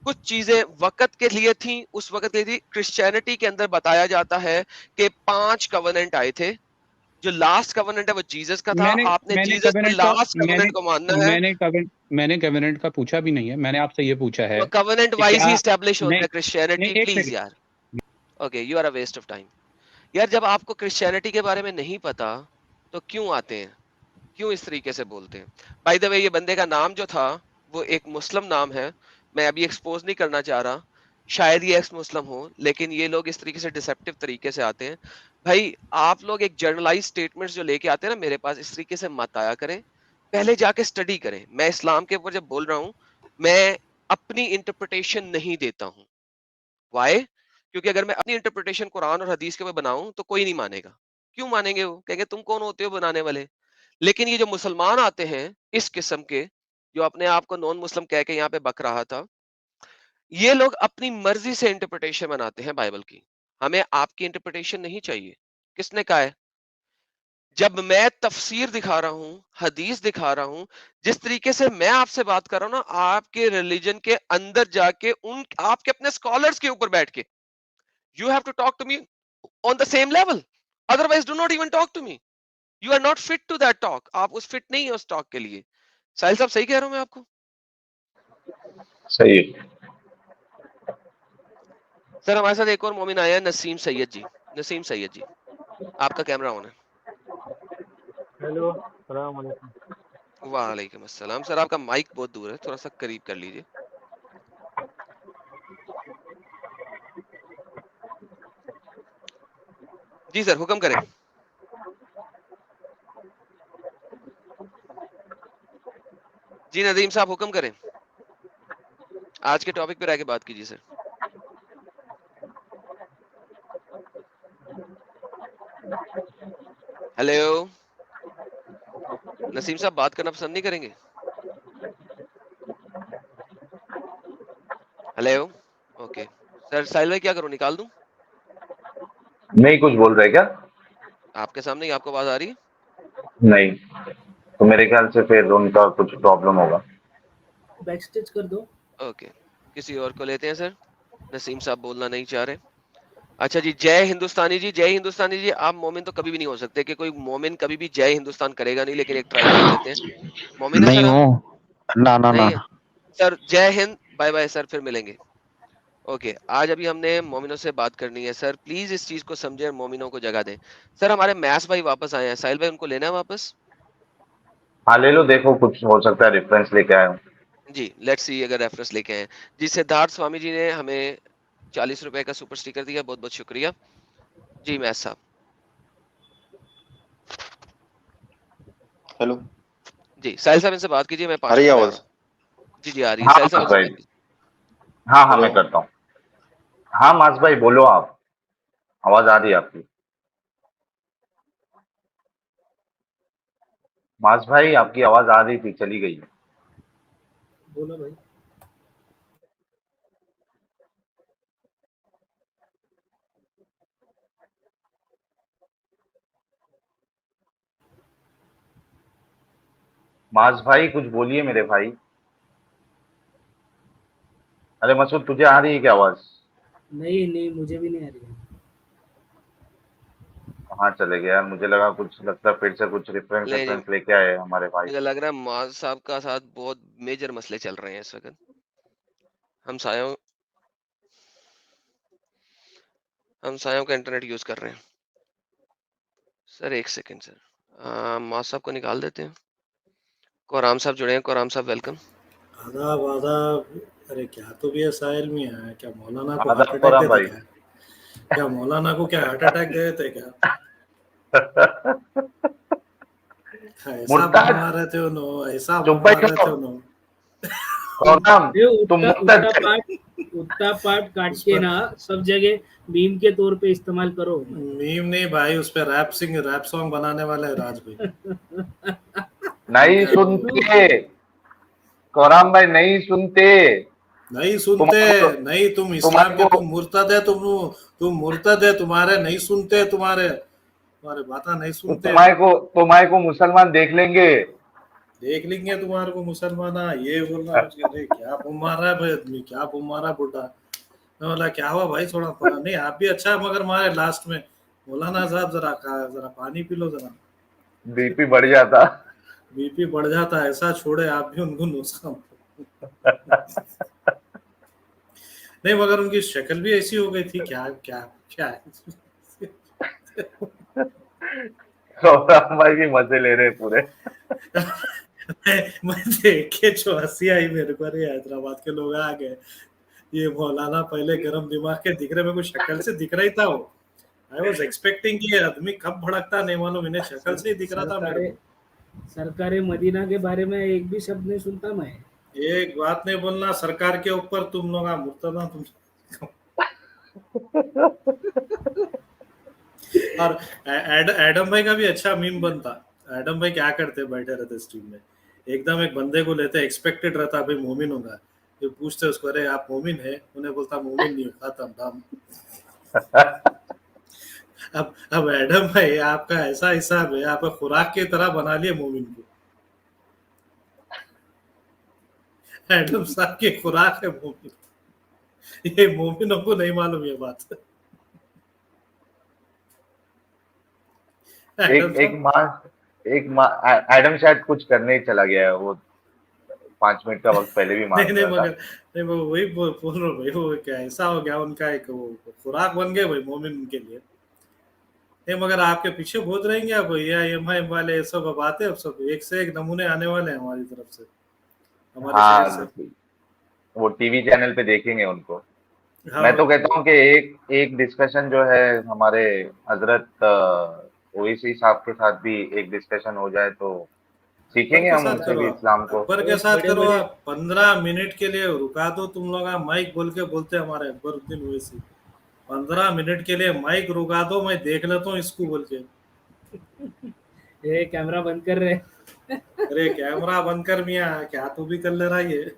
कुछ चीजें वक्त के लिए थी, उस वक्त के लिए थी। क्रिश्चियनिटी के अंदर बताया जाता है कि 5 कवेनेंट आए थे। जो लास्ट कवेनेंट है वो जीसस का था। आपने मैंने जीसस के कवेनेंट का लास्ट कवेनेंट को मानना है। मैंने कवेनेंट का पूछा भी नहीं है, मैंने आपसे ये पूछा है कवेनेंट कि वाइज क्या ही एस्टेब्लिश होता नहीं है क्रिश्चियनिटी। एक प्लीज सेकंड यार, okay you are a waste of time. यार जब आपको क्रिश्चियनिटी के बारे में नहीं पता तो क्यों आते हैं, क्यों इस तरीके से बोलते हैं। बाय द वे ये बंदे का नाम जो था वो एक मुस्लिम नाम है, मैं अभी एक्सपोज नहीं करना चाह रहा, शायद ये एक्स मुस्लिम हो, लेकिन ये लोग इस तरीके से डिसेप्टिव तरीके से आते हैं। भाई आप लोग एक जर्नलाइज स्टेटमेंट्स जो लेके आते हैं ना मेरे पास, इस तरीके से मत आया करें, पहले जाके स्टडी करें। मैं इस्लाम के ऊपर जब बोल रहा हूँ मैं अपनी इंटरप्रिटेशन नहीं देता हूँ। वाई? क्योंकि अगर मैं अपनी इंटरप्रिटेशन कुरान और हदीस के ऊपर बनाऊं तो कोई नहीं मानेगा। क्यों मानेंगे? वो कहेंगे तुम कौन होते हो बनाने वाले। लेकिन ये जो मुसलमान आते हैं इस किस्म के, जो अपने आप को नॉन मुस्लिम कह के यहाँ पे बक रहा था, ये लोग अपनी मर्जी से इंटरप्रिटेशन बनाते हैं बाइबल की। हमें आपकी इंटरप्रिटेशन नहीं चाहिए। किसने कहा है? जब मैं तफसीर दिखा रहा हूं, हदीस दिखा रहा हूं, जिस तरीके से मैं आपसे बात कर रहा हूं ना, आपके रिलीजन के अंदर जाके उन आपके अपने स्कॉलर्स के ऊपर बैठ के, you have to talk to me on the same level, otherwise do not even talk to me. You are not fit to that talk. आप उस फिट नहीं है उस टॉक के लिए। साहिल साहब सही कह रहा हूं मैं आपको? सही है। सर हमारे साथ एक और मोमिन आया है, नसीम सैयद जी। नसीम सैयद जी, आपका कैमरा ऑन है। हेलो, अस्सलाम वालेकुम। वालेकुम अस्सलाम। सर आपका माइक बहुत दूर है, थोड़ा सा करीब कर लीजिए। जी सर हुक्म करें। जी नदीम साहब हुक्म करें, आज के टॉपिक पे रह के बात कीजिए सर। हेलो, नसीम साहब बात करना पसंद नहीं करेंगे? Hello, okay sir. साहिल भाई क्या करूं, निकाल दूं? नहीं कुछ बोल रहे क्या? आपके सामने ही, आपको आवाज आ रही है? नहीं, तो मेरे ख्याल से फिर उनका कुछ प्रॉब्लम होगा। बैकस्टेज कर दो। ओके, किसी और को लेते हैं सर। नसीम साहब बोलना नहीं चाह रहे। अच्छा जी, जय हिंदुस्तानी जी। जय हिंदुस्तानी जी, आप मोमिन तो कभी भी नहीं हो सकते कि कोई मोमिन कभी भी जय हिंदुस्तान करेगा नहीं, लेकिन एक ट्राई कर लेते हैं। मोमिन है नहीं सर आप? हूँ, ना ना नहीं ना। है सर। जय हिंद, बाय बाय सर, फिर मिलेंगे। ओके, आज अभी हमने मोमिनों से बात करनी है सर, प्लीज इस चीज को समझें और मोमिनों को जगह दें। सर हमारे मैस भाई वापस आए हैं, साहिल भाई उनको लेना है वापस? हाँ ले लो, देखो कुछ हो सकता है रेफरेंस लेके आए हो। जी लेट्स सी अगर रेफरेंस लेके आए। जी सिद्धार्थ स्वामी जी ने हमें 40 रुपए का सुपर स्टिकर दिया, बहुत बहुत शुक्रिया जी मैस साहब। हेलो जी साहिल साहब इनसे बात कीजिए, मैं 5 आ रही है मिनट आवाज? जी जी आ रही है। हाँ साहिल साहब मास इनसे भाई, बात कीजिए। हाँ हाँ हेलो मैं करता हूँ। हाँ मास भाई बोलो आप, आवाज आ रही है आपकी। मास भाई आपकी आवाज आ रही थी, चली गई। बोलो भाई। मास भाई कुछ बोलिए मेरे भाई। अरे मसूद तुझे आ रही है क्या आवाज? नहीं नहीं, मुझे भी नहीं आ रही है। कहाँ चले गए यार, मुझे लगा कुछ, लगता है फिर से कुछ रेफरेंस नहीं नहीं, रेफरेंस लेके आए हमारे भाई। मुझे लग रहा है माज साहब का साथ बहुत मेजर मसले चल रहे हैं इस वक्त। हम सायों का इंटरनेट यूज कर रहे हैं सर। एक सेकंड सर, माज साहब को निकाल देते हैं। कोराम साहब जुड़े हैं, कोराम साहब वेलकम। आदाब आदाब। अरे क्या तो भी है, साहिल में है क्या? मौलाना को हार्ट आदाब अटैक कोराम देते भाई। क्या? क्या मौलाना को क्या हार्ट अटैक दे देते क्या? ऐसा मुर्ताद मार रहे थे उन्होंने, ऐसा चुप मार रहे थे बैठो। उन्होंने। कोराम ये तुम उतना पार्ट काट के ना सब जगह मीम के तौर पे इस्तेमाल करो। मीम नहीं भाई, उस पे रैप सॉन्ग बनाने वाला है राज भाई। नहीं सुनते, कोराम भाई नहीं सुनते। नहीं सुनते, नहीं तुम इस्लाम के, तुम मुर्तद है, तुम मुर्तद है, तुम्हारे नहीं सुनते, तुम्हारे बातें नहीं सुनते। तुम्हारे को मुसलमान देख लेंगे तुम्हारे को मुसलमान, ये बोलना अरे क्या बुम मार रहा है भाई आदमी, क्या बुम मारा बुढ़ा। मैं बोला क्या हुआ भाई, थोड़ा नहीं आप भी अच्छा मगर मारे लास्ट में। मौलाना साहब जरा पानी पी लो, जरा बीपी बढ़ जाता, ऐसा छोड़े आप भी उनको नुस्खा। नहीं मगर उनकी शक्ल भी ऐसी हो गई थी, क्या क्या क्या भाई भी मजे ले रहे पूरे। मैं देख के जो हंसी आई मेरे को, अरे हैदराबाद के लोग आ गए, ये मौलाना पहले गरम दिमाग के दिख रहे, मेरे को शक्ल से दिख रही था वो। आई वाज एक्सपेक्टिंग कि ये आदमी कब भड़कता नहीं मालूम, इन्हें शक्ल से ही दिख रहा था मेरे को। सरकार मदीना के बारे में एक भी शब्द नहीं सुनता मैं। एक बात नहीं बोलना सरकार के ऊपर, तुम लोग मुर्तदा तुम। और एडम भाई का भी अच्छा मीम बनता। एडम भाई क्या करते, बैठे रहते स्ट्रीम में, एकदम एक बंदे को लेते, एक्सपेक्टेड रहता भाई मोमिन होगा, तो पूछते उसको अरे आप मोमिन है, उन्हें बोलता मोमिन नहीं होता तब। अब एडम भाई आपका ऐसा हिसाब है, आप खुराक की तरह बना लिए मोमिन को। एडम साहब की खुराक है मोमिन, ये मोमिनों को नहीं मालूम ये बात। एडम शायद कुछ करने ही चला गया है, वो 5 मिनट का वक्त पहले भी मार नहीं मगर नहीं वो वही बोल रहा हूँ भाई, वो क्या ऐसा हो गया उनका, एक वो खुराक बन गए भाई मोमिन के लिए। नहीं मगर आपके पीछे बहुत रहेंगे आप, ये एमआईएम वाले सब अब आते हैं, अब सब एक से एक नमूने आने वाले हैं हमारी तरफ से, हमारे शहर से। वो टीवी चैनल पे देखेंगे उनको। हाँ, मैं तो कहता हूँ कि एक डिस्कशन जो है हमारे हजरत ओवैसी साहब के साथ भी एक डिस्कशन हो जाए तो सीखेंगे हम उनसे भी इस्लाम को। अकबर के साथ करो, 15 मिनट के लिए रुका दो तुम लोग, माइक बोल के बोलते हमारे अकबरुद्दीन ओवैसी, 15 मिनट के लिए माइक रुका दो, मैं देख लेता हूँ इसको बोल के। ये कैमरा बंद कर रहे। अरे कैमरा बंद कर मियां, क्या तू भी कर ले रहा है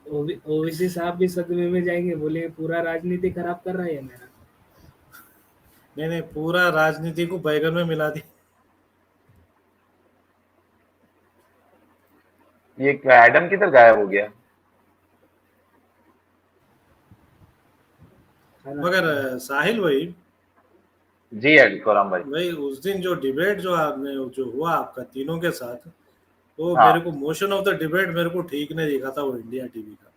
ओवैसी साहब भी सदमे में जाएंगे, बोले पूरा राजनीति खराब कर रहा है मेरा। नहीं पूरा राजनीति को बैगन में मिला दी। ये क्या एडम किधर गायब हो गया? मगर साहिल भाई जी कोराम भाई उस दिन जो डिबेट जो हुआ आपका तीनों के साथ, तो हाँ। मेरे को मोशन ऑफ द डिबेट मेरे को ठीक नहीं दिखा था वो इंडिया टीवी का,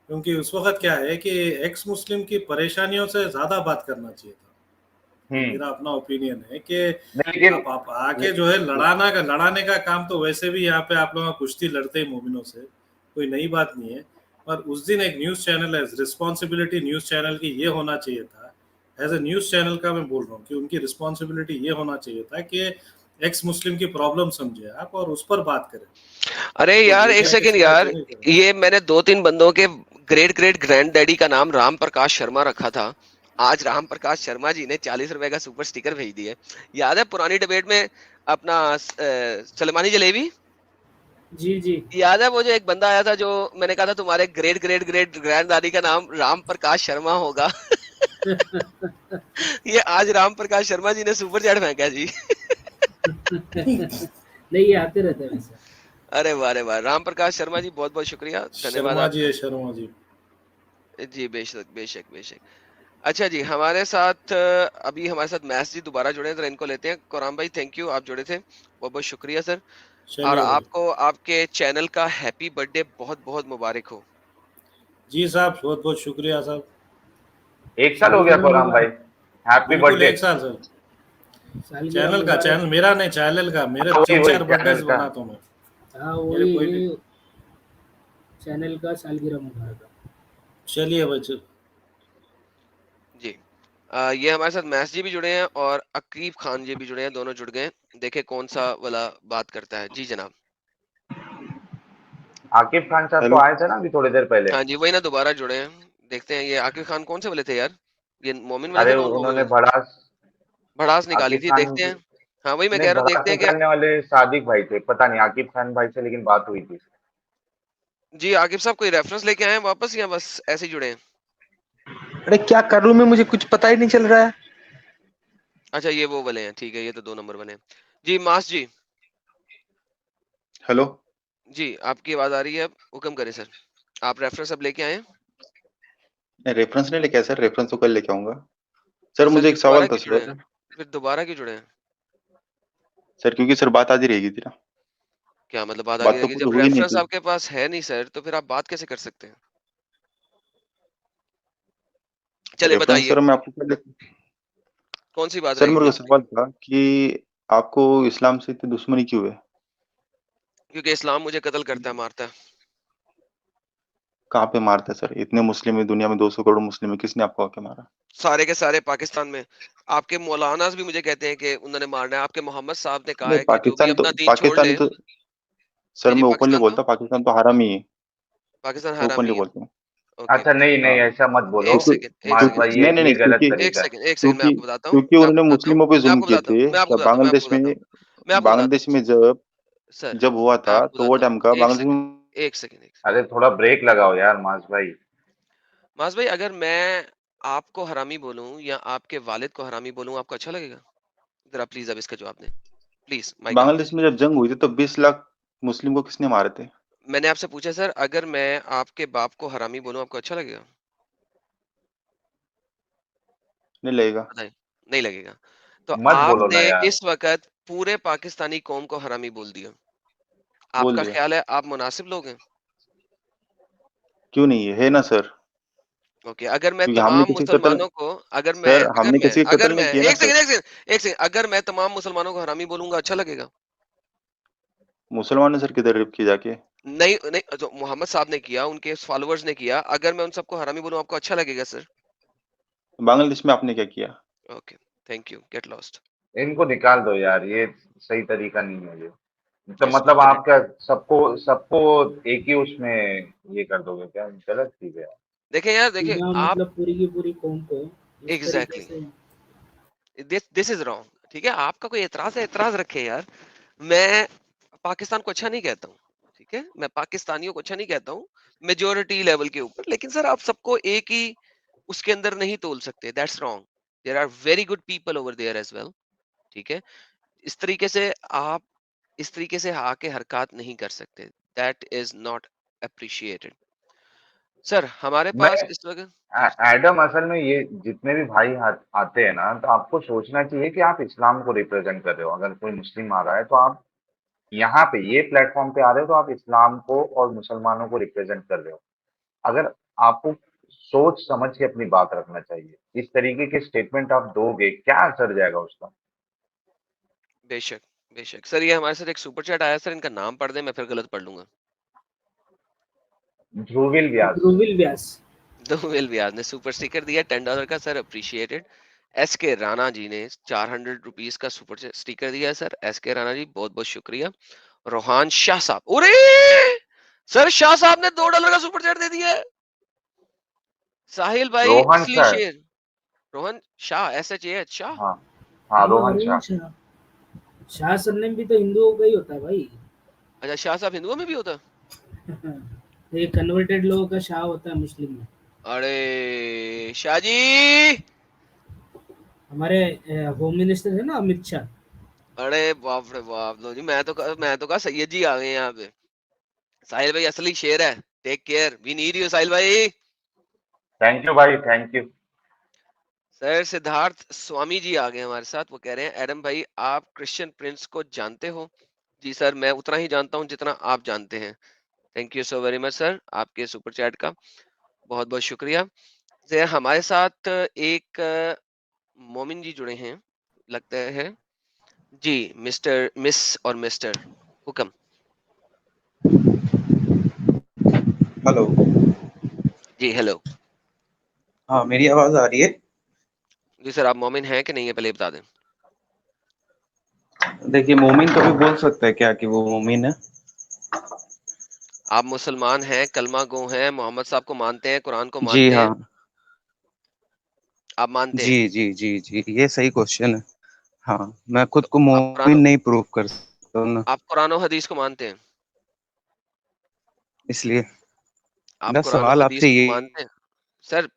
क्योंकि उस वक्त क्या है कि एक्स मुस्लिम की परेशानियों से ज्यादा बात करना चाहिए था। मेरा अपना ओपिनियन है कि आप आके जो है लड़ाने का काम तो वैसे भी यहाँ पे आप लोग कुश्ती लड़ते ही मोमिनों से, कोई नई बात नहीं है। पर उस दिन एक न्यूज चैनल है, रिस्पॉन्सिबिलिटी न्यूज चैनल की ये होना चाहिए था, एज ए न्यूज चैनल का मैं बोल रहा हूँ कि उनकी रिस्पॉन्सिबिलिटी ये होना चाहिए था कि एक्स मुस्लिम की प्रॉब्लम समझे आप और उस पर बात करें। अरे यार एक सेकंड यार, ये मैंने 2-3 बंदों के ग्रेट ग्रैंड डैडी का नाम राम प्रकाश शर्मा रखा था, आज राम प्रकाश शर्मा जी ने 40 रुपए का सुपर स्टिकर भेज दिया। याद है पुरानी डिबेट में अपना सलमानी जलेबी जी याद है, वो जो एक बंदा आया था जो मैंने कहा था तुम्हारे ग्रेट ग्रैंड दादी का नाम राम प्रकाश शर्मा होगा। ये आज राम प्रकाश शर्मा जी ने सुपर चैट फेंका जी। नहीं ये आते रहते हैं वैसे। अरे वाह राम प्रकाश शर्मा जी बहुत बहुत शुक्रिया, धन्यवाद शर्मा जी। बेशक। अच्छा जी, हमारे साथ अभी हमारे साथ मैस जी दोबारा जुड़े हैं, तो इनको लेते हैं। कोराम भाई थैंक यू, आप जुड़े थे, बहुत बहुत शुक्रिया सर। और आपको आपके चैनल का हैप्पी बर्थडे बहुत बहुत मुबारक हो। जी साहब बहुत बहुत शुक्रिया साहब। 1 साल हो गया कोराम भाई, हैप्पी बर्थडे। 1 साल सर। चैनल मेरा नहीं, चैनल का मेरे 3-4 बर्थडे बनाता हूं मैं। हाँ वही चैनल का सालगिरह मुबारक। चलिए बच्चों जी, ये हमारे साथ मैस जी भी जुड़े हैं और अकीब खान जी भी जुड़े हैं, दोनों जुड़ गए। देखे कौन सा वाला बात करता है। जी जनाब। आकिब खान साहब तो आए थे ना अभी थोड़ी देर पहले। हाँ जी वही ना, दोबारा जुड़े हैं। देखते हैं ये आकिब खान कौन से वाले थे यार, ये मोमिन वाले थे? उन्होंने भड़ास निकाली थी, देखते हैं। हाँ वही मैं नहीं, कह रहा हूँ, देखते धड़ाके हैं कि करने वाले सादिक भाई थे, पता नहीं आकिब खान भाई से लेकिन बात हुई थी। जी आकिब साहब कोई रेफरेंस लेके आए हैं वापस या बस ऐसे ही जुड़े हैं? अरे क्या करूं मैं, मुझे कुछ पता ही नहीं चल रहा है। अच्छा ये वो वाले हैं, ठीक है, ये तो 2 नंबर बने हैं। जी मास जी। हेलो। जी आपकी आवाज आ रही है, अब हुक्म करें सर। आप रेफरेंस अब लेके आए हैं? रेफरेंस नहीं लेके आया सर, रेफरेंस तो कल लेके आऊंगा। सर सर मुझे फिर एक दोबारा सवाल था क्यों जुड़े हैं? सर। फिर दोबारा क्यों जुड़े हैं? सर क्योंकि सर बात आज ही रहेगी थी ना। क्या मतलब बात आगे बात तो रहेगी? पूरी जब हुई नहीं रेफरेंस थी। आपके पास है नहीं सर, तो फिर आप बात कैसे कर सकते हैं? चलिए रेफरेंस बताइए, सर मैं आपको पहले। कौन सी बात सर रहेगी मेरे को बताइए। सवाल था कि आपको इस्लाम से इतनी दुश्मनी क्यों है? क्योंकि इस्लाम मुझे कत्ल करता है, मारता है। कहाँ पे मारता है सर? इतने मुस्लिम है दुनिया में, 200 करोड़ मुस्लिम है, किसने आपको आके मारा? सारे के सारे पाकिस्तान में। आपके मौलानास भी मुझे कहते हैं कि उन्होंने मारना है। आपके मोहम्मद साहब ने कहा नहीं है कि जो भी अपना दीन छोड़ ले। सर जी जी मैं ओपनली पाकिस्तान तो बोलता हूँ, पाकिस्तान तो हराम ही है। पाकिस्तान मैं ओपनली हरामी है। बोलता हूँ। ओके अच्छा नहीं हाँ नहीं, ऐसा मत बोलो एक क्योंकि सेकंड, एक मास सेकंड, भाई, एक नहीं सेकंड, नहीं नहीं, ये गलत क्योंकि एक तरीका है। सेकंड, एक सेकंड, मैं क्योंकि आपको बताता हूँ, क्योंकि मैं उन्होंने आपको बताता हूँ, मुस्लिमों पे मैं जुल्म आपको किए बताता हूँ, थे मैं आपको क्या? बताता हूँ, मैं आपको बताता हूँ, मैं आपको बताता बांग्लादेश हूँ में जब सर, जब हुआ मैं था आपको तो वो बताता हूँ, टाइम का एक बांग्लादेश सेकंड, में। एक सेकंड, एक अरे थोड़ा ब्रेक लगाओ यार मास भाई। मास भाई, अगर मैं आपको हरामी बोलूं या आपके वालिद को हरामी बोलूं, आपको अच्छा लगेगा? जरा प्लीज अब इसका जवाब दें, प्लीज माइक आपका। बांग्लादेश में जब जंग हुई थी तो 20 लाख मुस्लिम को किसने मारे थे? मैंने आपसे पूछा सर, अगर मैं आपके बाप को हरामी बोलूं, आपको अच्छा लगेगा? नहीं लगेगा। बताइए, नहीं लगेगा। तो मत बोलो आपने ना यार। इस वक्त पूरे पाकिस्तानी कौम को हरामी बोल दिया। बोल आपका दिया। ख्याल है आप मुनासिब लोग हैं? क्यों नहीं है ना सर। ओके, अगर मैं क्योंकि हमने तमाम किसी का कत्ल। मुसलमानों को, सर हमने किसी का अगर कत्ल नहीं मैं किया ना एक सर। सेकंड, एक सेकंड, एक सेकंड, अगर मैं तमाम मुसलमानों को हरामी बोलूंगा, अच्छा लगेगा? मुसलमान ने सर किधर रेप किया जाके? नहीं नहीं, जो मोहम्मद साहब ने किया, उनके फॉलोअर्स ने किया, अगर मैं उन सबको हरामी बोलूं, आपको अच्छा लगेगा सर? बांग्लादेश में आपने क्या किया? Okay, thank you, get lost. इनको निकाल दो यार, ये सही तरीका नहीं है ये। तो यस मतलब ओके आप क्या सबको सबको एक ही उसमें ये कर दोगे क्या? गलत चीज है यार। देखें यार, देखें ना आप, मतलब पूरी की पूरी कौम को इस तरीके एग्जैक्टली, से। दिस इज रॉन्ग, ठीक है? आपका कोई एतराज है, एतराज रखे यार। मैं पाकिस्तान को अच्छा नहीं कहता हूँ, ठीक है? मैं पाकिस्तानियों को अच्छा नहीं कहता हूँ मेजोरिटी लेवल के ऊपर, लेकिन सर आप सबको एक ही उसके अंदर नहीं तोल सकते, that's wrong. There are very good people over there as well, ठीक है? इस तरीके से आप, इस तरीके से आके हरकत नहीं कर सकते, that is not appreciated. Sir हमारे मैं पास इस वक्त, जी एडम, असल में ये जितने भी भाई आते हैं ना, तो आपको सोचना चाहिए कि आप इस्लाम को रिप्रेजेंट कर रहे हो। अगर कोई मुस्लिम आ रहा है तो आप यहाँ पे ये प्लेटफॉर्म पे आ रहे हो तो आप इस्लाम को और मुसलमानों को रिप्रेजेंट कर रहे हो। अगर आपको सोच समझ के अपनी बात रखना चाहिए। इस तरीके के स्टेटमेंट आप दोगे, क्या असर जाएगा उसका? बेशक, बेशक सर, ये हमारे साथ एक सुपर चैट आया सर, इनका नाम पढ़ दें, मैं फिर गलत पढ़ लूंगा। ध्रुविल व्यास। ध्रुविल व्यास। ध्रुविल व्यास ने सुपर स्टिकर दिया $10 का सर, अप्रिशिएटेड। एस के राणा जी ने 400 रुपीज का सुपर स्टिकर दिया सर, एस के राणा जी बहुत बहुत शुक्रिया। रोहान शाह साहब, अरे सर शाह साहब ने $2 का सुपर चैट दे दिया है। साहिल भाई रोहन असली शाह। शेर, रोहन शाह, SHAH शाह। हाँ हाँ, हाँ रोहन अरुण शाह। शाह। शाह सरनेम भी तो हिंदुओं का ही होता है भाई। अच्छा शाह साहब हिंदुओं में भी होता? ये कन्वर्टेड लोगों का शाह होता है मुस्लिम में। अरे शाह जी, हमारे होम मिनिस्टर है ना अमित शाह। अरे बाप रे बाप, लो जी, मैं तो कहा सैयद जी आ गए यहाँ पे। साहिल भाई असली शेर है, take care, we need you Sahil भाई। थैंक यू भाई, thank you. Sir Siddharth Swami ji आ गए हमारे साथ, वो कह रहे हैं एडम भाई आप क्रिश्चियन प्रिंस को जानते हो? जी सर, मैं उतना ही जानता हूँ जितना आप जानते हैं। Thank you so very much sir, आपके सुपर चैट का बहुत बहुत शुक्रिया। सर हमारे साथ एक मोमिन जी जुड़े हैं लगता है जी, मिस्टर मिस और मिस्टर हुक्म। हेलो। जी हेलो। हाँ, मेरी आवाज आ रही है? जी सर, आप मोमिन हैं कि नहीं है पहले बता दें। देखिए, मोमिन कभी बोल सकता है क्या कि वो मोमिन है? आप मुसलमान हैं, कलमा गो हैं, मोहम्मद साहब को मानते हैं, कुरान को जी मानते हैं, हाँ। आप मानते हैं? जी जी जी जी, ये सही क्वेश्चन है। हाँ, मैं खुद को आप कुरान मोमिन नहीं प्रूव कर सकता हूँ ना, आप कुरान और हदीस को मानते हैं? इसलिए आप मेरा कुरान और सवाल हदीस आपसे को ये मानते हैं? सर,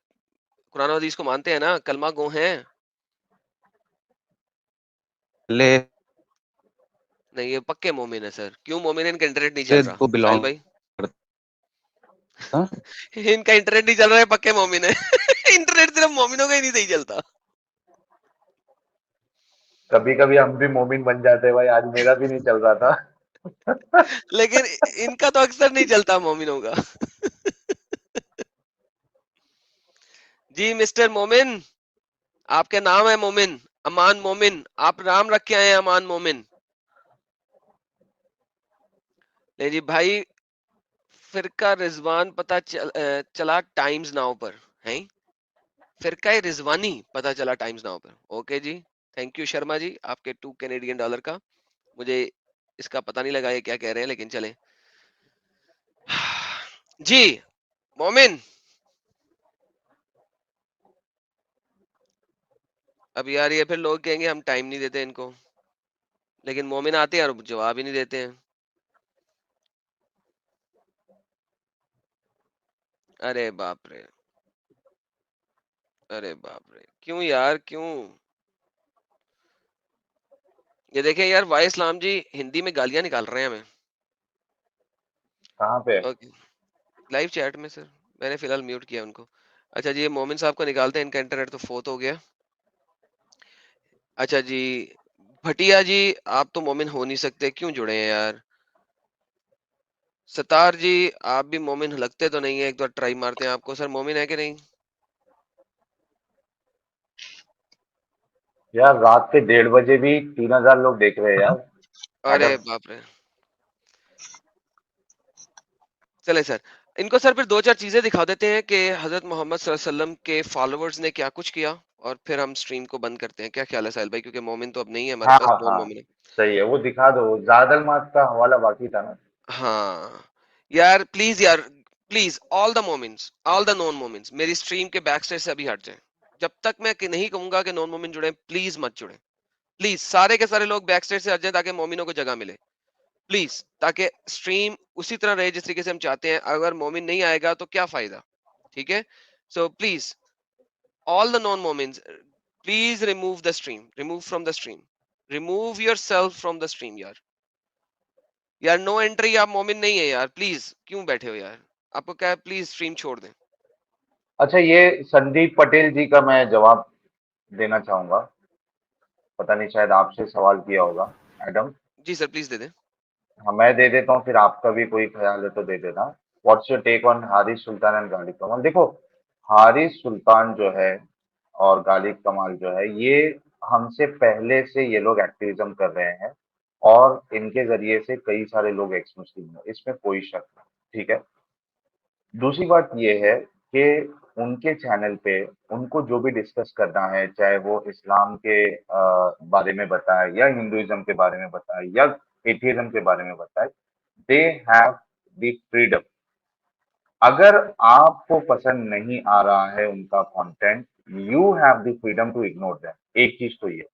कुरान और हदीस को मानते हैं ना? कलमा गो हैं? ले नहीं, ये पक्के मोमिन है सर। क्यों मोमिन है? इनका इंटरनेट नहीं से चल रहा। को साहिल बिलोंग भाई, करता। इनका इंटरनेट नहीं चल रहा है, पक्के मोमिन है। इंटरनेट सिर्फ मोमिनों का ही नहीं सही चलता। कभी कभी हम भी मोमिन बन जाते हैं भाई, आज मेरा भी नहीं चल रहा था। लेकिन इनका तो अक्सर नहीं चलता मोमिनों का। जी मिस्टर मोमिन, आपके नाम है मोमिन, अमान मोमिन। आप नाम रख के आए हैं अमान मोमिन। नहीं जी भाई, फिरका रिजवान पता चला टाइम्स नाउ पर है। फिरका रिजवानी पता चला टाइम्स नाउ पर। ओके जी, थैंक यू शर्मा जी, आपके $2 कैनेडियन का। मुझे इसका पता नहीं लगा ये क्या कह रहे हैं, लेकिन चले। जी मोमिन, अब यार ये फिर लोग कहेंगे हम टाइम नहीं देते इनको, लेकिन मोमिन आते हैं और जवाब ही नहीं देते हैं। अरे बाप रे, अरे बाप रे, क्यों यार क्यों? ये देखें यार, वाई इस्लाम जी हिंदी में गालियां निकाल रहे हैं हमें। कहाँ पे? ओके, लाइव चैट में सर, मैंने फिलहाल म्यूट किया उनको। अच्छा जी, ये मोमिन साहब को निकालते हैं, इनका इंटरनेट तो फोत हो गया। अच्छा जी, भटिया जी, आप तो मोमिन हो नहीं सकते, क्यों जुड़े हैं यार? सतार जी, आप भी मोमिन लगते तो नहीं है, एक बार ट्राई मारते हैं आपको। सर मोमिन है कि नहीं? यार रात के 1:30 बजे भी 3000 लोग देख रहे हैं यार। अरे मैडम, बाप रे, चले सर, इनको सर फिर दो चार चीजें दिखा देते हैं कि हजरत मोहम्मद सल्लल्लाहु अलैहि वसल्लम के फॉलोअर्स ने क्या कुछ किया, और फिर हम स्ट्रीम को बंद करते हैं। क्या ख्याल है साहिल भाई? क्योंकि मोमिन तो अब नहीं है हमारे हाँ पास, नॉन हाँ, मोमिन है। सही है, वो दिखा दो। जादल मात का हवाला बाकी था ना। हाँ यार, प्लीज ऑल द मोमिन्स, ऑल द नॉन मोमिन्स, मेरी स्ट्रीम के बैक स्टेज से अभी हट जाएं। जब तक मैं नहीं कहूंगा कि नॉन मोमिन जुड़े, प्लीज मत जुड़े। प्लीज सारे के सारे लोग बैक स्टेज से हट जाएं, ताकि मोमिनों को जगह मिले प्लीज, ताकि स्ट्रीम उसी तरह रहे जिस तरीके से हम चाहते हैं। अगर मोमिन नहीं आएगा तो क्या फायदा? ठीक है, so please all the non momins, please remove the stream, remove from the stream, remove yourself from the stream. यार नो एंट्री, आप मोमिन नहीं है यार, प्लीज क्यों बैठे हो यार? आपको क्या है, प्लीज स्ट्रीम छोड़ दें। अच्छा, ये संदीप पटेल जी का मैं जवाब देना चाहूंगा। पता नहीं, शायद आपसे सवाल किया होगा मैडम। जी सर, प्लीज दे दें। हाँ, मैं दे देता हूँ, फिर आपका भी कोई ख्याल है तो दे देना। What's your take on Haris Sultan and Ghalib Kamal? देखो, हारिस सुल्तान जो है और गालिब कमाल जो है, ये हमसे पहले से ये लोग एक्टिविज्म कर रहे हैं, और इनके जरिए से कई सारे लोग एक्स मुस्लिम हैं, इसमें कोई शक नहीं। ठीक है। दूसरी बात ये है कि उनके चैनल पे उनको जो भी डिस्कस करना है, चाहे वो इस्लाम के बारे में बताए, या हिंदुइज्म के बारे में बताए, या एथियज्म के बारे में बताए, दे हैव द फ्रीडम। अगर आपको पसंद नहीं आ रहा है उनका content, you have the freedom to ignore them. एक चीज तो ये,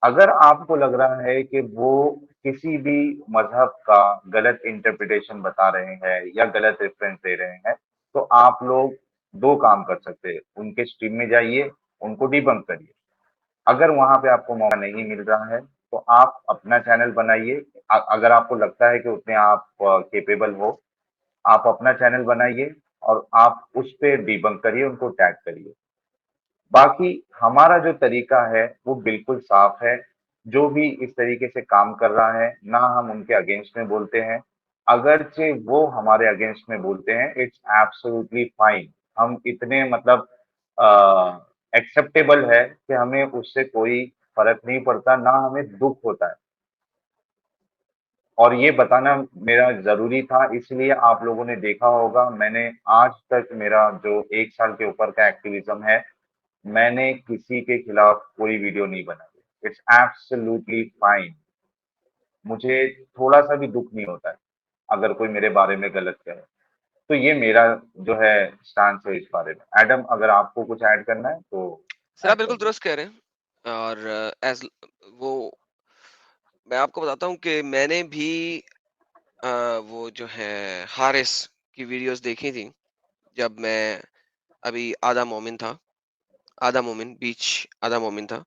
अगर आपको लग रहा है कि वो किसी भी मजहब का गलत इंटरप्रिटेशन बता रहे हैं या गलत रेफरेंस दे रहे हैं, तो आप लोग दो काम कर सकते हैं। उनके स्ट्रीम में जाइए, उनको डिबंक करिए। अगर वहां पे आपको मौका नहीं मिल रहा है, तो आप अपना चैनल बनाइए। अगर आपको लगता है कि उतने आप केपेबल हो, आप अपना चैनल बनाइए और आप उस पे डिबंक करिए, उनको टैग करिए। बाकी हमारा जो तरीका है वो बिल्कुल साफ है। जो भी इस तरीके से काम कर रहा है, ना हम उनके अगेंस्ट में बोलते हैं, अगरचे वो हमारे अगेंस्ट में बोलते हैं, इट्स एब्सोल्युटली फाइन। हम इतने मतलब एक्सेप्टेबल है कि हमें उससे कोई फर्क नहीं पड़ता, ना हमें दुख होता है। और ये बताना मेरा ज़रूरी था, इसलिए आप लोगों ने देखा होगा, मैंने आज तक मेरा जो 1 साल के ऊपर का एक्टिविज़्म है, मैंने किसी के खिलाफ कोई वीडियो नहीं बनाई। It's absolutely fine. मुझे थोड़ा-सा भी दुःख नहीं होता है, अगर कोई मेरे बारे में गलत कहे। तो ये मेरा जो है स्टांस है इस बारे में। एडम, अगर आपको कुछ ऐड करना है तो सर आप ऐड बिल्कुल कर दुरुस्त कह रहे हैं। और एज़ वो मैं आपको बताता हूँ कि मैंने भी वो जो है हारिस की वीडियोस देखी थी जब मैं अभी आधा मोमिन था, आधा मोमिन बीच आधा मोमिन था।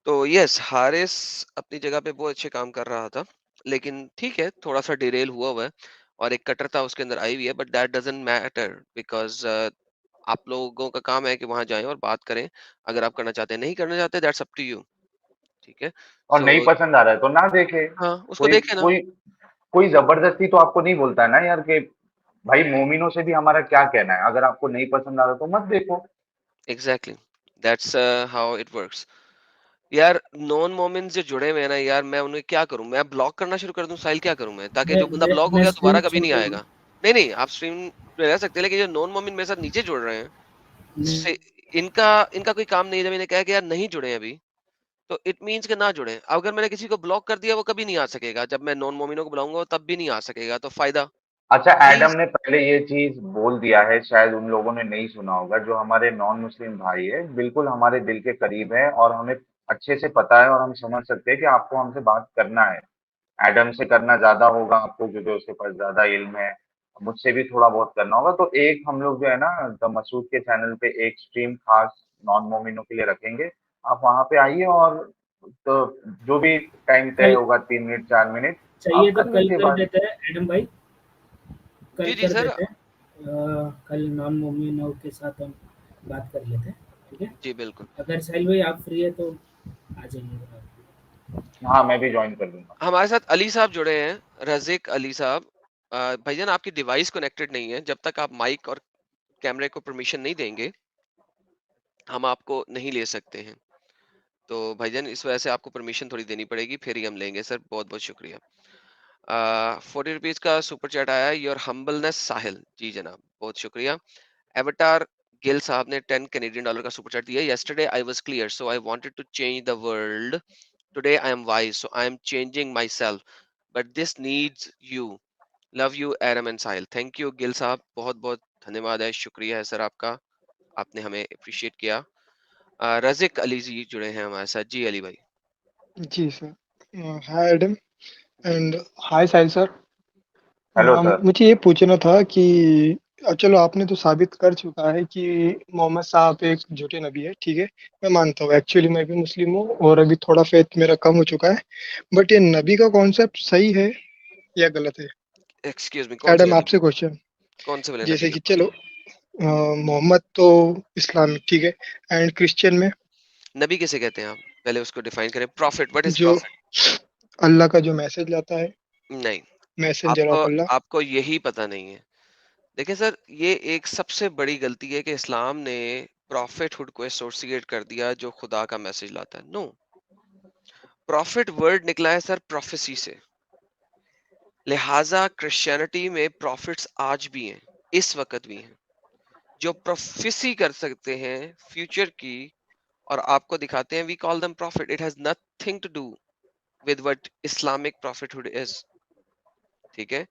तो यस, हारिस अपनी जगह पे बहुत अच्छे काम कर रहा था, लेकिन ठीक है, थोड़ा-सा डिरेल हुआ है और एक कट्टरता उसके अंदर आई हुई है, but that doesn't matter because आप लोगों का काम है कि वहाँ जाएँ और बात करें। अगर आप करना चाहते हैं, नहीं करना चाहते दैट्स अप टू यू, ठीक है? और नहीं सो पसंद आ रहा है तो ना देखे। हाँ, उसको कोई देखें ना। कोई कोई जबरदस्ती तो आपको नहीं बोलता है ना यार कि भाई मोमिनों से भी हमारा क्या कहना है, अगर आपको नहीं पसंद आ रहा तो मत देखो। Exactly, that's how it works. यार नॉन मोमेंट्स जो जुड़े हुए हैं ना यार, मैं उन्हें क्या करूं? मैं ब्लॉक करना शुरू कर दूं? साहिल क्या करूं मैं, ताकि जो बंदा ब्लॉक हो मैं गया स्क्रीन दोबारा कभी छोड़ नहीं दूँ? आएगा। नहीं नहीं, आप स्ट्रीम पे रह सकते हैं, लेकिन जो नॉन मोमेंट मेरे साथ नीचे जुड़ रहे हैं, से इनका इनका कोई काम नहीं है। जब मैंने कहा कि यार नहीं जुड़े हैं अभी, तो इट मीन्स कि ना जुड़े। अगर मैंने किसी को ब्लॉक कर दिया, वो कभी नहीं आ सकेगा। जब मैं नॉन मोमिनों को बुलाऊंगा वो तब भी नहीं आ सकेगा, तो फायदा। अच्छा, एडम प्लीज। ने पहले ये चीज़ बोल दिया है, शायद उन लोगों ने नहीं सुना होगा, जो हमारे नॉन मुस्लिम भाई है, बिल्कुल हमारे दिल के करीब है और हमें अच्छे से पता है और हम समझ सकते हैं कि आपको हमसे बात करना है। एडम से करना ज़्यादा होगा आपको क्योंकि उसके पास ज़्यादा इल्म है, मुझसे भी थोड़ा बहुत करना होगा। तो एक हम लोग जो है ना द मसूद के चैनल पे एक स्ट्रीम खास नॉन मोमिनों के लिए रखेंगे। आप वहाँ पे आइए और तो जो भी टाइम तय कल होगा 3 मिनट 4 मिनट चाहिए आप तो कर कल लीजिए कर बात। देते हैं एडम भाई, कल जी जी कर सर। देते हैं। कल नॉन मोमिनों के साथ हम बात कर लेते हैं, ठीक है? जी बिल्कुल। अगर साहिल भाई आप फ्री है तो आ जाइएगा। हाँ, मैं भी जॉइन कर लूँगा। हमारे साथ अली साहब जुड़े हैं, रज़ीक अली साहब। भाईजान आपकी डिवाइस कनेक्टेड नहीं है, जब तक आप माइक और कैमरे को परमिशन नहीं देंगे, हम आपको नहीं ले सकते हैं। तो भाईजान इस वजह से आपको परमिशन थोड़ी देनी पड़ेगी, फिर ही हम लेंगे सर। बहुत-बहुत शुक्रिया। 40 रुपीज़ का सुपर चैट आया है, योर हम्बलनेस साहिल। जी जनाब, बहुत शुक्रिया। एवाटार गिल साहब ने 10 कैनेडियन डॉलर का सुपर चैट दिया। Yesterday I was clear so I wanted to change the world. Today I am wise so I am changing myself but this needs you. Love you Adam and Sahil. Thank you Gill sahab, बहुत-बहुत धन्यवाद है, शुक्रिया है sir आपका। आपने हमें appreciate किया। रज़ीक अली जी जुड़े हैं हमारे साथ। जी अली भाई। जी sir. Hi Adam and hi Sahil sir. Hello sir. मुझे ये पूछना था कि चलो आपने तो साबित कर चुका है कि मोहम्मद साहब एक झूठे नबी है, ठीक है? मैं मानता हूँ, एक्चुअली मैं भी मुस्लिम हूँ और अभी थोड़ा फेथ मेरा कम हो चुका है। बट ये नबी का कॉन्सेप्ट सही है या गलत है? एक्सक्यूज मी, कौन से एडम नबी? आपसे क्वेश्चन। कौन से वाले नबी जैसे का? कि चलो मोहम्मद तो इस्लामिक, ठीक है, एंड क्रिश्चियन में नबी किसे कहते हैं आप? पहले उसको डिफाइन करें। प्रॉफिट, व्हाट इज जो प्रॉफिट? अल्लाह का जो मैसेज लाता है, नहीं, मैसेंजर आपको ऑफ अल्लाह। आपको यही पता नहीं है। देखिए सर, ये एक सबसे बड़ी गलती है कि इस्लाम ने प्रॉफिटहुड को एसोसिएट कर दिया जो खुदा का मैसेज लाता है। नो, प्रॉफिट वर्ड निकला है सर प्रोफेसी से। लिहाजा क्रिश्चियनिटी में प्रॉफिट्स आज भी हैं, इस वक्त भी हैं, जो प्रोफेसी कर सकते हैं फ्यूचर की, और आपको दिखाते हैं। We call them prophet. It has nothing to do with what Islamic prophethood is, ठीक है?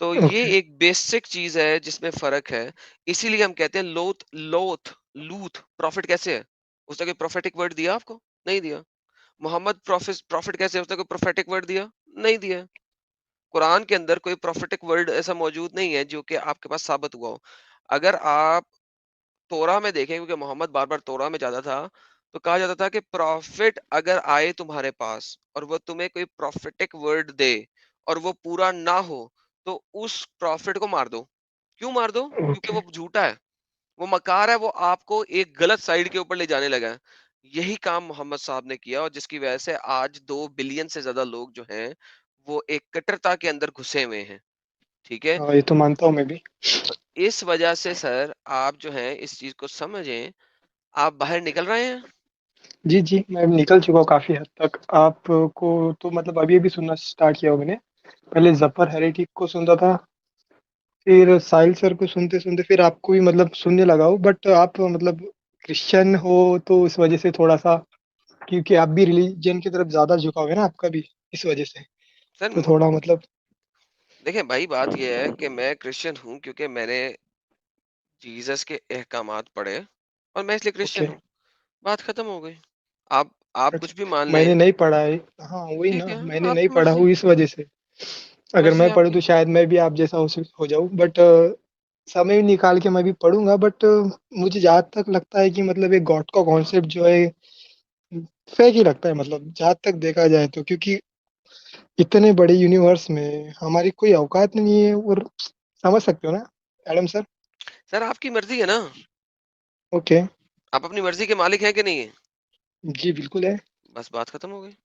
तो ये ओके। एक बेसिक चीज है जिसमें फर्क है। इसीलिए हम कहते हैं लोथ लोथ लूथ प्रॉफिट कैसे है? उसने कोई प्रोफेटिक वर्ड दिया आपको? नहीं दिया। मोहम्मद प्रॉफिट कैसे है? उसने कोई प्रोफेटिक वर्ड दिया? नहीं दिया। कुरान के अंदर कोई प्रोफेटिक वर्ड ऐसा मौजूद नहीं है जो कि आपके पास साबित हुआ हो। अगर आप तोरा में देखें, क्योंकि मोहम्मद बार बार तोरा में जाता था, तो कहा जाता था कि प्रॉफिट अगर आए तुम्हारे पास और वो तुम्हें कोई प्रोफेटिक वर्ड दे और वो पूरा ना हो, तो उस प्रॉफिट को मार दो। क्यों मार दो? क्योंकि ओके। वो झूठा है, वो मकार है, वो आपको एक गलत साइड के ऊपर ले जाने लगा है। यही काम मोहम्मद साहब ने किया और जिसकी वजह से आज 2 बिलियन से ज्यादा लोग जो हैं वो एक कट्टरता के अंदर घुसे हुए हैं, ठीक है? हाँ, ये तो मानता हूँ मैं भी। तो इस वजह से सर आप जो है इस चीज को समझें। आप बाहर निकल रहे हैं? जी, जी, मैं निकल चुका हूँ काफ़ी हद तक। आपको तो मतलब अभी-अभी सुनना स्टार्ट किया मैंने। पहले ज़फ़र हेरेटिक को सुनता था, फिर साहिल सर को सुनते-सुनते फिर आपको भी मतलब सुनने लगा हूँ। बट आप मतलब क्रिश्चियन हो तो इस वज़ह से थोड़ा-सा, क्योंकि आप भी रिलीजन की तरफ ज़्यादा झुकाव है ना आपका भी, इस वज़ह से। सर तो थोड़ा मतलब देखिए भाई, बात यह है कि मैं क्रिश्चियन हूँ क्योंकि मैंने जीसस के अहकामात पढ़े और मैं इसलिए ओके। क्रिश्चियन हूँ। बात खत्म हो गई। आप आप अच्छा, कुछ भी मान मैंने लें, नहीं पढ़ा है। हाँ, वही ठीक ना, है, मैंने नहीं आपकी पढ़ा मर्जी, हूँ इस वजह से। अगर मर्जी मैं पढूँ आपकी। तो शायद मैं भी आप जैसा हो जाऊँ, बट समय निकाल के मैं भी पढ़ूँगा। बट मुझे जहाँ तक लगता है कि मतलब एक गॉड का कॉन्सेप्ट जो है फेक ही लगता है, मतलब जहाँ तक देखा जाए तो, क्योंकि इतने बड़े यूनिवर्स में हमारी कोई औकात नहीं है। और समझ सकते हो ना एडम सर? सर आपकी मर्जी है ना, ओके। आप अपनी मर्जी के मालिक हैं कि नहीं है? जी बिल्कुल है। बस बात खत्म हो गई।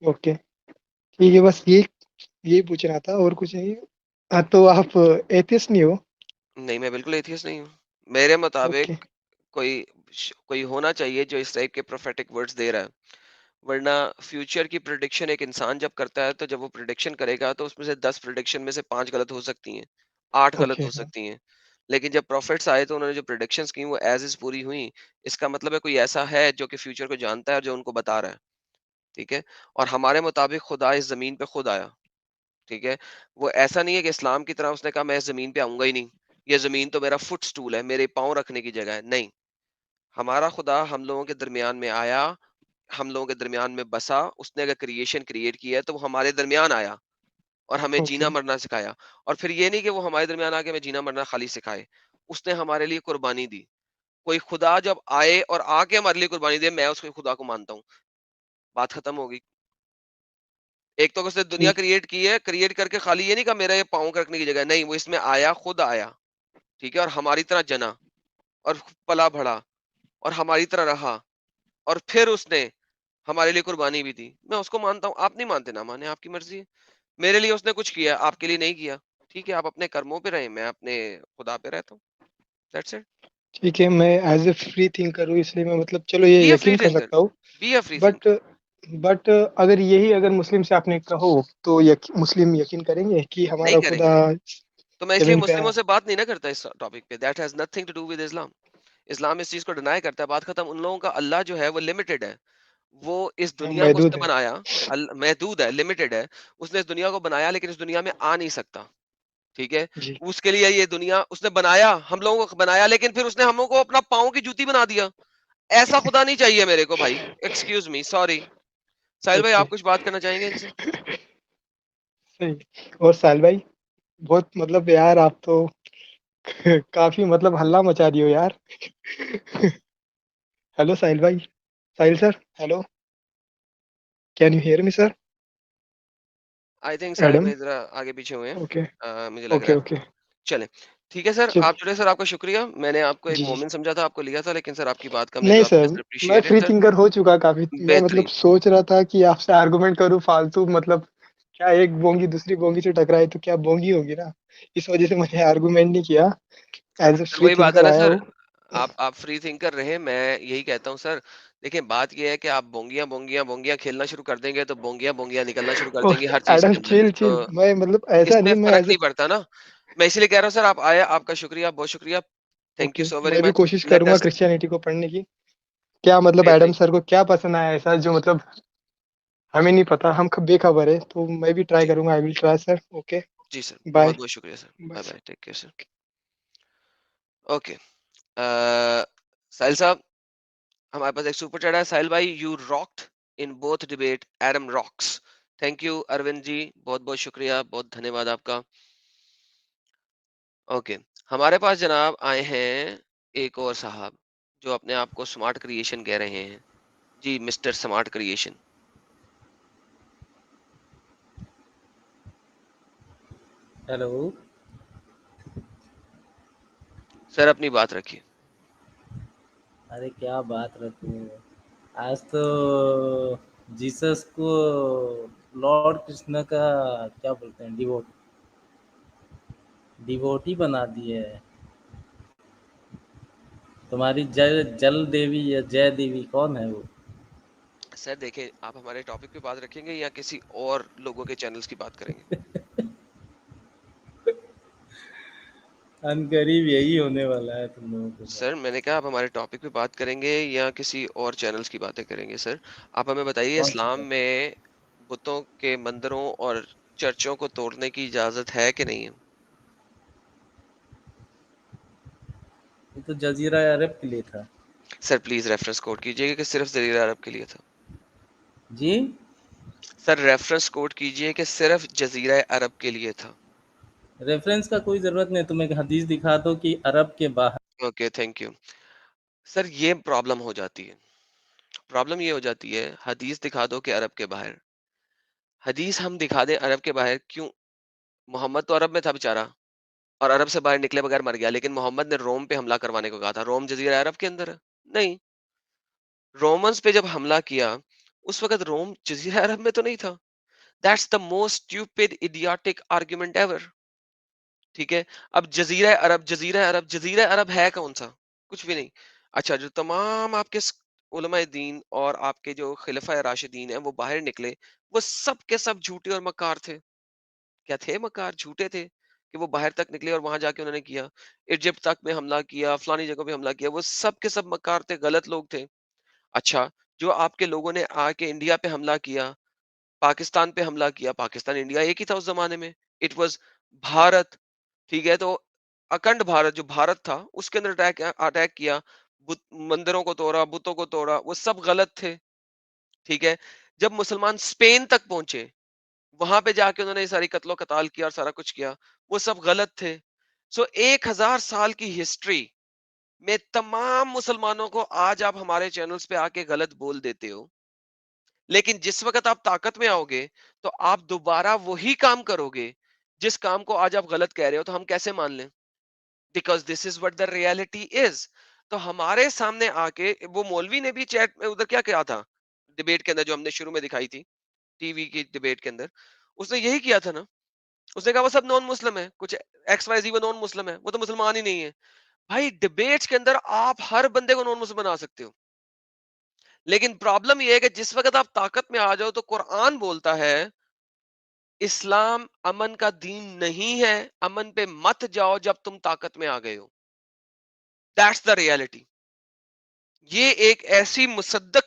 ओके, ठीक है, बस यही पूछ रहा था, और कुछ नहीं। हाँ, तो आप एथियस्ट नहीं हो? नहीं, मैं बिल्कुल एथियस्ट नहीं हूँ। मेरे मुताबिक ओके। कोई होना चाहिए जो इस टाइप के प्रोफेटिक वर्ड्स दे रहा है। वरना फ्यूचर की प्रेडिक्शन एक इंसान जब करता है, तो जब वो प्रेडिक्शन करेगा तो उसमें से 10 प्रेडिक्शन में से 5 गलत हो सकती हैं, 8 गलत ओके, हो हाँ। सकती हैं। लेकिन जब प्रॉफिट्स आए तो उन्होंने जो प्रेडिक्शंस की वो एज़ इज़ पूरी हुई। इसका मतलब है कोई ऐसा है जो कि फ्यूचर को जानता है और जो उनको बता रहा है, ठीक है? और हमारे मुताबिक खुदा इस ज़मीन पे खुद आया, ठीक है? वो ऐसा नहीं है कि इस्लाम की तरह उसने कहा मैं इस ज़मीन पे आऊँगा ही नहीं। ये ज़मीन तो मेरा फुटस्टूल है, मेरे पाँव रखने की जगह है। नहीं, हमारा खुदा हम लोगों के दरमियान में आया, हम लोगों के दरमियान में बसा। उसने अगर क्रिएशन क्रिएट किया है तो वो हमारे दरमियान आया और हमें ओके। जीना मरना सिखाया। और फिर ये नहीं कि वो हमारे दरमियान आके हमें जीना मरना खाली सिखाए, उसने हमारे लिए कुर्बानी दी। कोई खुदा जब आए और आके हमारे लिए कुर्बानी दे, मैं उसके खुदा को मानता हूँ। बात खत्म हो गई। एक तो उसने दुनिया ठीक। क्रिएट की है, क्रिएट करके खाली ये नहीं कहा मेरा ये पाँव रखने की जगह है। नहीं, वो इसमें आया, खुद आया, ठीक है? और हमारी तरह जना और पला बढ़ा और हमारी तरह रहा और फिर उसने हमारे लिए कुर्बानी भी दी। मैं उसको मानता हूँ, आप नहीं मानते ना माने, आपकी मर्जी है। मेरे लिए उसने कुछ किया, आपके लिए नहीं किया। ठीक है, आप अपने कर्मों पे रहें, मैं अपने खुदा पे रहता हूँ। That's it. ठीक है, मैं एज़ ए फ्री थिंकर हूँ, इसलिए मैं मतलब चलो ये बी अ फ्री यकीन कर थिंकर, सकता हूँ। Be a free but thinker. अगर मुस्लिम से आपने कहो, तो मुस्लिम यकीन करेंगे कि नहीं हमारा खुदा करेंगे। तो मैं इसलिए ज़मीन पे मुस्लिमों आया? से बात नहीं ना करता इस टॉपिक पे। That has nothing to do with Islam. इस्लाम इस चीज़ को डिनाई करता है, बात खत्म। उन लोगों का अल्लाह जो है वो लिमिटेड है। वो इस हाँ, दुनिया को महदूद उसने है। बनाया, महदूद है, लिमिटेड है। उसने इस दुनिया को बनाया लेकिन इस दुनिया में आ नहीं सकता, ठीक है? जी। उसके लिए ये दुनिया उसने बनाया, हम लोगों को बनाया, लेकिन फिर उसने हम लोगों को अपना पाँव की जूती बना दिया। ऐसा खुदा नहीं चाहिए मेरे को भाई। Excuse me, sorry. साहिल भाई ओके। आप कुछ बात करना चाहेंगे इनसे? सही। और साहिल भाई, बहुत मतलब यार आप तो काफ़ी मतलब हल्ला मचा दिए हो यार। हेलो साहिल भाई, Sahil sir, hello, can you hear me sir? I think Sahil Adam? भाई ज़रा आगे पीछे हुए हैं। ओके, मुझे लग रहा ओके, है। ओके। चलें, ठीक है सर, आप चलिए। जुड़े सर, आपका शुक्रिया। मैंने आपको एक जी, जी। मोमिन समझा था, आपको लिया था, लेकिन सर आपकी बात का मेरे नहीं को आपने सर, सर मैं एप्रिशिएटेड फ्री सर। थिंकर हो चुका काफ़ी। मैं मतलब बेहतरीन। सोच रहा था कि आपसे आर्गुमेंट करूँ फालतू, मतलब क्या एक बोंगी दूसरी बोंगी से टकराए तो क्या बोंगी होगी ना, इस वजह से मैंने आर्गुमेंट नहीं किया। एज़ अ सर फ्री वही बात है थिंकर ना आया सर, हूँ। आप फ्री थिंकर रहे, मैं यही कहता हूँ सर। देखिए बात ये है कि आप बोंगियाँ बोंगियाँ बोंगियाँ खेलना शुरू कर देंगे तो बोंगियाँ बोंगियाँ निकलना शुरू कर ओह! देंगी हर चीज एडम के अंदर। चिल, तो चिल। मैं मतलब ऐसा इसमें नहीं, मैं फर्क एज़ अ नहीं पड़ता ना। मैं इसीलिए कह रहा हूँ सर, आप आए, आपका शुक्रिया, बहुत शुक्रिया। Thank you okay, so very मैं भी मच। कोशिश लेट करूँगा अस। क्रिश्चियनिटी को पढ़ने की। क्या मतलब एडम बेहतरीन। सर को क्या पसंद आया ऐसा जो मतलब हमें नहीं पता, हम बेखबर है, तो मैं भी ट्राई जी करूँगा। I will try sir. Okay, जी सर, बाय। बहुत बहुत शुक्रिया sir. Bye bye sir. Bye, take care sir. Okay, Sahil साहब, हमारे पास एक सुपर चैट है। साहिल भाई, you rocked in both debate, Adam rocks. Thank you Arvind ji, बहुत बहुत शुक्रिया, बहुत धन्यवाद आपका। ओके, हमारे पास जनाब आए हैं एक और साहब जो अपने आप को स्मार्ट क्रिएशन कह रहे हैं। जी mister smart creation, hello. Sir अपनी बात रखिए। अरे क्या बात रखूं, आज तो जीसस को लॉर्ड कृष्ण का क्या बोलते हैं, डिवोटी बना दिए है। तुम्हारी जल जल देवी या जय देवी कौन है वो? सर देखिए, आप हमारे टॉपिक पे बात रखेंगे या किसी और लोगों के चैनल्स की बात करेंगे? अनकरीब यही होने वाला है तुम लोगों के साथ। सर मैंने कहा आप हमारे टॉपिक पे बात करेंगे या किसी और चैनल्स की बातें करेंगे? सर आप हमें बताइए, कौन सी इस्लाम बात? में बुतों के मंदिरों और चर्चों को तोड़ने की इजाजत है कि नहीं है? ये तो जजीरा अरब के लिए था। सर प्लीज रेफरेंस कोट कीजिएगा कि सिर्फ जजीरा अरब के लिए था। जी सर रेफरेंस कोट कीजिए कि सिर्फ जजीरा अरब के लिए था। रेफरेंस का कोई जरूरत नहीं, तुम एक हदीस दिखा दो कि अरब के बाहर। Okay thank you sir. ये प्रॉब्लम हो जाती है, प्रॉब्लम ये हो जाती है, हदीस दिखा दो कि अरब के बाहर। हदीस हम दिखा दें अरब के बाहर, क्यों? मोहम्मद तो अरब में था बेचारा, और अरब से बाहर निकले बगैर मर गया, लेकिन मोहम्मद ने रोम पे हमला करवाने को कहा था। रोम जजीरा अरब के अंदर है? नहीं। रोमन्स पे जब हमला किया, उस वक्त रोम जजीरा अरब में तो नहीं था। That's the most stupid idiotic argument ever. ठीक है, अब जजीरा अरब, जजीरा अरब, जजीरा अरब है कौन सा? कुछ भी नहीं। अच्छा, जो तमाम आपके उलमाए दीन और आपके जो खिलफा राशिदीन हैं वो बाहर निकले, वो सब के सब झूठे और मकार थे। क्या थे मकार? झूठे थे कि वो बाहर तक निकले और वहां जाके उन्होंने किया, इजिप्ट तक में हमला किया, फलानी जगह पे हमला किया, वो सब के सब मकार थे, गलत लोग थे। अच्छा, जो आपके लोगों ने आके इंडिया पे हमला किया, पाकिस्तान पे हमला किया, पाकिस्तान इंडिया एक ही था उस जमाने में, इट वाज भारत। ठीक है, तो अखंड भारत जो भारत था उसके अंदर अटैक अटैक किया, मंदिरों को तोड़ा, बुतों को तोड़ा, वो सब गलत थे। ठीक है, जब मुसलमान स्पेन तक पहुंचे, वहां पे जाके उन्होंने सारी कत्लो कताल किया और सारा कुछ किया, वो सब गलत थे। सो 1000 साल की हिस्ट्री में तमाम मुसलमानों को आज आप हमारे चैनल्स पे आके गलत बोल देते हो, लेकिन जिस वक्त आप ताकत में आओगे तो आप दोबारा वही काम करोगे जिस काम को आज आप गलत कह रहे हो, तो हम कैसे मान लें? Because this is what the reality is. तो हमारे सामने आके वो मौलवी ने भी चैट में उधर क्या किया था, डिबेट के अंदर जो हमने शुरू में दिखाई थी, टीवी की डिबेट के अंदर, उसने यही किया था ना। उसने कहा वो सब नॉन मुस्लिम है, कुछ एक्स वाई जी वो नॉन मुस्लिम है, वो तो मुसलमान ही नहीं है। भाई डिबेट्स के अंदर आप हर बंदे को नॉन मुस्लिम बना सकते हो, लेकिन प्रॉब्लम ये है कि जिस वक्त आप ताकत में आ जाओ तो कुरान बोलता है इस्लाम अमन का दीन नहीं है, अमन पे मत जाओ जब तुम ताकत में आ गए हो। That's the reality. ये एक ऐसी मुसद्दक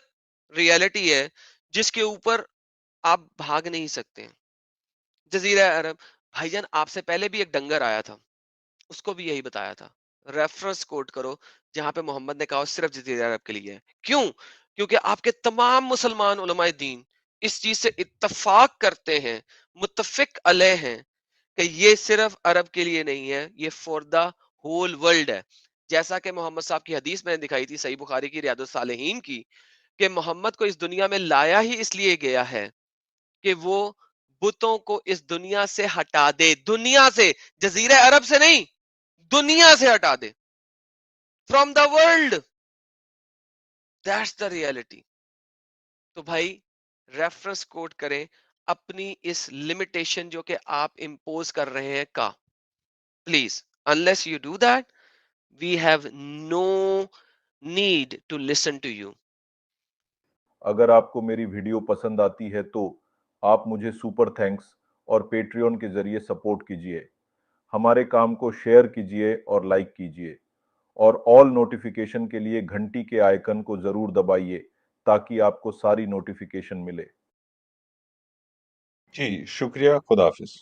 रियलिटी है जिसके ऊपर आप भाग नहीं सकते हैं। जजीरा अरब, भाईजान आपसे पहले भी एक डंगर आया था, उसको भी यही बताया था। रेफरेंस कोट करो जहां पे मोहम्मद ने कहा सिर्फ जजीरा अरब के लिए है। क्यों? क्योंकि आपके तमाम मुसलमान उलमाए दीन इस चीज से इत्तफाक करते हैं, मुत्तफिक अलैह हैं कि ये सिर्फ अरब के लिए नहीं है, ये फॉर द होल वर्ल्ड है। जैसा कि मोहम्मद साहब की हदीस मैंने दिखाई थी सही बुखारी की रियादुस सालिहीन की, कि मोहम्मद को इस दुनिया में लाया ही इसलिए गया है कि वो बुतों को इस दुनिया से हटा दे, दुनिया से, जजीरे अरब से नहीं, दुनिया से हटा दे, from the world. That's the reality. तो भाई रेफरेंस कोट करें अपनी इस लिमिटेशन जो कि आप इंपोज कर रहे हैं का, please. Unless you do that we have no need to listen to you. अगर आपको मेरी वीडियो पसंद आती है तो आप मुझे सुपर थैंक्स और पेट्रियन के जरिए सपोर्ट कीजिए, हमारे काम को शेयर कीजिए और लाइक कीजिए, और ऑल नोटिफिकेशन के लिए घंटी के आइकन को जरूर दबाइए ताकि आपको सारी नोटिफिकेशन मिले। जी शुक्रिया, खुदा हाफिज।